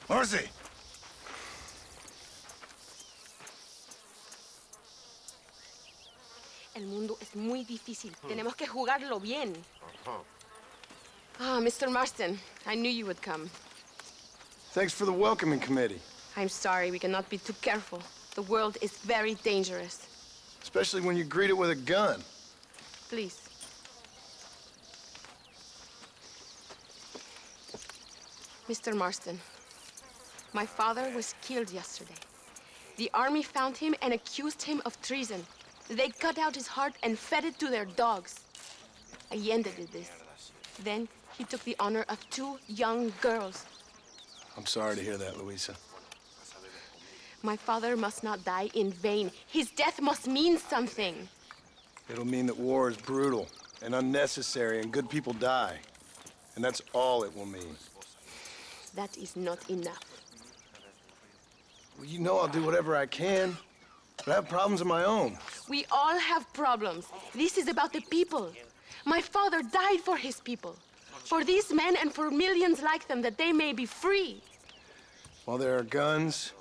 S20: Muévase.
S16: El mundo es muy difícil. Tenemos que jugarlo bien. Ah, Mr. Marston, I knew you would come.
S6: Thanks for the welcoming committee.
S16: I'm sorry, we cannot be too careful. The world is very dangerous.
S6: Especially when you greet it with a gun.
S16: Please. Mr. Marston, my father was killed yesterday. The army found him and accused him of treason. They cut out his heart and fed it to their dogs. Allende did this. Then he took the honor of 2 young girls.
S6: I'm sorry to hear that, Luisa.
S16: My father must not die in vain. His death must mean something.
S6: It'll mean that war is brutal and unnecessary and good people die. And that's all it will mean.
S16: That is not enough.
S6: Well, you know I'll do whatever I can, but I have problems of my own.
S16: We all have problems. This is about the people. My father died for his people. For these men and for millions like them, that they may be free.
S6: While there are guns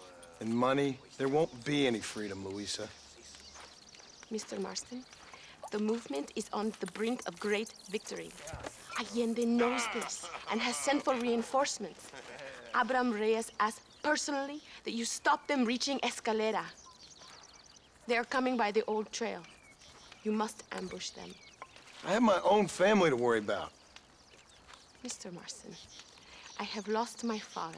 S6: and money, there won't be any freedom, Luisa.
S16: Mr. Marston, the movement is on the brink of great victory. Allende knows this and has sent for reinforcements. Abraham Reyes asked personally that you stop them reaching Escalera. They are coming by the old trail. You must ambush them.
S6: I have my own family to worry about.
S16: Mr. Marston, I have lost my father.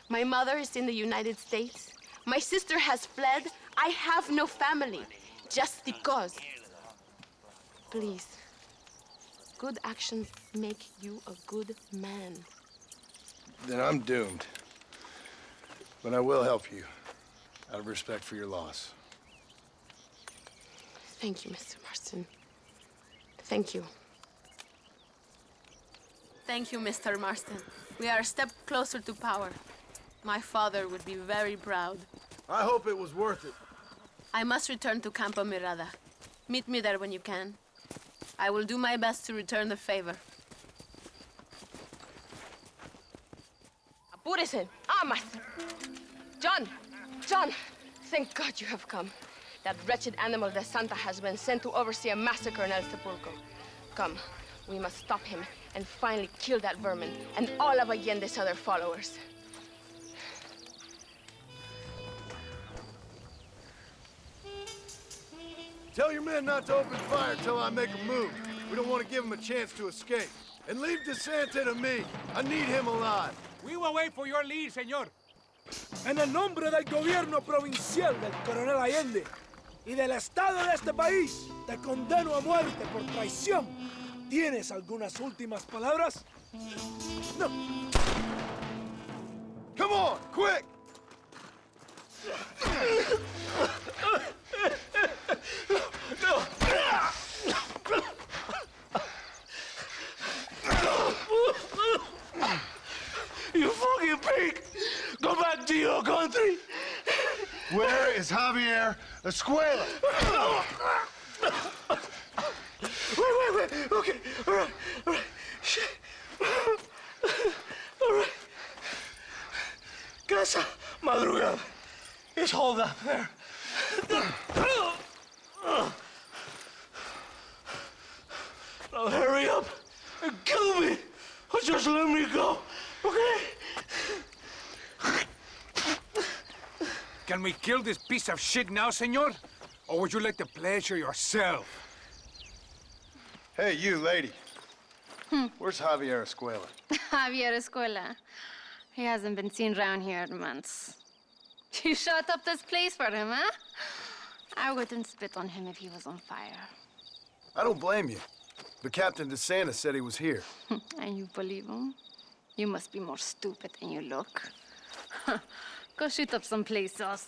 S16: My mother is in the United States. My sister has fled. I have no family, just because. Please, good actions make you a good man.
S6: Then I'm doomed. But I will help you, out of respect for your loss.
S16: Thank you, Mr. Marston. Thank you. Thank you, Mr. Marston. We are a step closer to power. My father would be very proud.
S6: I hope it was worth it.
S16: I must return to Campo Mirada. Meet me there when you can. I will do my best to return the favor. Apúrese. Amas. John, thank God you have come. That wretched animal de Santa has been sent to oversee a massacre in El Sepulcro. Come, we must stop him and finally kill that vermin and all of Allende's other followers.
S6: Tell your men not to open fire till I make a move. We don't want to give them a chance to escape. And leave DeSanta to me. I need him alive.
S7: We will wait for your lead, señor. En el nombre del gobierno provincial del coronel Allende y del Estado de este país, te condeno a muerte por traición. ¿Tienes algunas últimas palabras? No.
S6: Come on, quick!
S7: No. You fucking pig! Go back to your country!
S6: Where is Javier Escuela?
S7: Wait. Okay, all right. Shit. All right. Casa Madrugada is hold up there. Now hurry up and kill me, or just let me go, okay?
S14: Can we kill this piece of shit now, senor? Or would you like the pleasure yourself?
S6: Hey, you lady. Where's Javier Escuela?
S9: Javier Escuela. He hasn't been seen around here in months. You shut up this place for him, huh? I wouldn't spit on him if he was on fire.
S6: I don't blame you. But Captain DeSanta said he was here.
S9: And you believe him? You must be more stupid than you look. Go shoot up some places.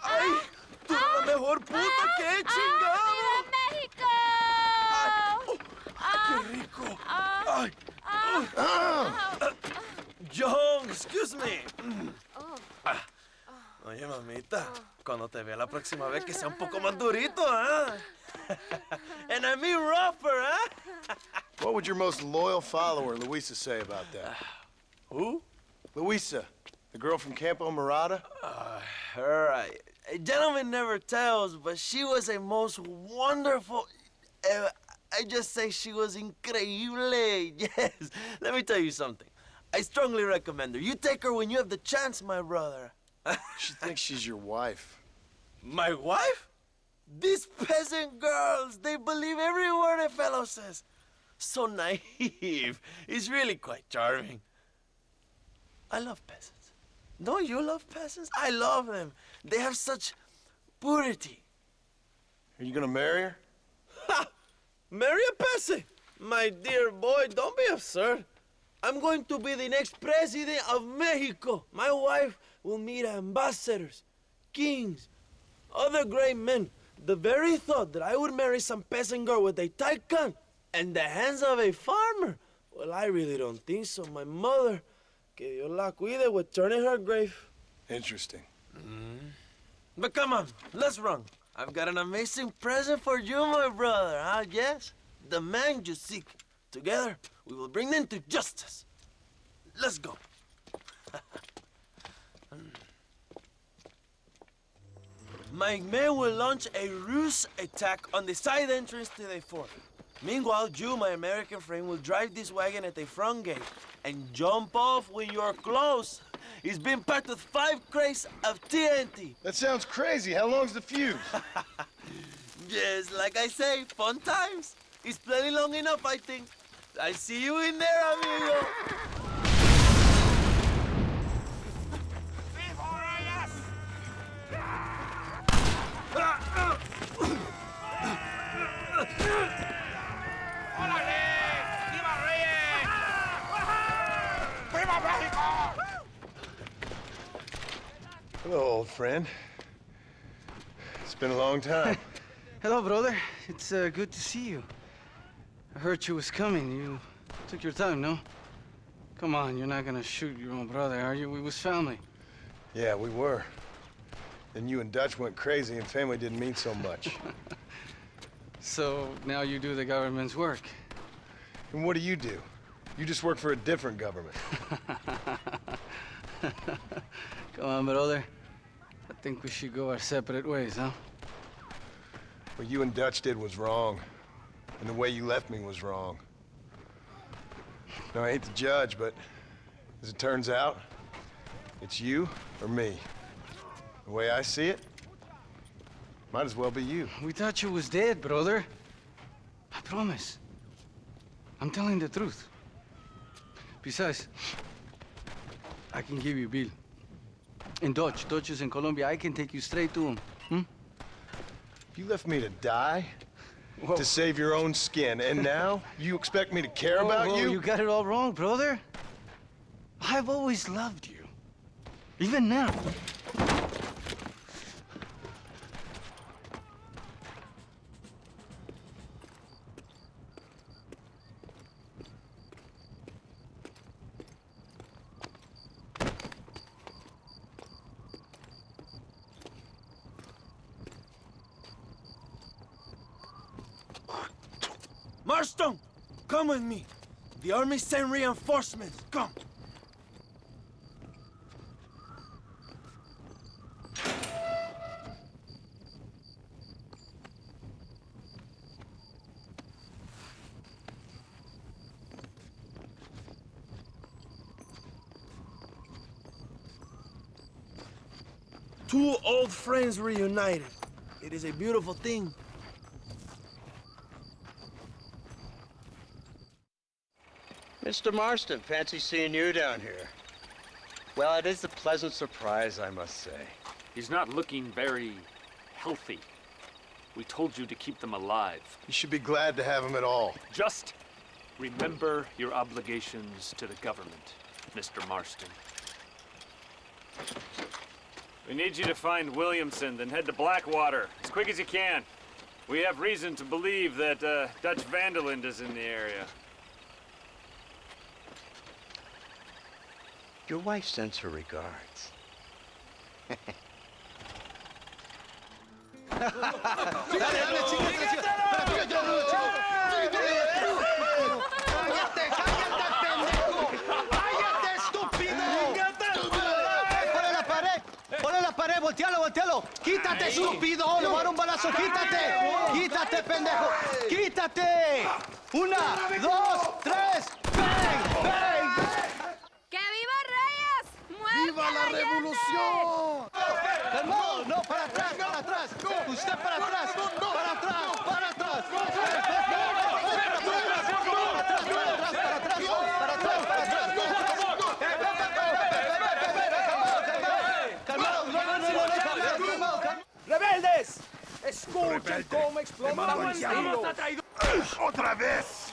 S7: ¡Ay! ¡Tú eres la mejor puta que he chingado!
S4: ¡México!
S7: ¡Qué rico! ¡Ay!
S13: Oye, mamita, cuando te vea la próxima vez que sea un poco más durito, ¿ah? And I mean rougher, huh?
S6: What would your most loyal follower, Luisa, say about that?
S13: Who?
S6: Luisa, the girl from Campo Mirada?
S13: Her, a gentleman never tells, but she was a most wonderful... I just say she was increíble. Yes. Let me tell you something. I strongly recommend her. You take her when you have the chance, my brother.
S6: She thinks she's your wife.
S13: My wife? These peasant girls, they believe every word a fellow says. So naive. It's really quite charming. I love peasants. Don't you love peasants? I love them. They have such purity.
S6: Are you gonna marry her?
S13: Ha! Marry a peasant? My dear boy, don't be absurd. I'm going to be the next president of Mexico. My wife will meet ambassadors, kings, other great men. The very thought that I would marry some peasant girl with a tight gun and the hands of a farmer, well, I really don't think so. My mother, que Dios la cuide, would turn in her grave.
S6: Interesting.
S13: But come on, let's run. I've got an amazing present for you, my brother, huh? Yes? The man you seek. Together, we will bring them to justice. Let's go. My men will launch a ruse attack on the side entrance to the fort. Meanwhile, you, my American friend, will drive this wagon at the front gate and jump off when you're close. It's been packed with 5 crates of TNT.
S6: That sounds crazy. How long's the fuse?
S13: Yes, like I say, fun times. It's plenty long enough, I think. I see you in there, amigo.
S6: Hello, old friend. It's been a long time.
S10: Hello, brother. It's good to see you. I heard you was coming. You took your time, no? Come on, you're not gonna shoot your own brother, are you? We was family.
S6: Yeah, we were. Then you and Dutch went crazy and family didn't mean so much.
S10: So now you do the government's work.
S6: And what do? You just work for a different government.
S10: Come on, brother. I think we should go our separate ways, huh?
S6: What you and Dutch did was wrong. And the way you left me was wrong. Now, I hate to judge, but as it turns out, it's you or me. The way I see it, might as well be you.
S10: We thought you was dead, brother. I promise. I'm telling the truth. Besides, I can give you Bill. In Dutch. Dutch is in Colombia. I can take you straight to him.
S6: You left me to die? To save your own skin, and now you expect me to care about you?
S10: You got it all wrong, brother. I've always loved you. Even now.
S13: Marston, come with me. The army sent reinforcements. Come. Two old friends reunited. It is a beautiful thing.
S19: Mr. Marston, fancy seeing you down here. Well, it is a pleasant surprise, I must say.
S21: He's not looking very healthy. We told you to keep them alive.
S6: You should be glad to have him at all.
S21: Just remember your obligations to the government, Mr. Marston. We need you to find Williamson, then head to Blackwater as quick as you can. We have reason to believe that Dutch Vanderland is in the area.
S19: Your wife sends her regards.
S11: dale, chígatelo. Espérate, yo lo chico. ¡Cállate, pendejo! ¡Cállate, estúpido! ¡Ponle la pared! ¡Voltealo! ¡Quítate, estúpido! ¡Le voy a dar un balazo! ¡Quítate, pendejo! ¡Quítate! 1, 2, 3, ¡bang!
S4: ¡Que viva Reyes! ¡Muerte
S11: ¡Viva la
S4: Allende!
S11: revolución! ¡Calmado! ¡No, para atrás! ¡Usted para atrás! ¡Para atrás!
S7: ¡Rebeldes! ¡Escuchen cómo explota la
S20: ¡Vamos a traidor! ¡Otra vez!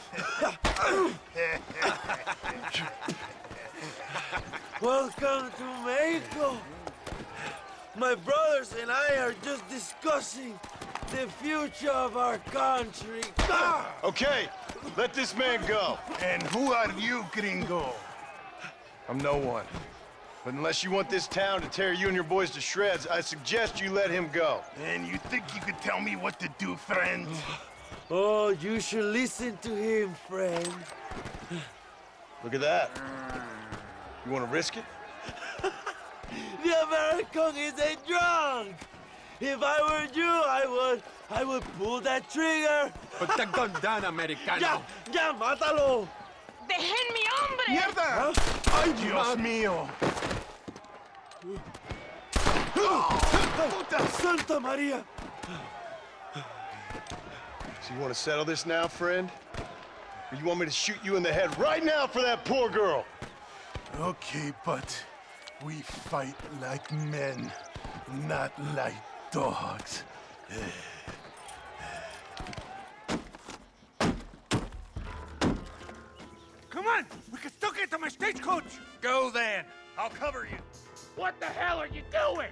S13: Welcome to Mexico. My brothers and I are just discussing the future of our country.
S6: Okay, let this man go.
S20: And who are you, gringo?
S6: I'm no one. But unless you want this town to tear you and your boys to shreds, I suggest you let him go.
S20: And you think you could tell me what to do, friend?
S13: Oh, you should listen to him, friend.
S6: Look at that. You want to risk it?
S13: The American is a drunk. If I were you, I would pull that trigger.
S1: Put the gun down, Americano.
S13: Ya, mátalo.
S4: ¡Dejen mi hombre!
S20: ¡Mierda! ¡Ay, Dios mío!
S13: ¡Puta Santa María!
S6: So you want to settle this now, friend? Or you want me to shoot you in the head right now for that poor girl?
S20: Okay, but we fight like men, not like dogs. Come on! We can still get to my stagecoach!
S18: Go then. I'll cover you.
S20: What the hell are you doing?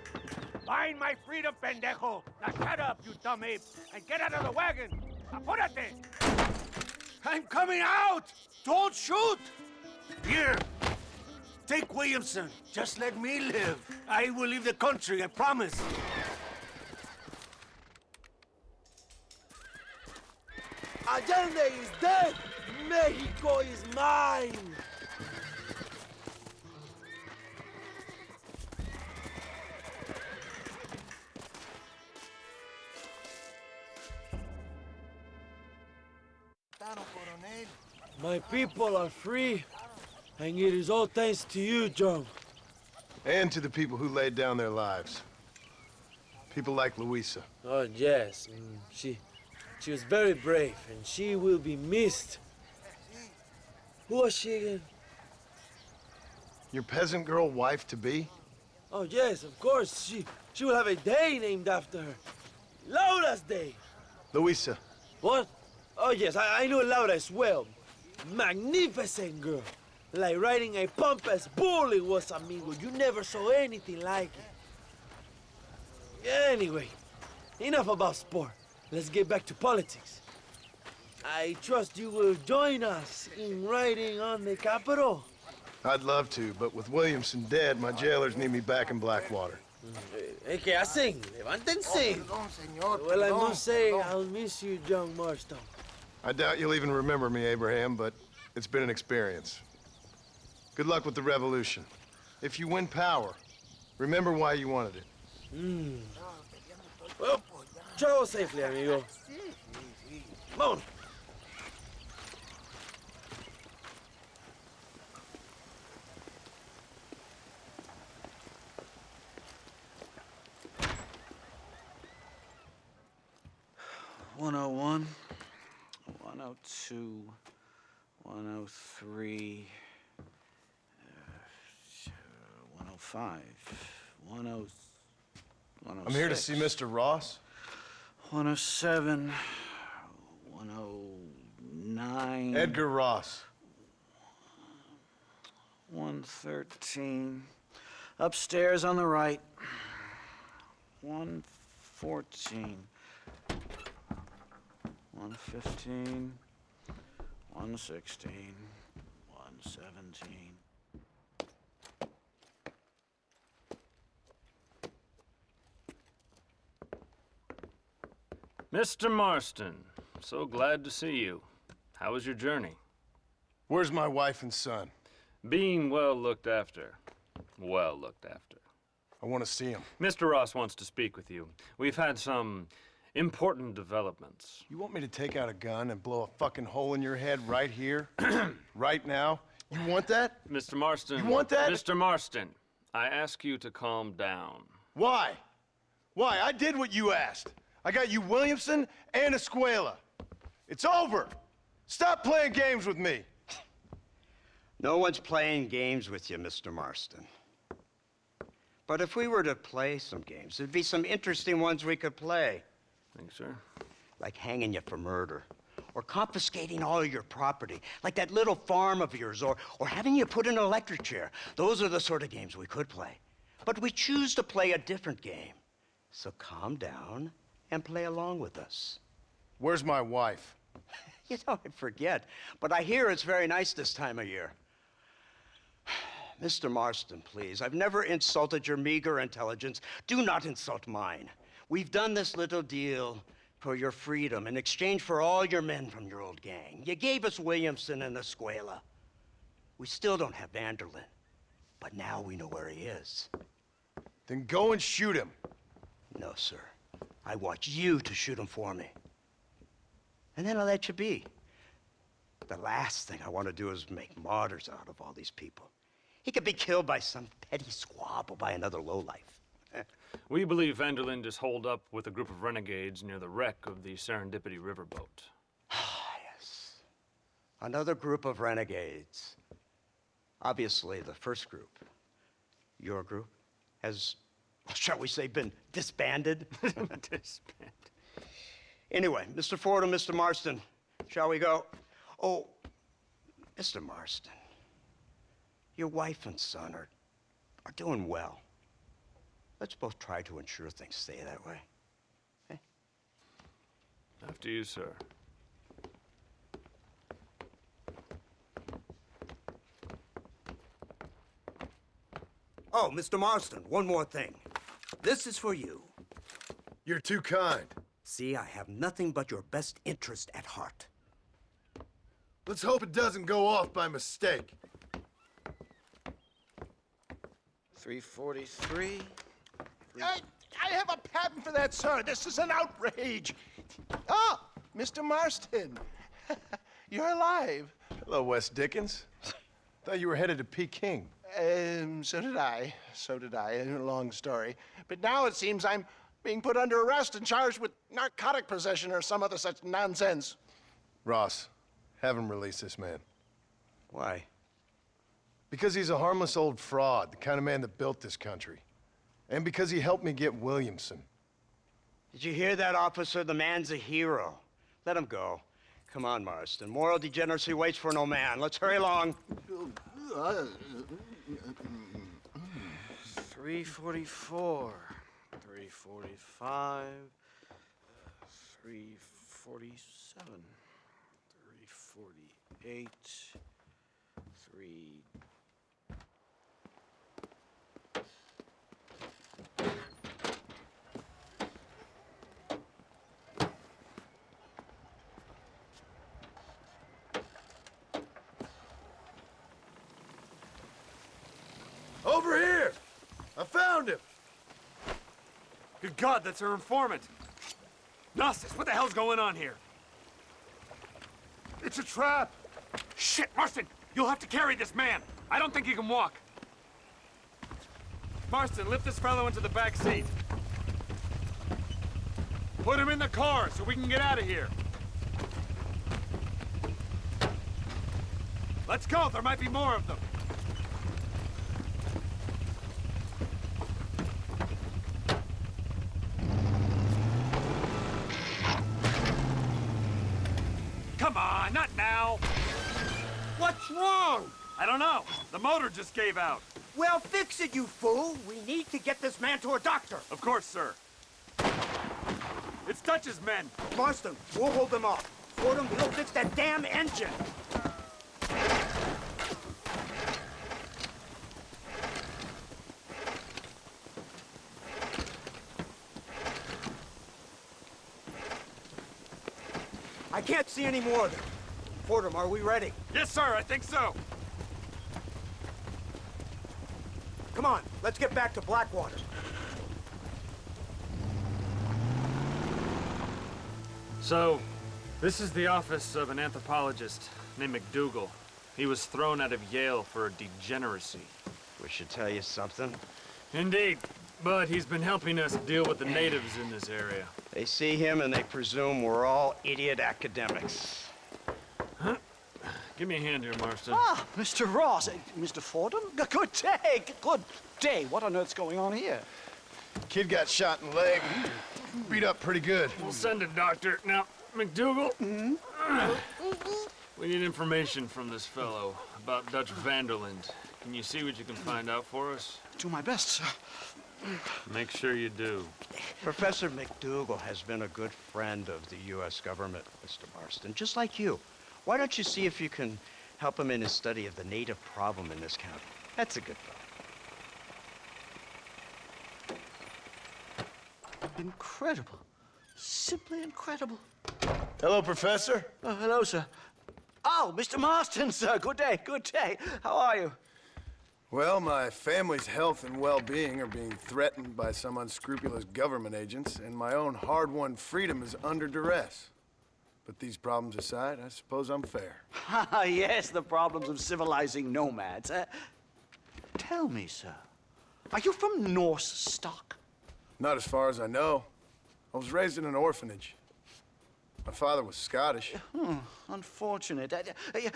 S20: Find my freedom, pendejo! Now shut up, you dumb ape, and get out of the wagon! Apúrate! I'm coming out! Don't shoot! Here! Take Williamson. Just let me live. I will leave the country, I promise.
S13: Allende is dead. Mexico is mine. My people are free, and it is all thanks to you, John.
S6: And to the people who laid down their lives. People like Luisa.
S13: Oh, yes. She was very brave, and she will be missed. Who was she again?
S6: Your peasant girl wife-to-be?
S13: Oh, yes, of course. She will have a day named after her. Laura's Day.
S6: Luisa.
S13: What? Oh, yes, I know Laura as well. Magnificent girl. Like riding a pompous bull it was, amigo. You never saw anything like it. Anyway, enough about sport. Let's get back to politics. I trust you will join us in riding on the Capitol.
S6: I'd love to, but with Williamson dead, my jailers need me back in Blackwater.
S13: ¿Qué hacen? Levántense. Well, I must say, I'll miss you, John Marston.
S6: I doubt you'll even remember me, Abraham, but it's been an experience. Good luck with the revolution. If you win power, remember why you wanted it.
S13: Well, travel safely, amigo. Vámonos.
S10: $101, $102, $103, $105, $106.
S6: I'm here to see Mr. Ross.
S10: 107, 109.
S6: Edgar Ross.
S10: 113. Upstairs on the right. 114. 115. 116. 117.
S21: Mr. Marston, so glad to see you. How was your journey?
S6: Where's my wife and son?
S21: Being well looked after. Well looked after.
S6: I want to see him.
S21: Mr. Ross wants to speak with you. We've had some important developments.
S6: You want me to take out a gun and blow a fucking hole in your head right here? Right now? You want that?
S21: Mr. Marston.
S6: You want that?
S21: Mr. Marston, I ask you to calm down.
S6: Why? Why? I did what you asked. I got you Williamson and Escuela. It's over. Stop playing games with me.
S19: No one's playing games with you, Mr. Marston. But if we were to play some games, there'd be some interesting ones we could play.
S21: Thanks, sir.
S19: Like hanging you for murder, or confiscating all your property, like that little farm of yours, or having you put in an electric chair. Those are the sort of games we could play. But we choose to play a different game. So calm down and play along with us.
S6: Where's my wife?
S19: You know, I forget, but I hear it's very nice this time of year. Mr. Marston, please, I've never insulted your meager intelligence. Do not insult mine. We've done this little deal for your freedom in exchange for all your men from your old gang. You gave us Williamson and Escuela. We still don't have Vanderlyn, but now we know where he is.
S6: Then go and shoot him.
S19: No, sir. I want you to shoot him for me. And then I'll let you be. The last thing I want to do is make martyrs out of all these people. He could be killed by some petty squabble by another lowlife.
S21: We believe Vanderlyn is holed up with a group of renegades near the wreck of the Serendipity riverboat.
S19: Yes. Another group of renegades. Obviously, the first group, your group, has, shall we say, been disbanded?
S21: Disbanded.
S19: Anyway, Mr. Ford and Mr. Marston, shall we go? Oh, Mr. Marston, your wife and son are doing well. Let's both try to ensure things stay that way. Okay?
S21: After you, sir.
S19: Oh, Mr. Marston, one more thing. This is for you.
S6: You're too kind.
S19: See, I have nothing but your best interest at heart.
S6: Let's hope it doesn't go off by mistake.
S3: 343. I have a patent for that, sir. This is an outrage. Ah, Mr. Marston. You're alive.
S6: Hello, Wes Dickens. Thought you were headed to Peking.
S3: So did I. So did I. A long story. But now it seems I'm being put under arrest and charged with narcotic possession or some other such nonsense.
S6: Ross, have him release this man.
S19: Why?
S6: Because he's a harmless old fraud, the kind of man that built this country. And because he helped me get Williamson.
S19: Did you hear that, officer? The man's a hero. Let him go. Come on, Marston. Moral degeneracy waits for no man. Let's hurry along.
S13: 344, 345, 347, 348, 3...
S6: Over here! I found him!
S18: Good God, that's our informant. Gnosis, what the hell's going on here?
S20: It's a trap! Shit, Marston! You'll have to carry this man! I don't think he can walk.
S21: Marston, lift this fellow into the back seat. Put him in the car so we can get out of here. Let's go, there might be more of them.
S20: Come on, not now!
S11: What's wrong?
S21: I don't know. The motor just gave out.
S11: Well, fix it, you fool. We need to get this man to a doctor.
S21: Of course, sir. It's Dutch's men.
S11: Marston, we'll hold them off. Fordham, we'll fix that damn engine. I can't see any more of them. Fordham, are we ready?
S20: Yes, sir, I think so.
S11: Come on, let's get back to Blackwater.
S21: So, this is the office of an anthropologist named McDougal. He was thrown out of Yale for degeneracy.
S19: We should tell you something.
S21: Indeed, but he's been helping us deal with the natives in this area.
S19: They see him and they presume we're all idiot academics.
S21: Huh? Give me a hand here, Marston.
S5: Ah, Mr. Ross. Mr. Fordham? Good day. Good day. What on earth's going on here?
S6: Kid got shot in the leg. Beat up pretty good.
S21: We'll send a doctor. Now, McDougal, we need information from this fellow about Dutch Vanderland. Can you see what you can find out for us?
S5: Do my best, sir.
S21: Make sure you do.
S19: Professor McDougal has been a good friend of the U.S. government, Mr. Marston, just like you. Why don't you see if you can help him in his study of the native problem in this county? That's a good fellow.
S5: Incredible. Simply incredible.
S6: Hello, Professor.
S5: Hello, sir. Oh, Mr. Marston, sir. Good day. Good day. How are you?
S6: Well, my family's health and well-being are being threatened by some unscrupulous government agents, and my own hard-won freedom is under duress. But these problems aside, I suppose I'm fair.
S5: Yes, the problems of civilizing nomads. Tell me, sir, are you from Norse stock?
S6: Not as far as I know. I was raised in an orphanage. My father was Scottish.
S5: Unfortunate.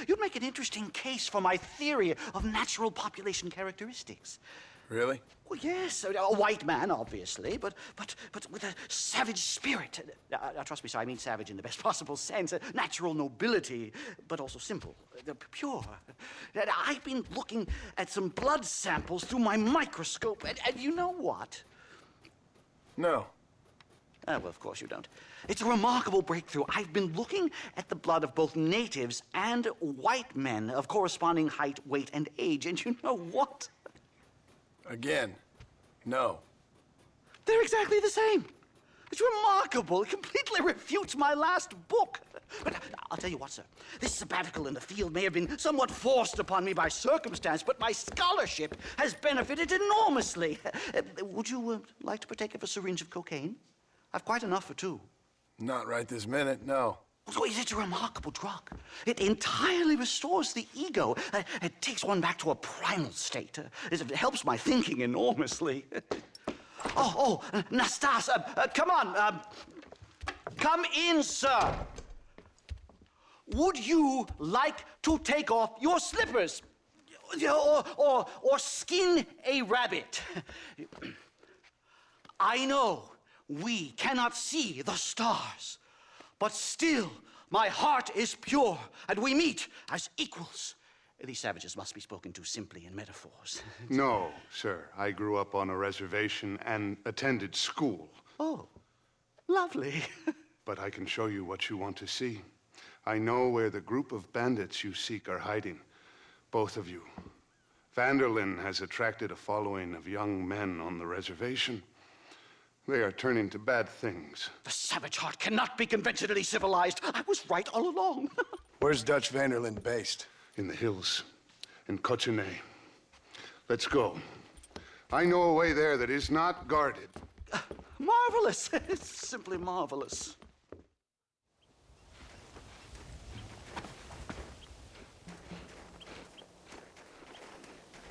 S5: You'd make an interesting case for my theory of natural population characteristics.
S6: Really?
S5: Well, yes, a white man, obviously, but with a savage spirit. Trust me, sir, I mean savage in the best possible sense. Natural nobility, but also simple, pure. I've been looking at some blood samples through my microscope, and you know what?
S6: No.
S5: Well, of course you don't. It's a remarkable breakthrough. I've been looking at the blood of both natives and white men of corresponding height, weight, and age, and you know what?
S6: Again, no.
S5: They're exactly the same. It's remarkable. It completely refutes my last book. But I'll tell you what, sir. This sabbatical in the field may have been somewhat forced upon me by circumstance, but my scholarship has benefited enormously. Would you like to partake of a syringe of cocaine? I've quite enough for two.
S6: Not right this minute, no.
S5: So it's a remarkable drug. It entirely restores the ego. It takes one back to a primal state. It helps my thinking enormously. Nastas, come on. Come in, sir. Would you like to take off your slippers? Or skin a rabbit? I know we cannot see the stars, but still my heart is pure, and we meet as equals. These savages must be spoken to simply in metaphors.
S8: No, sir. I grew up on a reservation and attended school.
S5: Oh, lovely.
S8: But I can show you what you want to see. I know where the group of bandits you seek are hiding. Both of you. Vanderlyn has attracted a following of young men on the reservation. They are turning to bad things.
S5: The savage heart cannot be conventionally civilized. I was right all along.
S6: Where's Dutch Vanderlyn based?
S8: In the hills, in Cochene. Let's go. I know a way there that is not guarded.
S5: Marvelous. It's simply marvelous.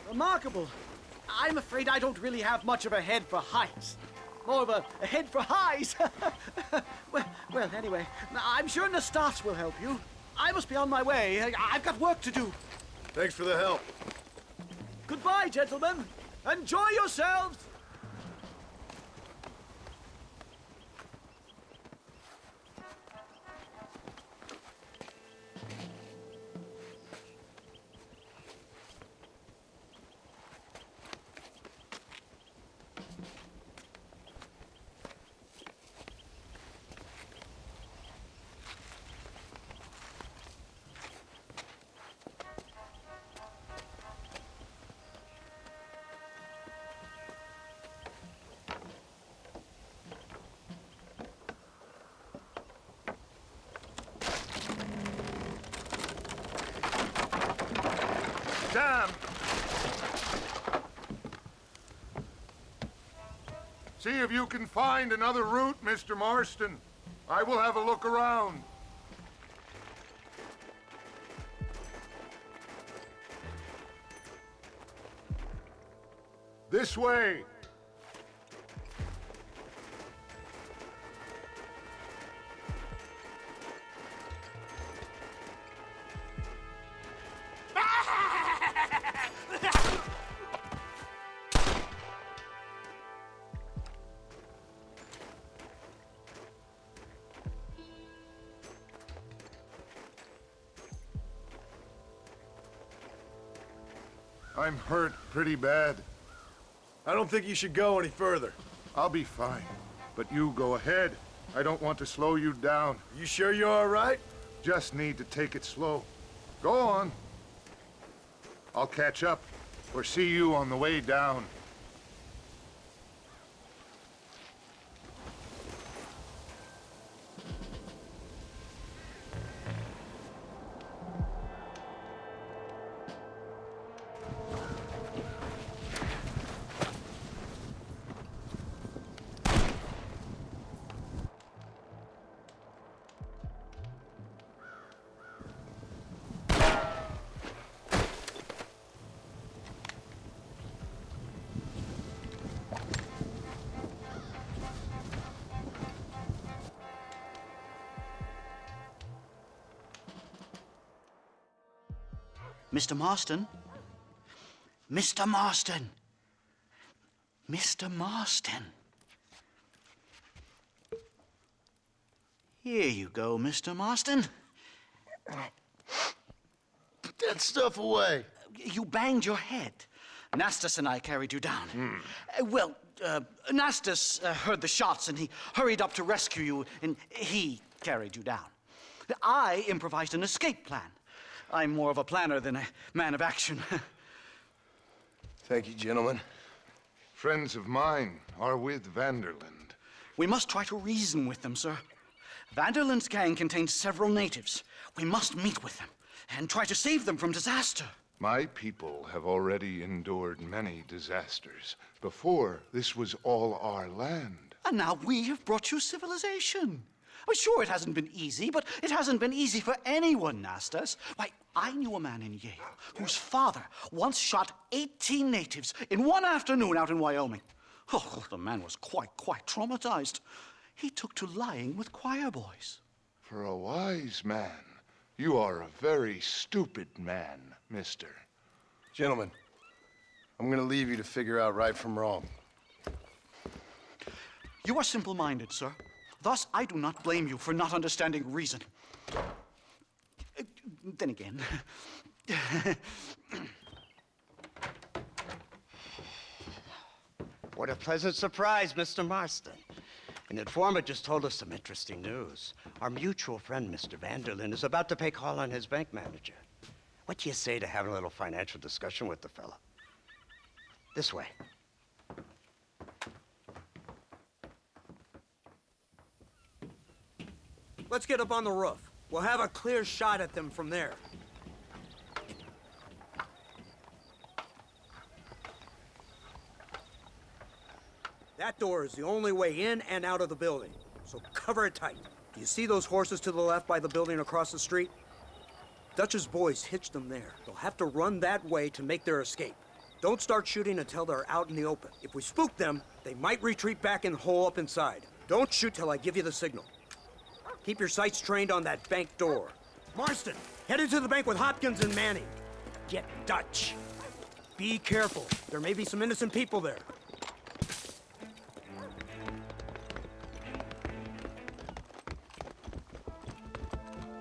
S5: Remarkable. I'm afraid I don't really have much of a head for heights. More of a head for highs. well, anyway, I'm sure Nastas will help you. I must be on my way. I've got work to do.
S6: Thanks for the help.
S7: Goodbye, gentlemen. Enjoy yourselves.
S8: time. See if you can find another route, Mr. Marston. I will have a look around. This way. I'm hurt pretty bad.
S6: I don't think you should go any further.
S8: I'll be fine, but you go ahead. I don't want to slow you down.
S6: You sure you're all right?
S8: Just need to take it slow. Go on. I'll catch up, or see you on the way down.
S5: Mr. Marston? Mr. Marston! Mr. Marston! Here you go, Mr. Marston.
S6: Put that stuff away.
S5: You banged your head. Nastas and I carried you down. Nastas heard the shots and he hurried up to rescue you, and he carried you down. I improvised an escape plan. I'm more of a planner than a man of action.
S6: Thank you, gentlemen.
S8: Friends of mine are with Vanderland.
S5: We must try to reason with them, sir. Vanderland's gang contains several natives. We must meet with them and try to save them from disaster.
S8: My people have already endured many disasters. Before, this was all our land.
S5: And now we have brought you civilization. Well, sure, it hasn't been easy, but it hasn't been easy for anyone, Nastas. Why, I knew a man in Yale whose father once shot 18 natives in one afternoon out in Wyoming. Oh, the man was quite traumatized. He took to lying with choir boys.
S8: For a wise man, you are a very stupid man, mister.
S6: Gentlemen, I'm gonna leave you to figure out right from wrong.
S5: You are simple-minded, sir. Thus, I do not blame you for not understanding reason. Then again...
S19: What a pleasant surprise, Mr. Marston. An informant just told us some interesting news. Our mutual friend, Mr. Vanderland, is about to pay call on his bank manager. What do you say to having a little financial discussion with the fella? This way.
S15: Let's get up on the roof. We'll have a clear shot at them from there. That door is the only way in and out of the building, so cover it tight. Do you see those horses to the left by the building across the street? Dutch's boys hitched them there. They'll have to run that way to make their escape. Don't start shooting until they're out in the open. If we spook them, they might retreat back and hole up inside. Don't shoot till I give you the signal. Keep your sights trained on that bank door. Marston, head into the bank with Hopkins and Manning. Get Dutch. Be careful. There may be some innocent people there.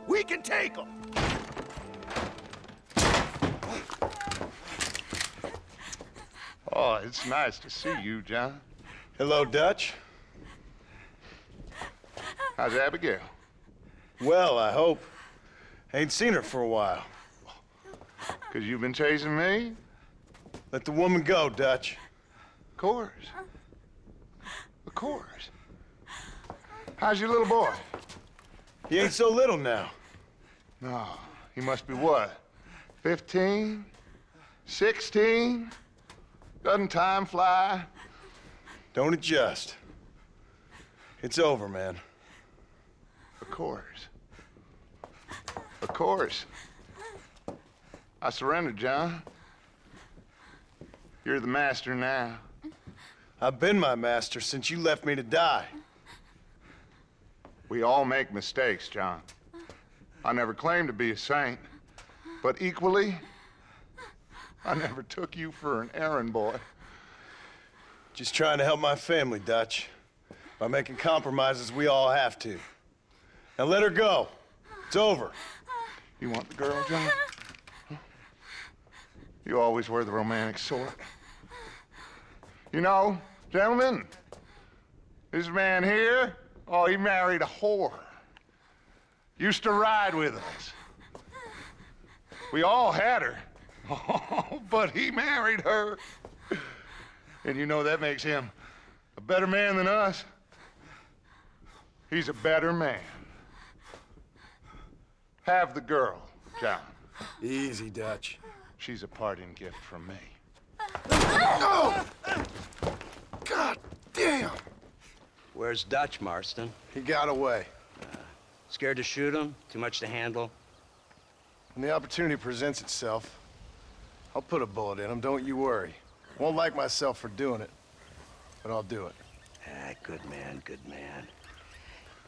S6: We can take them!
S8: Oh, it's nice to see you, John.
S6: Hello, Dutch.
S8: How's Abigail?
S6: Well, I hope. Ain't seen her for a while.
S8: 'Cause you've been chasing me?
S6: Let the woman go, Dutch.
S8: Of course. Of course. How's your little boy?
S6: He ain't so little now.
S8: No, he must be what, 15? 16? Doesn't time fly?
S6: Don't adjust. It's over, man.
S8: Of course. Of course. I surrendered, John. You're the master now.
S6: I've been my master since you left me to die.
S8: We all make mistakes, John. I never claimed to be a saint, but equally, I never took you for an errand boy.
S6: Just trying to help my family, Dutch. By making compromises we all have to. Now let her go. It's over.
S8: You want the girl, John? You always were the romantic sort. You know, gentlemen, this man here, oh, he married a whore. Used to ride with us. We all had her. Oh, but he married her. And you know that makes him a better man than us. He's a better man. Have the girl, John.
S6: Easy, Dutch.
S8: She's a parting gift from me.
S6: No! God damn!
S19: Where's Dutch, Marston?
S6: He got away.
S19: Scared to shoot him? Too much to handle?
S6: When the opportunity presents itself, I'll put a bullet in him, don't you worry. Won't like myself for doing it, but I'll do it.
S19: Ah, good man, good man.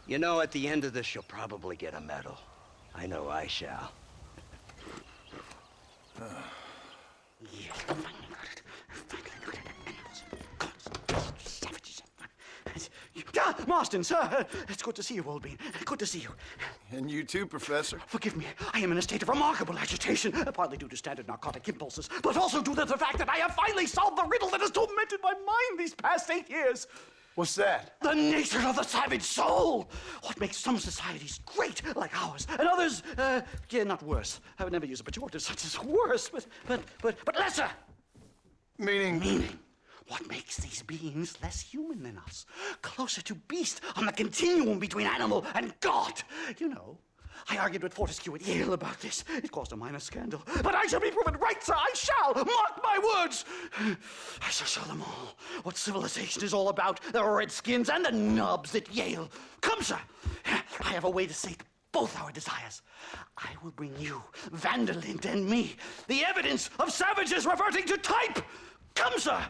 S19: You know, at the end of this, you'll probably get a medal. I know I shall.
S5: Marston, sir, it's good to see you, old bean. Good to see you.
S6: And you too, Professor.
S5: Forgive me, I am in a state of remarkable agitation, partly due to standard narcotic impulses, but also due to the fact that I have finally solved the riddle that has tormented my mind these past 8 years.
S6: What's that?
S5: The nature of the savage soul. What makes some societies great, like ours, and others, not worse. I would never use a pejorative such as worse, but lesser.
S6: Meaning?
S5: What makes these beings less human than us? Closer to beast on the continuum between animal and God. You know, I argued with Fortescue at Yale about this. It caused a minor scandal. But I shall be proven right, sir. I shall. Mark my words. I shall show them all what civilization is all about. The redskins and the nubs at Yale. Come, sir. I have a way to sate both our desires. I will bring you, Vanderlint, and me, the evidence of savages reverting to type. Come, sir.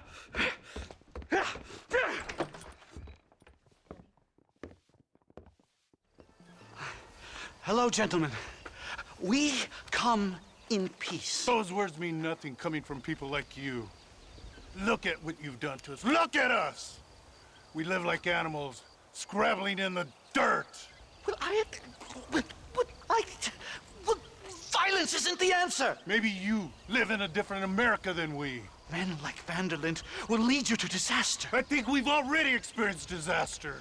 S5: Hello, gentlemen. We come in peace.
S8: Those words mean nothing coming from people like you. Look at what you've done to us. Look at us! We live like animals, scrabbling in the dirt.
S5: Well, violence isn't the answer.
S8: Maybe you live in a different America than we.
S5: Men like Vanderlint will lead you to disaster.
S8: I think we've already experienced disaster.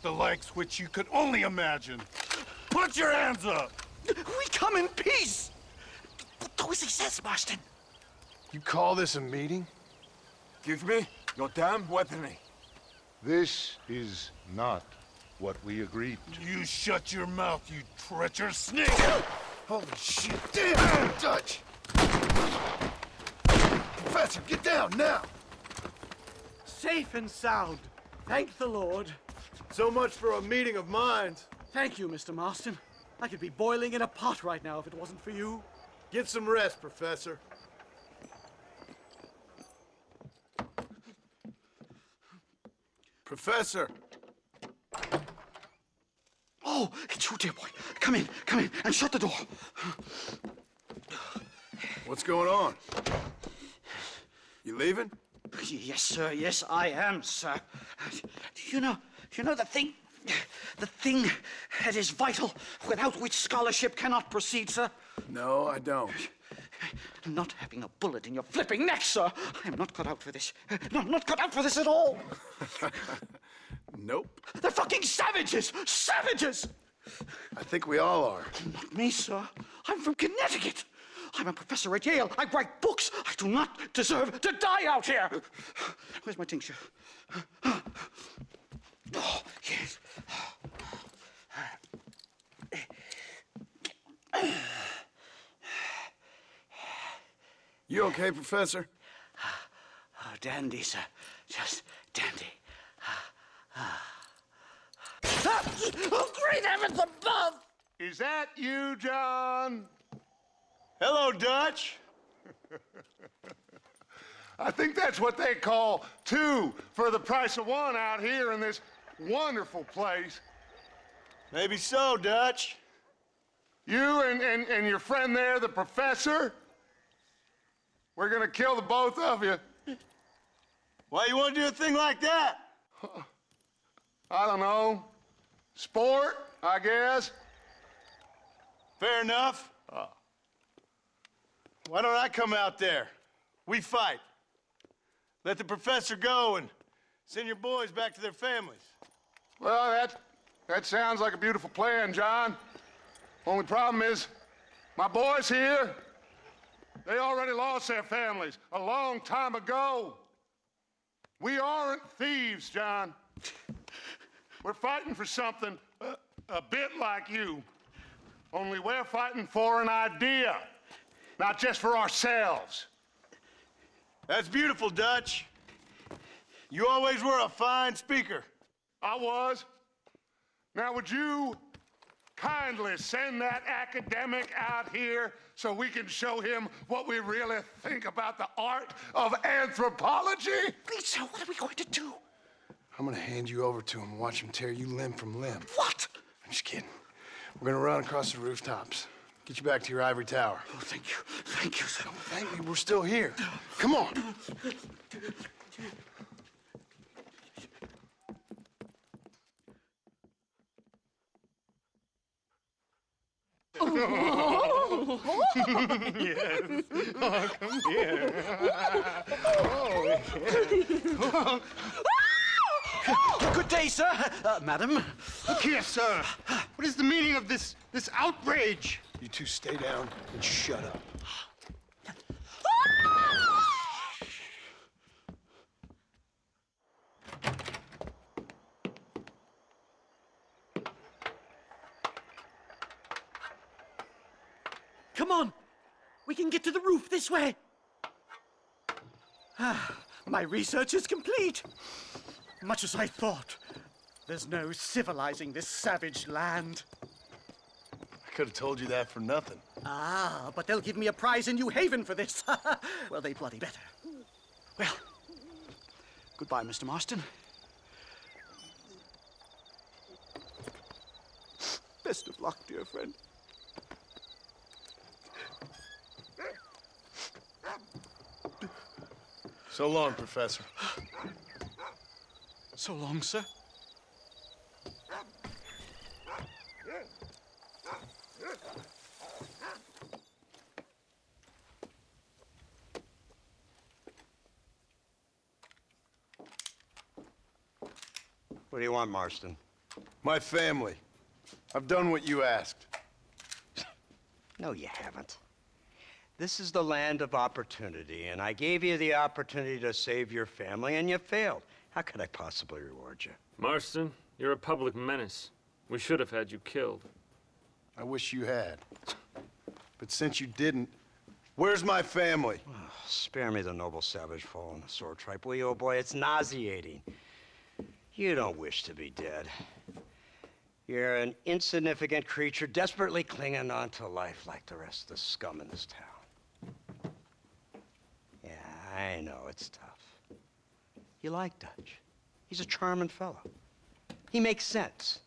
S8: The likes which you could only imagine. Put your hands up!
S5: We come in peace! Do as he says, Marston.
S6: You call this a meeting?
S18: Give me your damn weaponry.
S8: This is not what we agreed to.
S18: You shut your mouth, you treacherous snake!
S6: Holy shit! Damn, Dutch! Professor, get down now!
S5: Safe and sound. Thank the Lord.
S6: So much for a meeting of minds.
S5: Thank you, Mr. Marston. I could be boiling in a pot right now if it wasn't for you.
S6: Get some rest, Professor. Professor!
S5: Oh, it's you, dear boy. Come in, and shut the door.
S6: What's going on? You leaving?
S5: Yes, sir. Yes, I am, sir. You know the thing that is vital, without which scholarship cannot proceed, sir?
S6: No, I don't.
S5: Not having a bullet in your flipping neck, sir. I am not cut out for this. No, I'm not cut out for this at all.
S6: Nope.
S5: They're fucking savages! Savages!
S6: I think we all are.
S5: Not me, sir. I'm from Connecticut. I'm a professor at Yale. I write books. I do not deserve to die out here. Where's my tincture? Oh, yes.
S6: You okay, Professor?
S5: Oh, dandy, sir. Just dandy. Oh, great heavens above!
S8: Is that you, John?
S6: Hello, Dutch.
S8: I think that's what they call two for the price of one out here in this wonderful place.
S6: Maybe so, Dutch.
S8: You and your friend there, the professor, we're gonna kill the both of you.
S6: Why you want to do a thing like that?
S8: I don't know. Sport, I guess.
S6: Fair enough. Why don't I come out there? We fight. Let the professor go and send your boys back to their families.
S8: Well, that sounds like a beautiful plan, John. Only problem is, my boys here, they already lost their families a long time ago. We aren't thieves, John. We're fighting for something a bit like you. Only we're fighting for an idea, not just for ourselves.
S6: That's beautiful, Dutch. You always were a fine speaker.
S8: I was. Now, would you kindly send that academic out here so we can show him what we really think about the art of anthropology?
S5: Please, sir, what are we going to do?
S6: I'm gonna hand you over to him and watch him tear you limb from limb.
S5: What?
S6: I'm just kidding. We're gonna run across the rooftops. Get you back to your ivory tower.
S5: Oh, thank you. Thank you, sir.
S6: Don't thank me, we're still here. Come on.
S8: Yes. Oh, come here. Oh.
S5: Good day, sir. Madam.
S14: Look here, sir. What is the meaning of this outrage?
S6: You two stay down and shut up.
S5: Come on. We can get to the roof this way. My research is complete. Much as I thought. There's no civilizing this savage land.
S6: I could have told you that for nothing.
S5: Ah, but they'll give me a prize in New Haven for this. Well, they bloody better. Well, goodbye, Mr. Marston. Best of luck, dear friend.
S6: So long, Professor.
S5: So long, sir.
S19: What do you want, Marston?
S6: My family. I've done what you asked.
S19: No, you haven't. This is the land of opportunity, and I gave you the opportunity to save your family, and you failed. How could I possibly reward you?
S21: Marston, you're a public menace. We should have had you killed.
S6: I wish you had. But since you didn't, where's my family?
S19: Oh, spare me the noble savage fall on the sword tripe, will you, old boy? It's nauseating. You don't wish to be dead. You're an insignificant creature desperately clinging on to life like the rest of the scum in this town. Yeah, I know it's tough. You like Dutch. He's a charming fellow. He makes sense.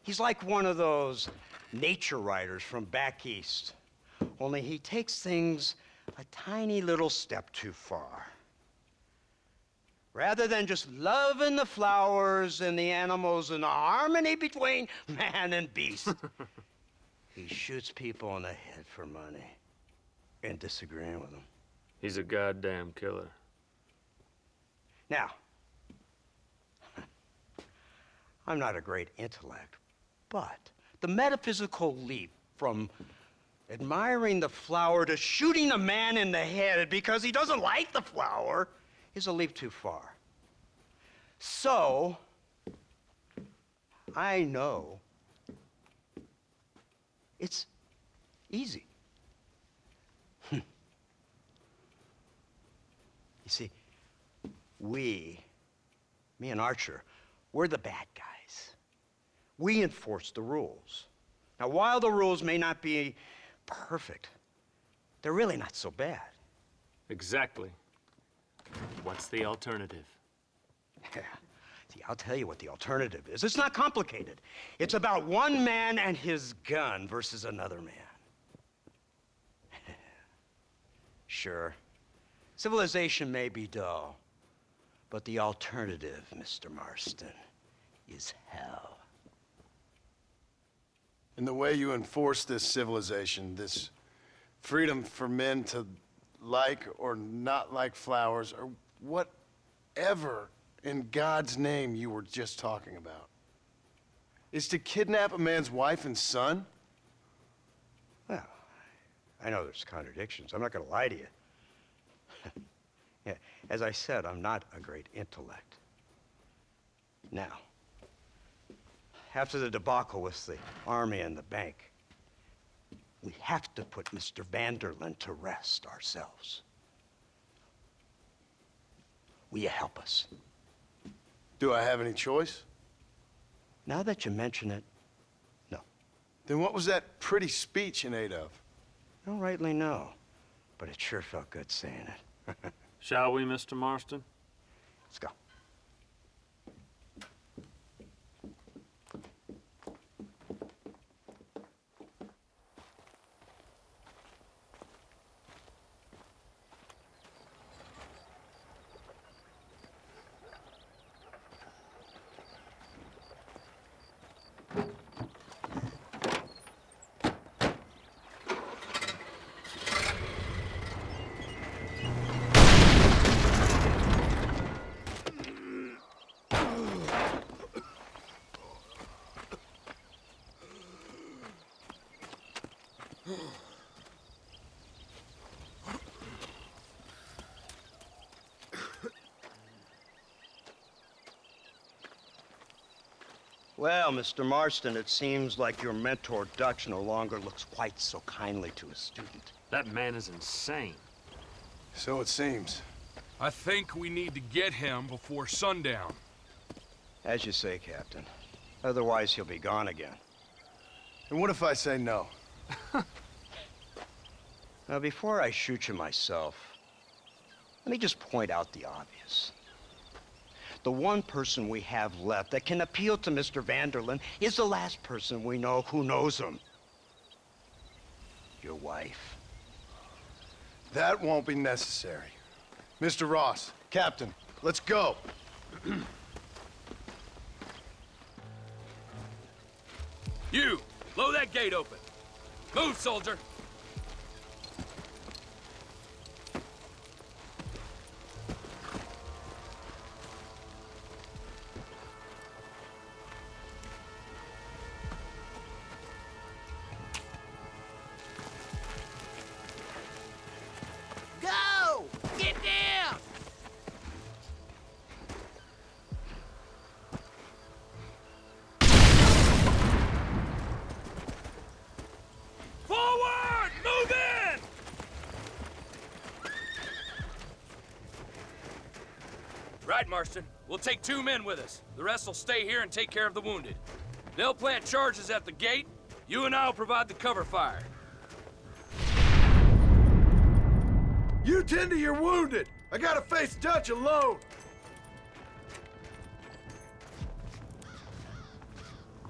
S19: He's like one of those nature writers from back east. Only he takes things a tiny little step too far. Rather than just loving the flowers and the animals and the harmony between man and beast, he shoots people in the head for money and disagreeing with them.
S21: He's a goddamn killer.
S19: Now, I'm not a great intellect, but the metaphysical leap from admiring the flower to shooting a man in the head because he doesn't like the flower is a leap too far. So, I know it's easy. You see, me and Archer, we're the bad guys. We enforce the rules. Now, while the rules may not be perfect, they're really not so bad.
S21: Exactly. What's the alternative?
S19: Yeah. See, I'll tell you what the alternative is. It's not complicated. It's about one man and his gun versus another man. Sure, civilization may be dull, but the alternative, Mr. Marston, is hell.
S6: And the way you enforce this civilization, this freedom for men to like or not like flowers, or whatever in God's name you were just talking about, is to kidnap a man's wife and son?
S19: Well, I know there's contradictions. I'm not going to lie to you. Yeah, as I said, I'm not a great intellect. Now, after the debacle with the army and the bank, we have to put Mr. Vanderlyn to rest ourselves. Will you help us?
S6: Do I have any choice?
S19: Now that you mention it, no.
S6: Then what was that pretty speech in aid of?
S19: I don't rightly know, but it sure felt good saying it.
S21: Shall we, Mr. Marston?
S19: Let's go. Well, Mr. Marston, it seems like your mentor Dutch no longer looks quite so kindly to his student.
S21: That man is insane.
S6: So it seems.
S20: I think we need to get him before sundown.
S19: As you say, Captain. Otherwise, he'll be gone again.
S6: And what if I say no?
S19: Now, before I shoot you myself, let me just point out the obvious. The one person we have left that can appeal to Mr. Vanderlyn is the last person we know who knows him. Your wife.
S6: That won't be necessary. Mr. Ross, Captain, let's go.
S20: You, blow that gate open. Move, soldier.
S11: Go! Get down!
S20: Forward! Move in! Right, Marston. We'll take 2 men with us. The rest will stay here and take care of the wounded. They'll plant charges at the gate. You and I'll provide the cover fire.
S14: You tend to your wounded. I gotta face Dutch alone.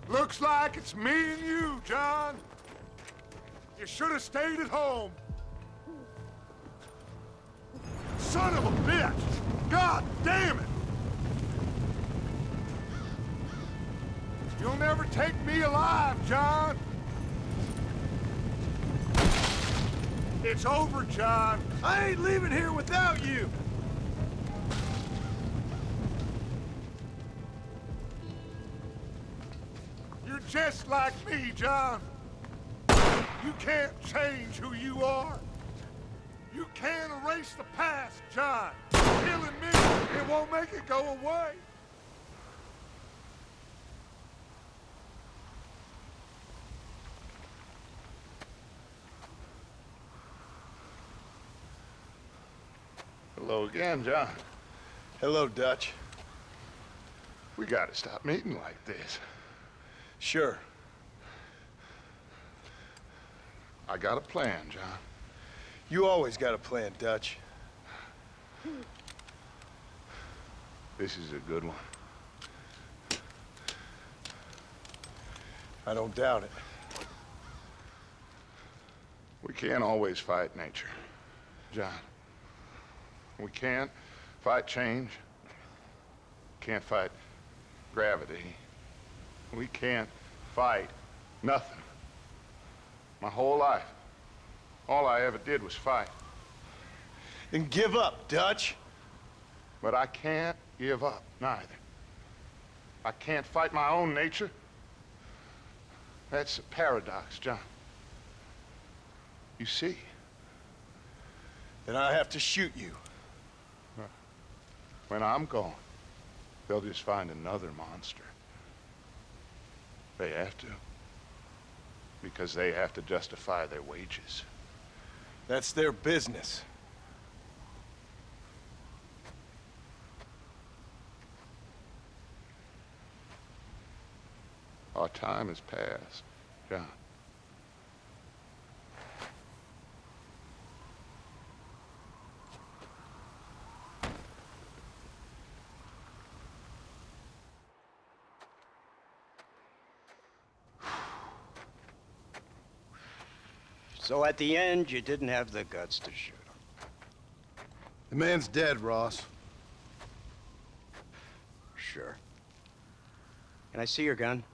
S8: Looks like it's me and you, John. You should have stayed at home. Son of a bitch! God damn it! You'll never take me alive, John. It's over, John.
S14: I ain't leaving here without you.
S8: You're just like me, John. You can't change who you are. You can't erase the past, John. Killing me, it won't make it go away. Hello again, John.
S6: Hello, Dutch.
S8: We gotta stop meeting like this.
S6: Sure.
S8: I got a plan, John.
S6: You always got a plan, Dutch.
S8: This is a good one.
S6: I don't doubt it.
S8: We can't always fight nature, John. We can't fight change. Can't fight gravity. We can't fight nothing. My whole life, all I ever did was fight.
S6: Then give up, Dutch.
S8: But I can't give up, neither. I can't fight my own nature. That's a paradox, John. You see?
S6: Then I have to shoot you.
S8: When I'm gone, they'll just find another monster. They have to. Because they have to justify their wages.
S6: That's their business.
S8: Our time has passed, John.
S19: So at the end, you didn't have the guts to shoot him.
S6: The man's dead, Ross.
S19: Sure. Can I see your gun?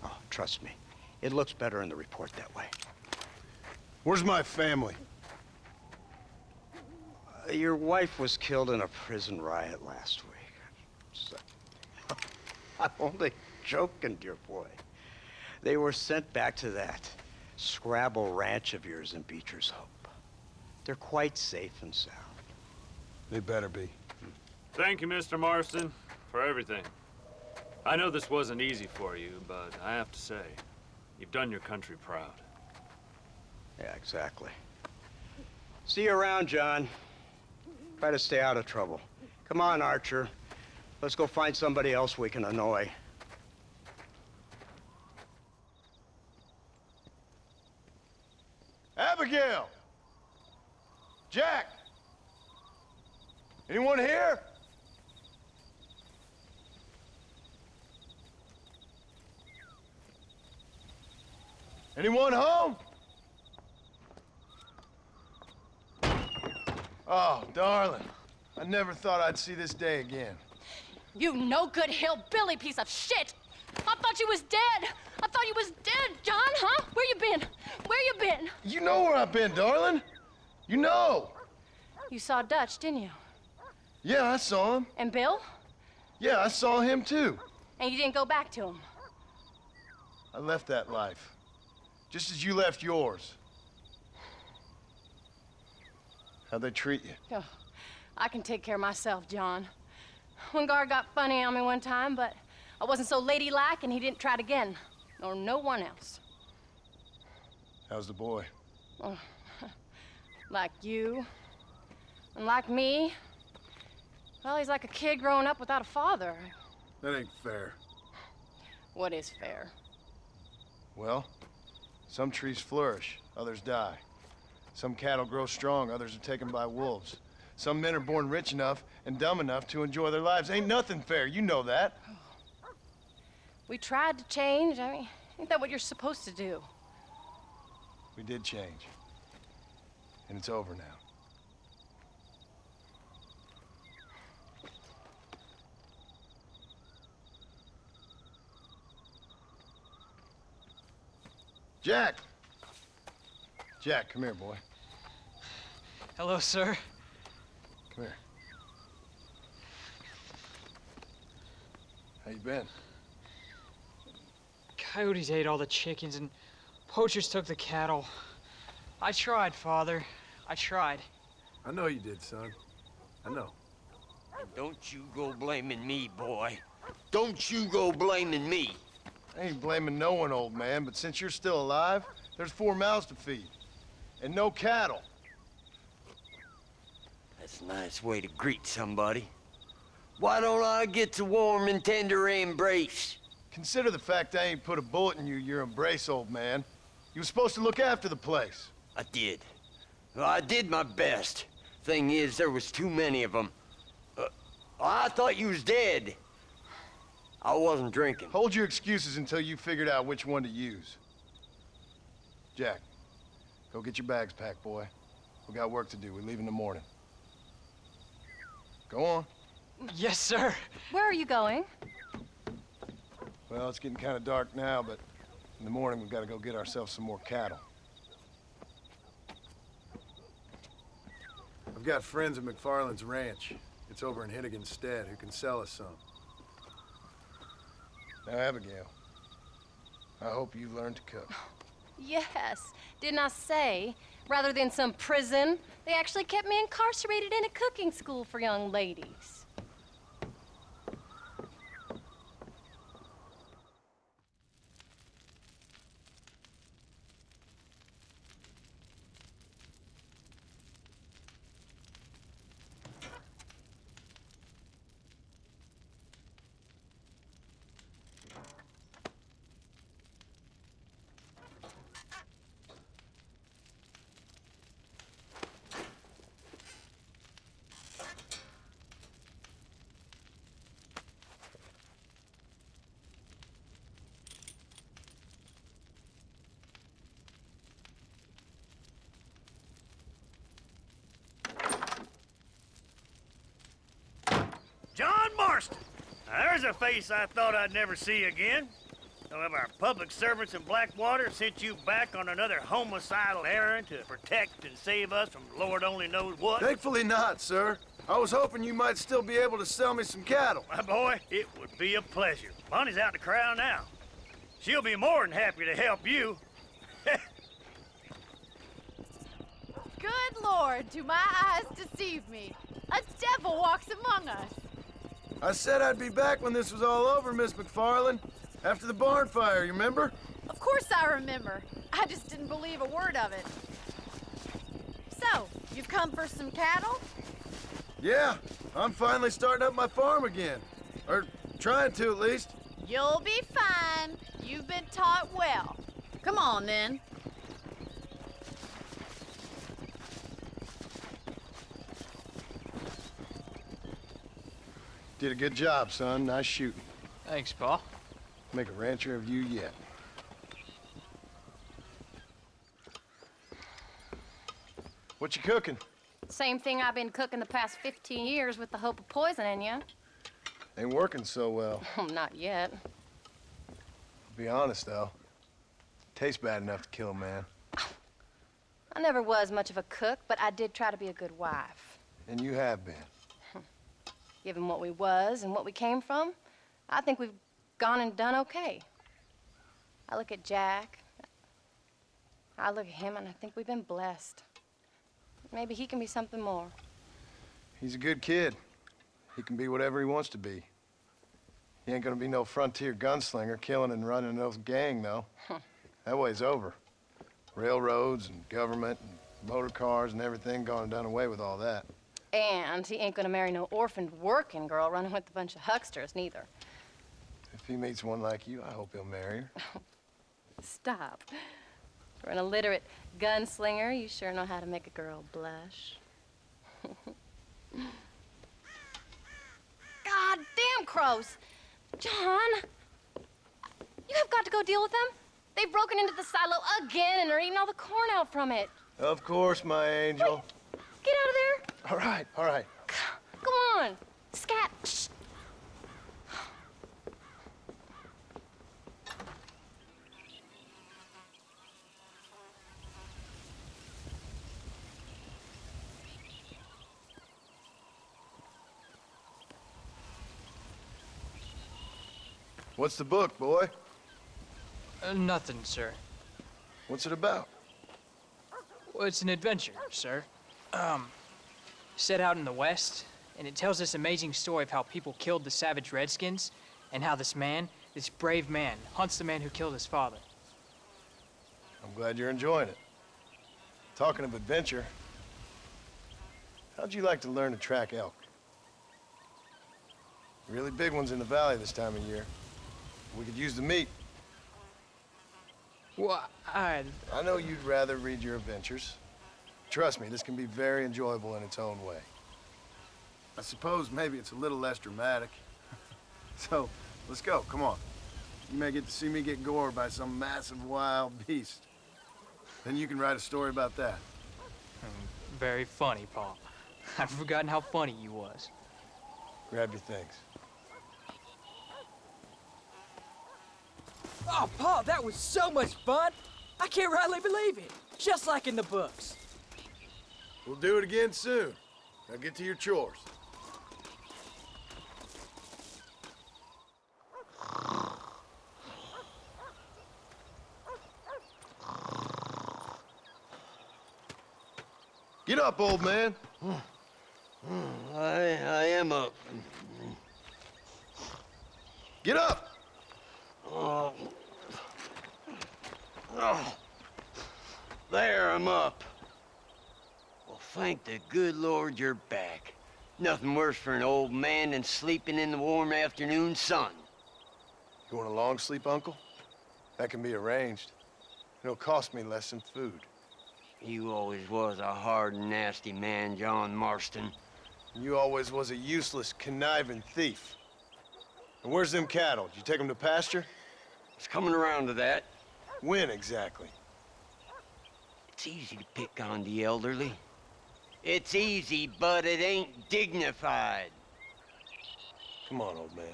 S19: Oh, trust me. It looks better in the report that way.
S6: Where's my family?
S19: Your wife was killed in a prison riot last week. So, I'm only joking, dear boy. They were sent back to that Scrabble ranch of yours in Beecher's Hope. They're quite safe and sound.
S6: They better be.
S21: Thank you, Mr. Marston, for everything. I know this wasn't easy for you, but I have to say, you've done your country proud.
S19: Yeah, exactly. See you around, John. Try to stay out of trouble. Come on, Archer. Let's go find somebody else we can annoy.
S6: Abigail! Jack! Anyone here? Anyone home? Oh, darling. I never thought I'd see this day again.
S4: You no good hillbilly piece of shit! I thought you was dead! I thought you was dead, John, huh? Where you been? Where you been?
S6: You know where I've been, darling. You know.
S4: You saw Dutch, didn't you?
S6: Yeah, I saw him.
S4: And Bill?
S6: Yeah, I saw him too.
S4: And you didn't go back to him?
S6: I left that life. Just as you left yours. How'd they treat you?
S4: Oh, I can take care of myself, John. One guard got funny on me one time, but I wasn't so ladylike and he didn't try it again. Nor no one else.
S6: How's the boy?
S4: Oh, like you. And like me. Well, he's like a kid growing up without a father.
S6: That ain't fair.
S4: What is fair?
S6: Well, some trees flourish, others die. Some cattle grow strong, others are taken by wolves. Some men are born rich enough and dumb enough to enjoy their lives. Ain't nothing fair, you know that.
S4: We tried to change. I mean, ain't that what you're supposed to do?
S6: We did change. And it's over now. Jack! Jack, come here, boy.
S10: Hello, sir.
S6: Come here. How you been?
S12: Coyotes ate all the chickens and poachers took the cattle. I tried, Father. I tried.
S6: I know you did, son. I know.
S2: And don't you go blaming me, boy. Don't you go blaming me.
S6: I ain't blaming no one, old man, but since you're still alive, there's 4 mouths to feed. And no cattle.
S2: That's a nice way to greet somebody. Why don't I get the warm and tender embrace?
S6: Consider the fact I ain't put a bullet in your embrace, old man. You were supposed to look after the place.
S2: I did. Well, I did my best. Thing is, there was too many of them. I thought you was dead. I wasn't drinking.
S6: Hold your excuses until you figured out which one to use. Jack, go get your bags packed, boy. We got work to do. We leave in the morning. Go on.
S12: Yes, sir.
S4: Where are you going?
S6: Well, it's getting kind of dark now, but in the morning we've got to go get ourselves some more cattle. I've got friends at McFarland's ranch. It's over in Hennigan's stead who can sell us some. Now, Abigail, I hope you learned to cook.
S4: Yes. Didn't I say, rather than some prison, they actually kept me incarcerated in a cooking school for young ladies.
S18: John Marston! Now, there's a face I thought I'd never see again. Some of our public servants in Blackwater sent you back on another homicidal errand to protect and save us from Lord only knows what.
S6: Thankfully not, sir. I was hoping you might still be able to sell me some cattle.
S18: My boy, it would be a pleasure. Bonnie's out in the crowd now. She'll be more than happy to help you.
S17: Good Lord, do my eyes deceive me? A devil walks among us.
S6: I said I'd be back when this was all over, Miss McFarland. After the barn fire, you remember?
S17: Of course I remember. I just didn't believe a word of it. So, you've come for some cattle?
S6: Yeah, I'm finally starting up my farm again. Or trying to, at least.
S17: You'll be fine. You've been taught well. Come on, then.
S6: Did a good job, son. Nice shooting.
S12: Thanks, Pa.
S6: Make a rancher of you yet. What you cooking?
S4: Same thing I've been cooking the past 15 years with the hope of poisoning you.
S6: Ain't working so well.
S4: Not yet.
S6: Be honest, though. Tastes bad enough to kill a man.
S4: I never was much of a cook, but I did try to be a good wife.
S6: And you have been.
S4: Given what we was and what we came from, I think we've gone and done okay. I look at Jack, I look at him, and I think we've been blessed. Maybe he can be something more.
S6: He's a good kid. He can be whatever he wants to be. He ain't gonna be no frontier gunslinger killing and running those gang, though. That way's over. Railroads and government and motor cars and everything gone and done away with all that.
S4: And he ain't gonna marry no orphaned working girl running with a bunch of hucksters, neither.
S6: If he meets one like you, I hope he'll marry her.
S4: Stop. For an illiterate gunslinger, you sure know how to make a girl blush. God damn crows! John! You have got to go deal with them. They've broken into the silo again and are eating all the corn out from it.
S6: Of course, my angel.
S4: Wait, get out of there.
S6: All right, all right.
S4: Come on. Scat. Shh.
S6: What's the book, boy?
S12: Nothing, sir.
S6: What's it about?
S12: Well, it's an adventure, sir. set out in the West, and it tells this amazing story of how people killed the savage Redskins and how this man, this brave man, hunts the man who killed his father.
S6: I'm glad you're enjoying it. Talking of adventure, how'd you like to learn to track elk? Really big ones in the valley this time of year. We could use the meat.
S12: Well,
S6: I know you'd rather read your adventures. Trust me, this can be very enjoyable in its own way. I suppose maybe it's a little less dramatic. So, let's go, come on. You may get to see me get gored by some massive wild beast. Then you can write a story about that.
S12: Very funny, Paul. I've forgotten how funny you was.
S6: Grab your things.
S16: Oh, Paul, that was so much fun. I can't rightly believe it. Just like in the books.
S6: We'll do it again soon. Now get to your chores. Get up, old man.
S2: I am up.
S6: Get up!
S2: Oh. There, I'm up. Well, thank the good Lord you're back. Nothing worse for an old man than sleeping in the warm afternoon sun.
S6: You want a long sleep, Uncle? That can be arranged. It'll cost me less than food.
S2: You always was a hard and nasty man, John Marston.
S6: You always was a useless, conniving thief. And where's them cattle? Did you take them to pasture?
S2: It's coming around to that.
S6: When exactly?
S2: It's easy to pick on the elderly. It's easy, but it ain't dignified.
S6: Come on, old man.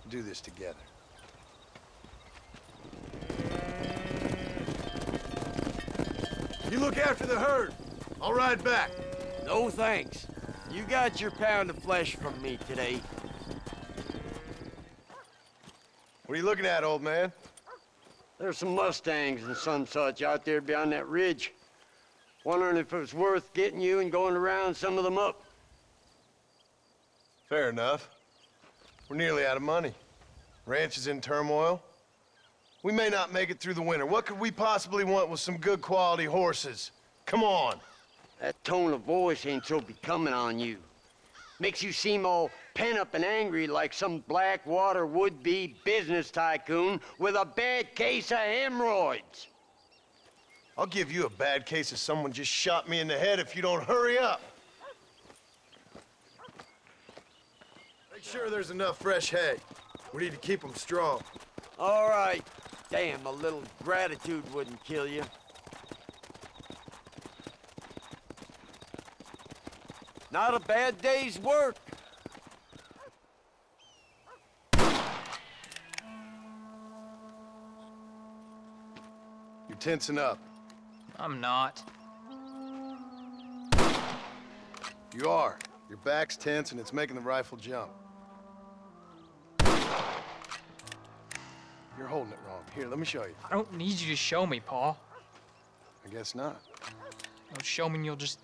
S6: We'll do this together. You look after the herd. I'll ride back.
S2: No thanks. You got your pound of flesh from me today.
S6: What are you looking at, old man?
S2: There's some Mustangs and some such out there beyond that ridge. Wondering if it was worth getting you and going to round some of them up.
S6: Fair enough. We're nearly out of money. Ranch is in turmoil. We may not make it through the winter. What could we possibly want with some good quality horses? Come on.
S2: That tone of voice ain't so becoming on you. Makes you seem all pent up and angry like some Blackwater would-be business tycoon with a bad case of hemorrhoids.
S6: I'll give you a bad case of someone just shot me in the head if you don't hurry up. Make sure there's enough fresh hay. We need to keep them strong.
S2: All right. Damn, a little gratitude wouldn't kill you. Not a bad day's work.
S6: You're tensing up.
S12: I'm not.
S6: You are. Your back's tense and it's making the rifle jump. You're holding it wrong. Here, let me show you.
S12: I don't need you to show me, Paul.
S6: I guess not.
S12: Don't show me and you'll just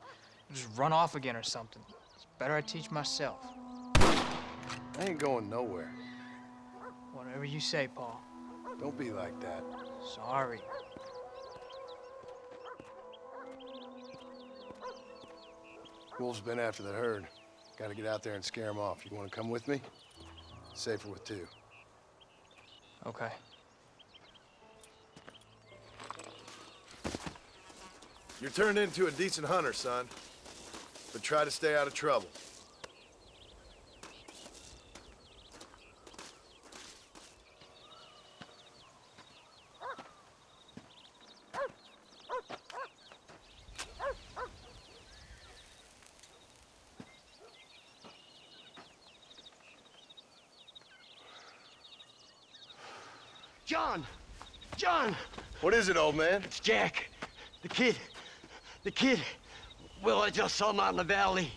S12: run off again or something. It's better I teach myself.
S6: I ain't going nowhere.
S12: Whatever you say, Paul.
S6: Don't be like that.
S12: Sorry.
S6: Wolves been after the herd. Gotta get out there and scare them off. You wanna come with me? Safer with two.
S12: Okay.
S6: You're turned into a decent hunter, son. But try to stay out of trouble.
S2: John! John!
S6: What is it, old man?
S2: It's Jack. The kid. The kid. Well, I just saw him out in the valley.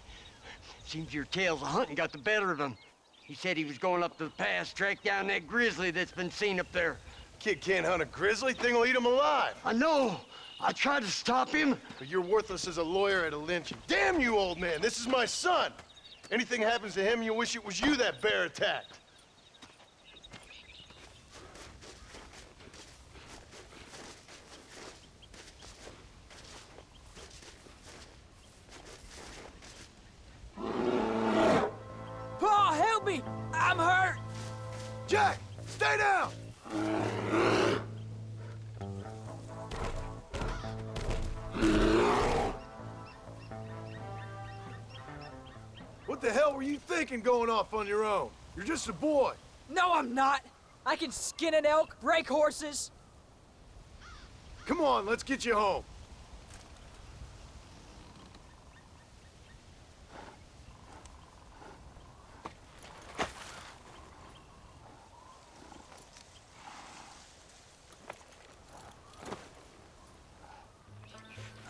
S2: Seems your tales of hunting got the better of him. He said he was going up to the pass, track down that grizzly that's been seen up there.
S6: Kid can't hunt a grizzly. Thing will eat him alive.
S2: I know, I tried to stop him.
S6: But you're worthless as a lawyer at a lynching. Damn you, old man! This is my son! Anything happens to him, you'll wish it was you that bear attacked.
S16: Paul, help me! I'm hurt!
S6: Jack, stay down! What the hell were you thinking going off on your own? You're just a boy.
S16: No, I'm not. I can skin an elk, break horses.
S6: Come on, let's get you home.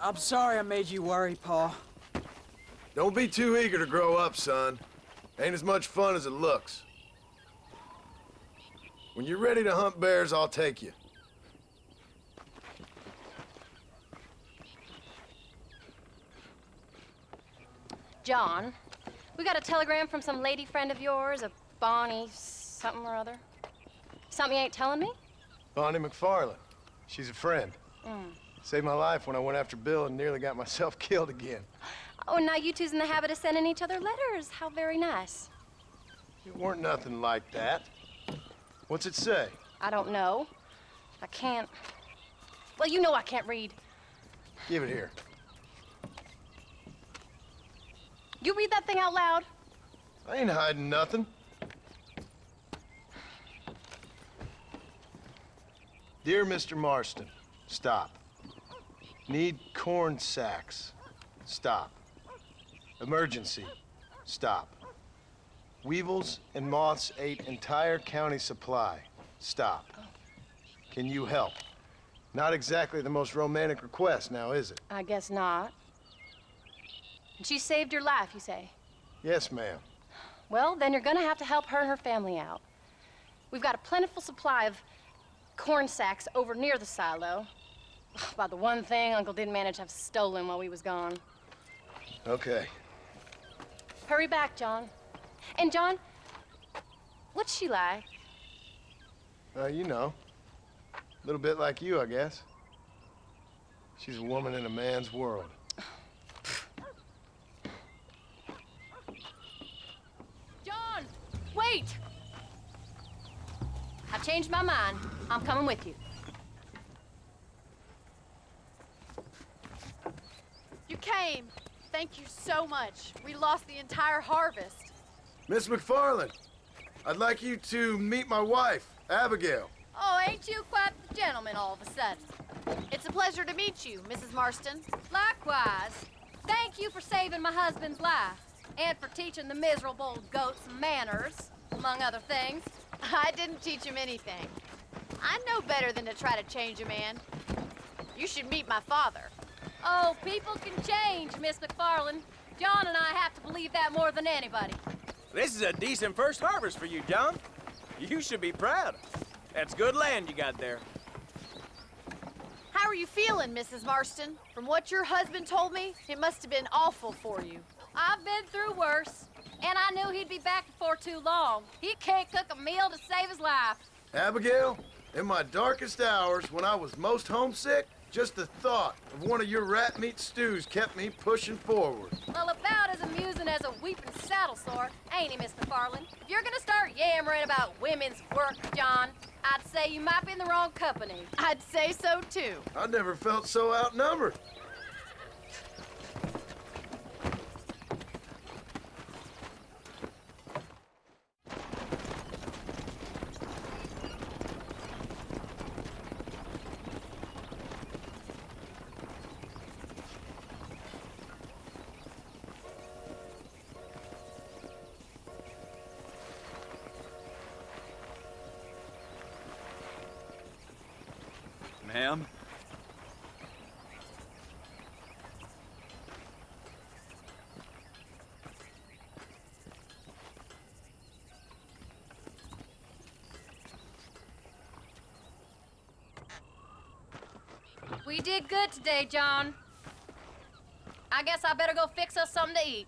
S16: I'm sorry I made you worry, Paul.
S6: Don't be too eager to grow up, son. Ain't as much fun as it looks. When you're ready to hunt bears, I'll take you.
S4: John, we got a telegram from some lady friend of yours, a Bonnie something or other. Something you ain't telling me?
S6: Bonnie McFarland. She's a friend.
S4: Mm.
S6: Saved my life when I went after Bill and nearly got myself killed again.
S4: Oh, now you two's in the habit of sending each other letters. How very nice.
S6: It weren't nothing like that. What's it say?
S4: I don't know. I can't. Well, you know I can't read.
S6: Give it here.
S4: You read that thing out loud?
S6: I ain't hiding nothing. Dear Mr. Marston, stop. Need corn sacks. Stop. Emergency. Stop. Weevils and moths ate entire county supply. Stop. Can you help? Not exactly the most romantic request now, is it?
S4: I guess not. She saved your life, you say?
S6: Yes, ma'am.
S4: Well, then you're gonna have to help her and her family out. We've got a plentiful supply of corn sacks over near the silo. About the one thing Uncle didn't manage to have stolen while we was gone.
S6: Okay.
S4: Hurry back, John. And John, what's she like?
S6: You know. A little bit like you, I guess. She's a woman in a man's world.
S4: John, wait! I've changed my mind. I'm coming with you.
S17: You came. Thank you so much. We lost the entire harvest.
S6: Miss McFarland, I'd like you to meet my wife, Abigail.
S17: Oh, ain't you quite the gentleman all of a sudden? It's a pleasure to meet you, Mrs. Marston.
S4: Likewise. Thank you for saving my husband's life and for teaching the miserable goat some manners, among other things.
S17: I didn't teach him anything. I know better than to try to change a man. You should meet my father.
S4: Oh, people can change, Miss McFarland. John and I have to believe that more than anybody.
S9: This is a decent first harvest for you, John. You should be proud. That's good land you got there.
S17: How are you feeling, Mrs. Marston? From what your husband told me, it must have been awful for you.
S4: I've been through worse, and I knew he'd be back before too long. He can't cook a meal to save his life.
S6: Abigail, in my darkest hours, when I was most homesick, just the thought of one of your rat meat stews kept me pushing forward.
S4: Well, about as amusing as a weeping saddle sore, ain't he, Miss McFarland? If you're gonna start yammering about women's work, John, I'd say you might be in the wrong company.
S17: I'd say so, too.
S6: I never felt so outnumbered.
S9: Ma'am?
S4: We did good today, John. I guess I better go fix us something to eat.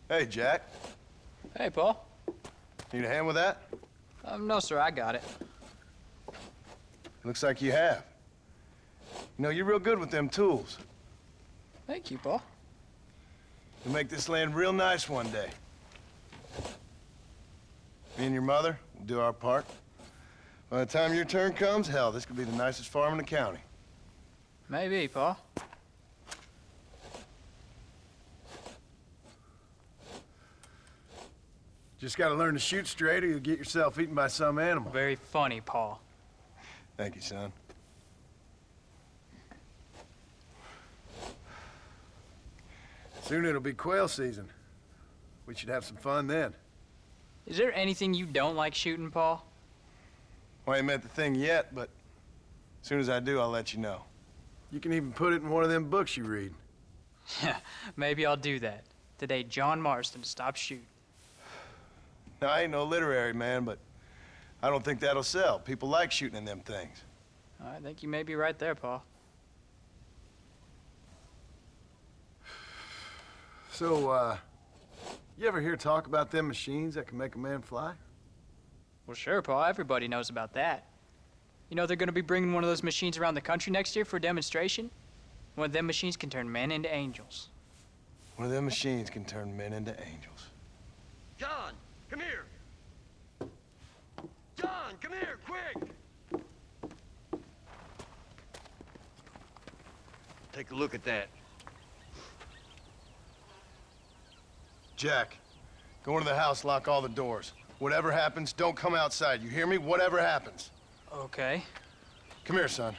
S6: Hey, Jack.
S12: Hey, Paul.
S6: Need a hand with that?
S12: No, sir, I got it.
S6: Looks like you have. You know, you're real good with them tools.
S12: Thank you, Paul.
S6: You'll make this land real nice one day. Me and your mother will do our part. By the time your turn comes, hell, this could be the nicest farm in the county.
S12: Maybe, Paul.
S6: Just gotta learn to shoot straight or you'll get yourself eaten by some animal.
S12: Very funny, Paul.
S6: Thank you, son. Soon it'll be quail season. We should have some fun then.
S12: Is there anything you don't like shooting, Paul?
S6: Well, I ain't met the thing yet, but as soon as I do, I'll let you know. You can even put it in one of them books you read.
S12: Yeah, maybe I'll do that. Today, John Marston stopped shooting.
S6: Now, I ain't no literary man, but I don't think that'll sell. People like shooting in them things.
S12: I think you may be right there, Paul.
S6: So, you ever hear talk about them machines that can make a man fly?
S12: Well, sure, Paul. Everybody knows about that. You know they're going to be bringing one of those machines around the country next year for a demonstration? One of them machines can turn men into angels.
S6: One of them machines can turn men into angels.
S2: John, come here. John, come here, quick. Take a look at that.
S6: Jack, go into the house, lock all the doors. Whatever happens, don't come outside. You hear me? Whatever happens.
S12: Okay.
S6: Come here, son.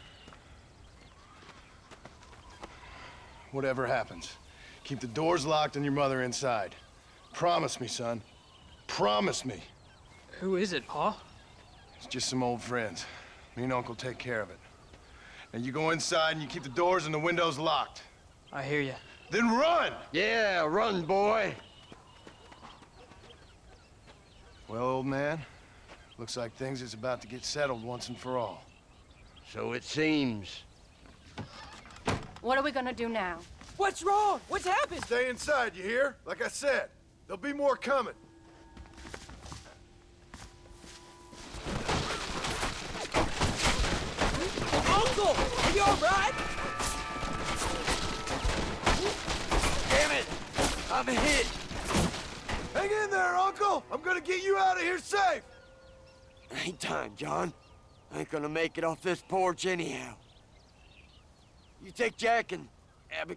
S6: Whatever happens, keep the doors locked and your mother inside. Promise me, son. Promise me.
S12: Who is it, Paul?
S6: It's just some old friends. Me and Uncle take care of it. Now you go inside and you keep the doors and the windows locked.
S12: I hear you.
S6: Then run!
S2: Yeah, run, boy.
S6: Well, old man, looks like things is about to get settled once and for all.
S2: So it seems.
S4: What are we gonna do now?
S16: What's wrong? What's happened?
S6: Stay inside, you hear? Like I said, there'll be more coming.
S16: Uncle, are you all right?
S2: Damn it! I'm hit.
S6: Hang in there, Uncle! I'm gonna get you out of here safe!
S2: Ain't time, John. I ain't gonna make it off this porch anyhow. You take Jack and Abby.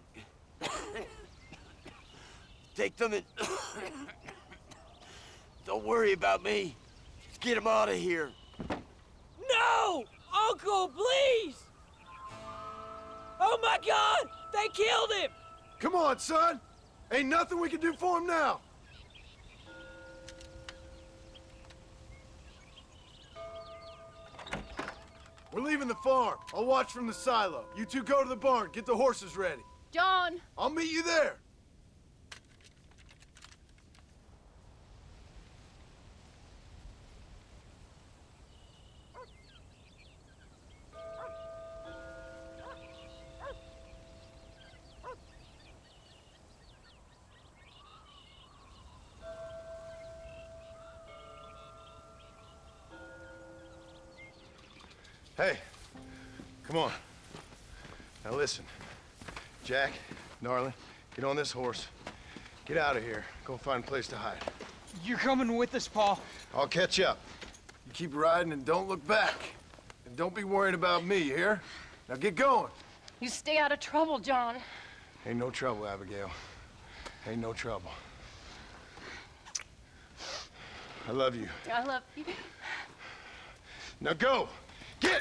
S2: Take them and don't worry about me. Just get them out of here.
S16: No! Uncle, please! Oh my God! They killed him!
S6: Come on, son! Ain't nothing we can do for him now! We're leaving the farm. I'll watch from the silo. You two go to the barn, get the horses ready.
S17: John!
S6: I'll meet you there. Hey, come on. Now listen, Jack, darling, get on this horse. Get out of here. Go find a place to hide.
S12: You're coming with us, Paul.
S6: I'll catch up. You keep riding and don't look back. And don't be worrying about me, you hear? Now get going.
S4: You stay out of trouble, John.
S6: Ain't no trouble, Abigail. Ain't no trouble. I love you.
S4: I love you.
S6: Now go! Get!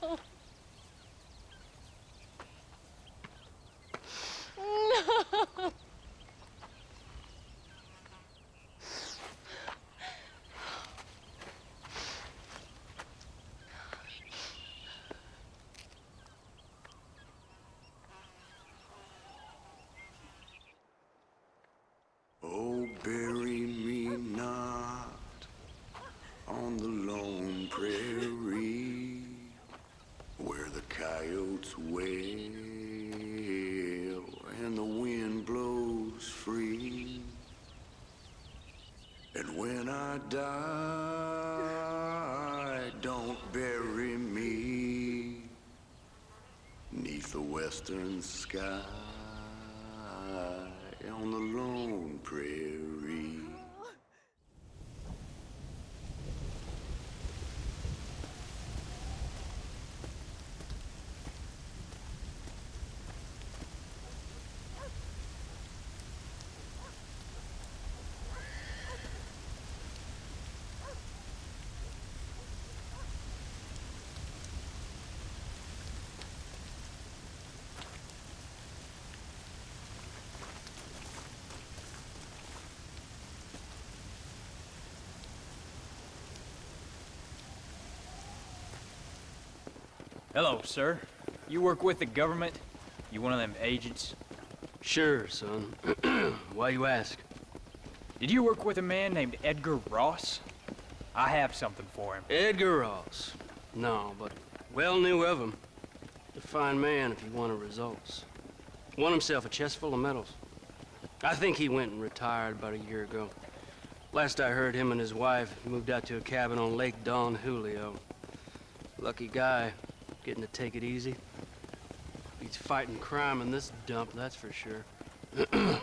S4: No.
S1: Oh, bury me not on the lone prairie where the coyotes wail and the wind blows free. And when I die, don't bury me 'neath the western sky on the lone prairie.
S12: Hello, sir. You work with the government? You one of them agents?
S22: Sure, son. Why you ask?
S12: Did you work with a man named Edgar Ross? I have something for him.
S22: Edgar Ross? No, but well knew of him. A fine man if he wanted results. Won himself a chest full of medals. I think he went and retired about a year ago. Last I heard, him and his wife moved out to a cabin on Lake Don Julio. Lucky guy, getting to take it easy. He's fighting crime in this dump, that's for sure.
S12: Well,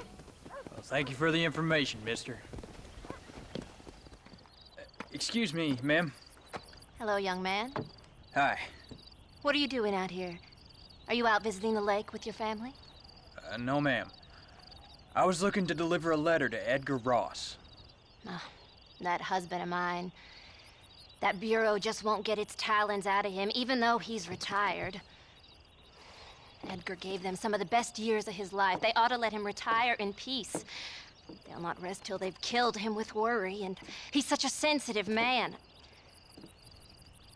S12: thank you for the information, mister. Excuse me, ma'am.
S4: Hello, young man.
S12: Hi.
S4: What are you doing out here? Are you out visiting the lake with your family?
S12: No, ma'am. I was looking to deliver a letter to Edgar Ross.
S4: Oh, that husband of mine. That bureau just won't get its talons out of him, even though he's retired. Edgar gave them some of the best years of his life. They ought to let him retire in peace. They'll not rest till they've killed him with worry, and he's such a sensitive man.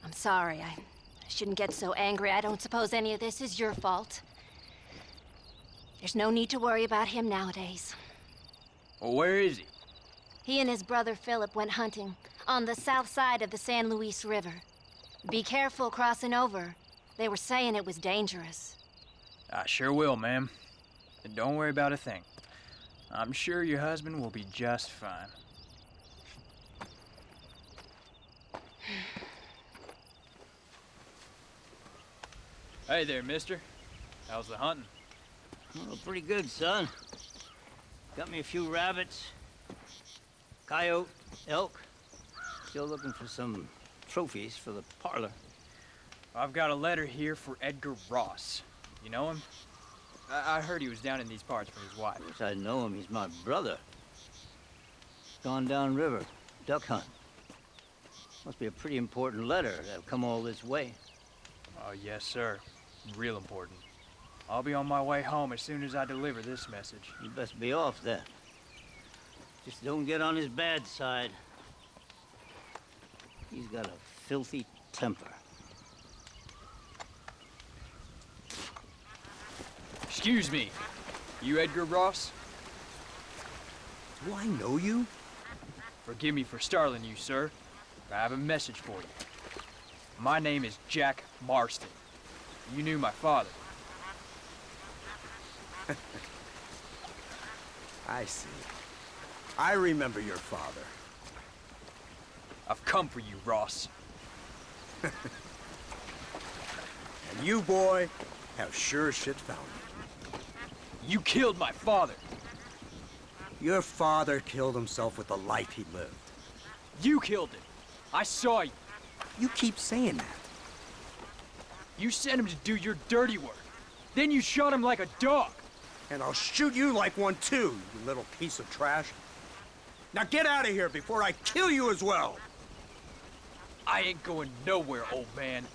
S4: I'm sorry, I shouldn't get so angry. I don't suppose any of this is your fault. There's no need to worry about him nowadays.
S12: Well, where is he?
S4: He and his brother Philip went hunting on the south side of the San Luis River. Be careful crossing over. They were saying it was dangerous.
S12: I sure will, ma'am. And don't worry about a thing. I'm sure your husband will be just fine. Hey there, mister. How's the hunting?
S23: Oh, pretty good, son. Got me a few rabbits, coyote, elk. Still looking for some trophies for the parlor.
S12: I've got a letter here for Edgar Ross. You know him? I heard he was down in these parts for his wife.
S23: Yes, I know him. He's my brother. Gone down river, duck hunt. Must be a pretty important letter to have come all this way.
S12: Oh, yes, sir. Real important. I'll be on my way home as soon as I deliver this message.
S23: You best be off then. Just don't get on his bad side. He's got a filthy temper.
S12: Excuse me. You Edgar Ross?
S15: Do I know you?
S12: Forgive me for startling you, sir. But I have a message for you. My name is Jack Marston. You knew my father.
S15: I see. I remember your father.
S12: I've come for you, Ross.
S15: And you, boy, have sure as shit found it.
S12: You killed my father.
S15: Your father killed himself with the life he lived.
S12: You killed him. I saw you.
S15: You keep saying that.
S12: You sent him to do your dirty work. Then you shot him like a dog.
S15: And I'll shoot you like one too, you little piece of trash. Now get out of here before I kill you as well.
S12: I ain't going nowhere, old man.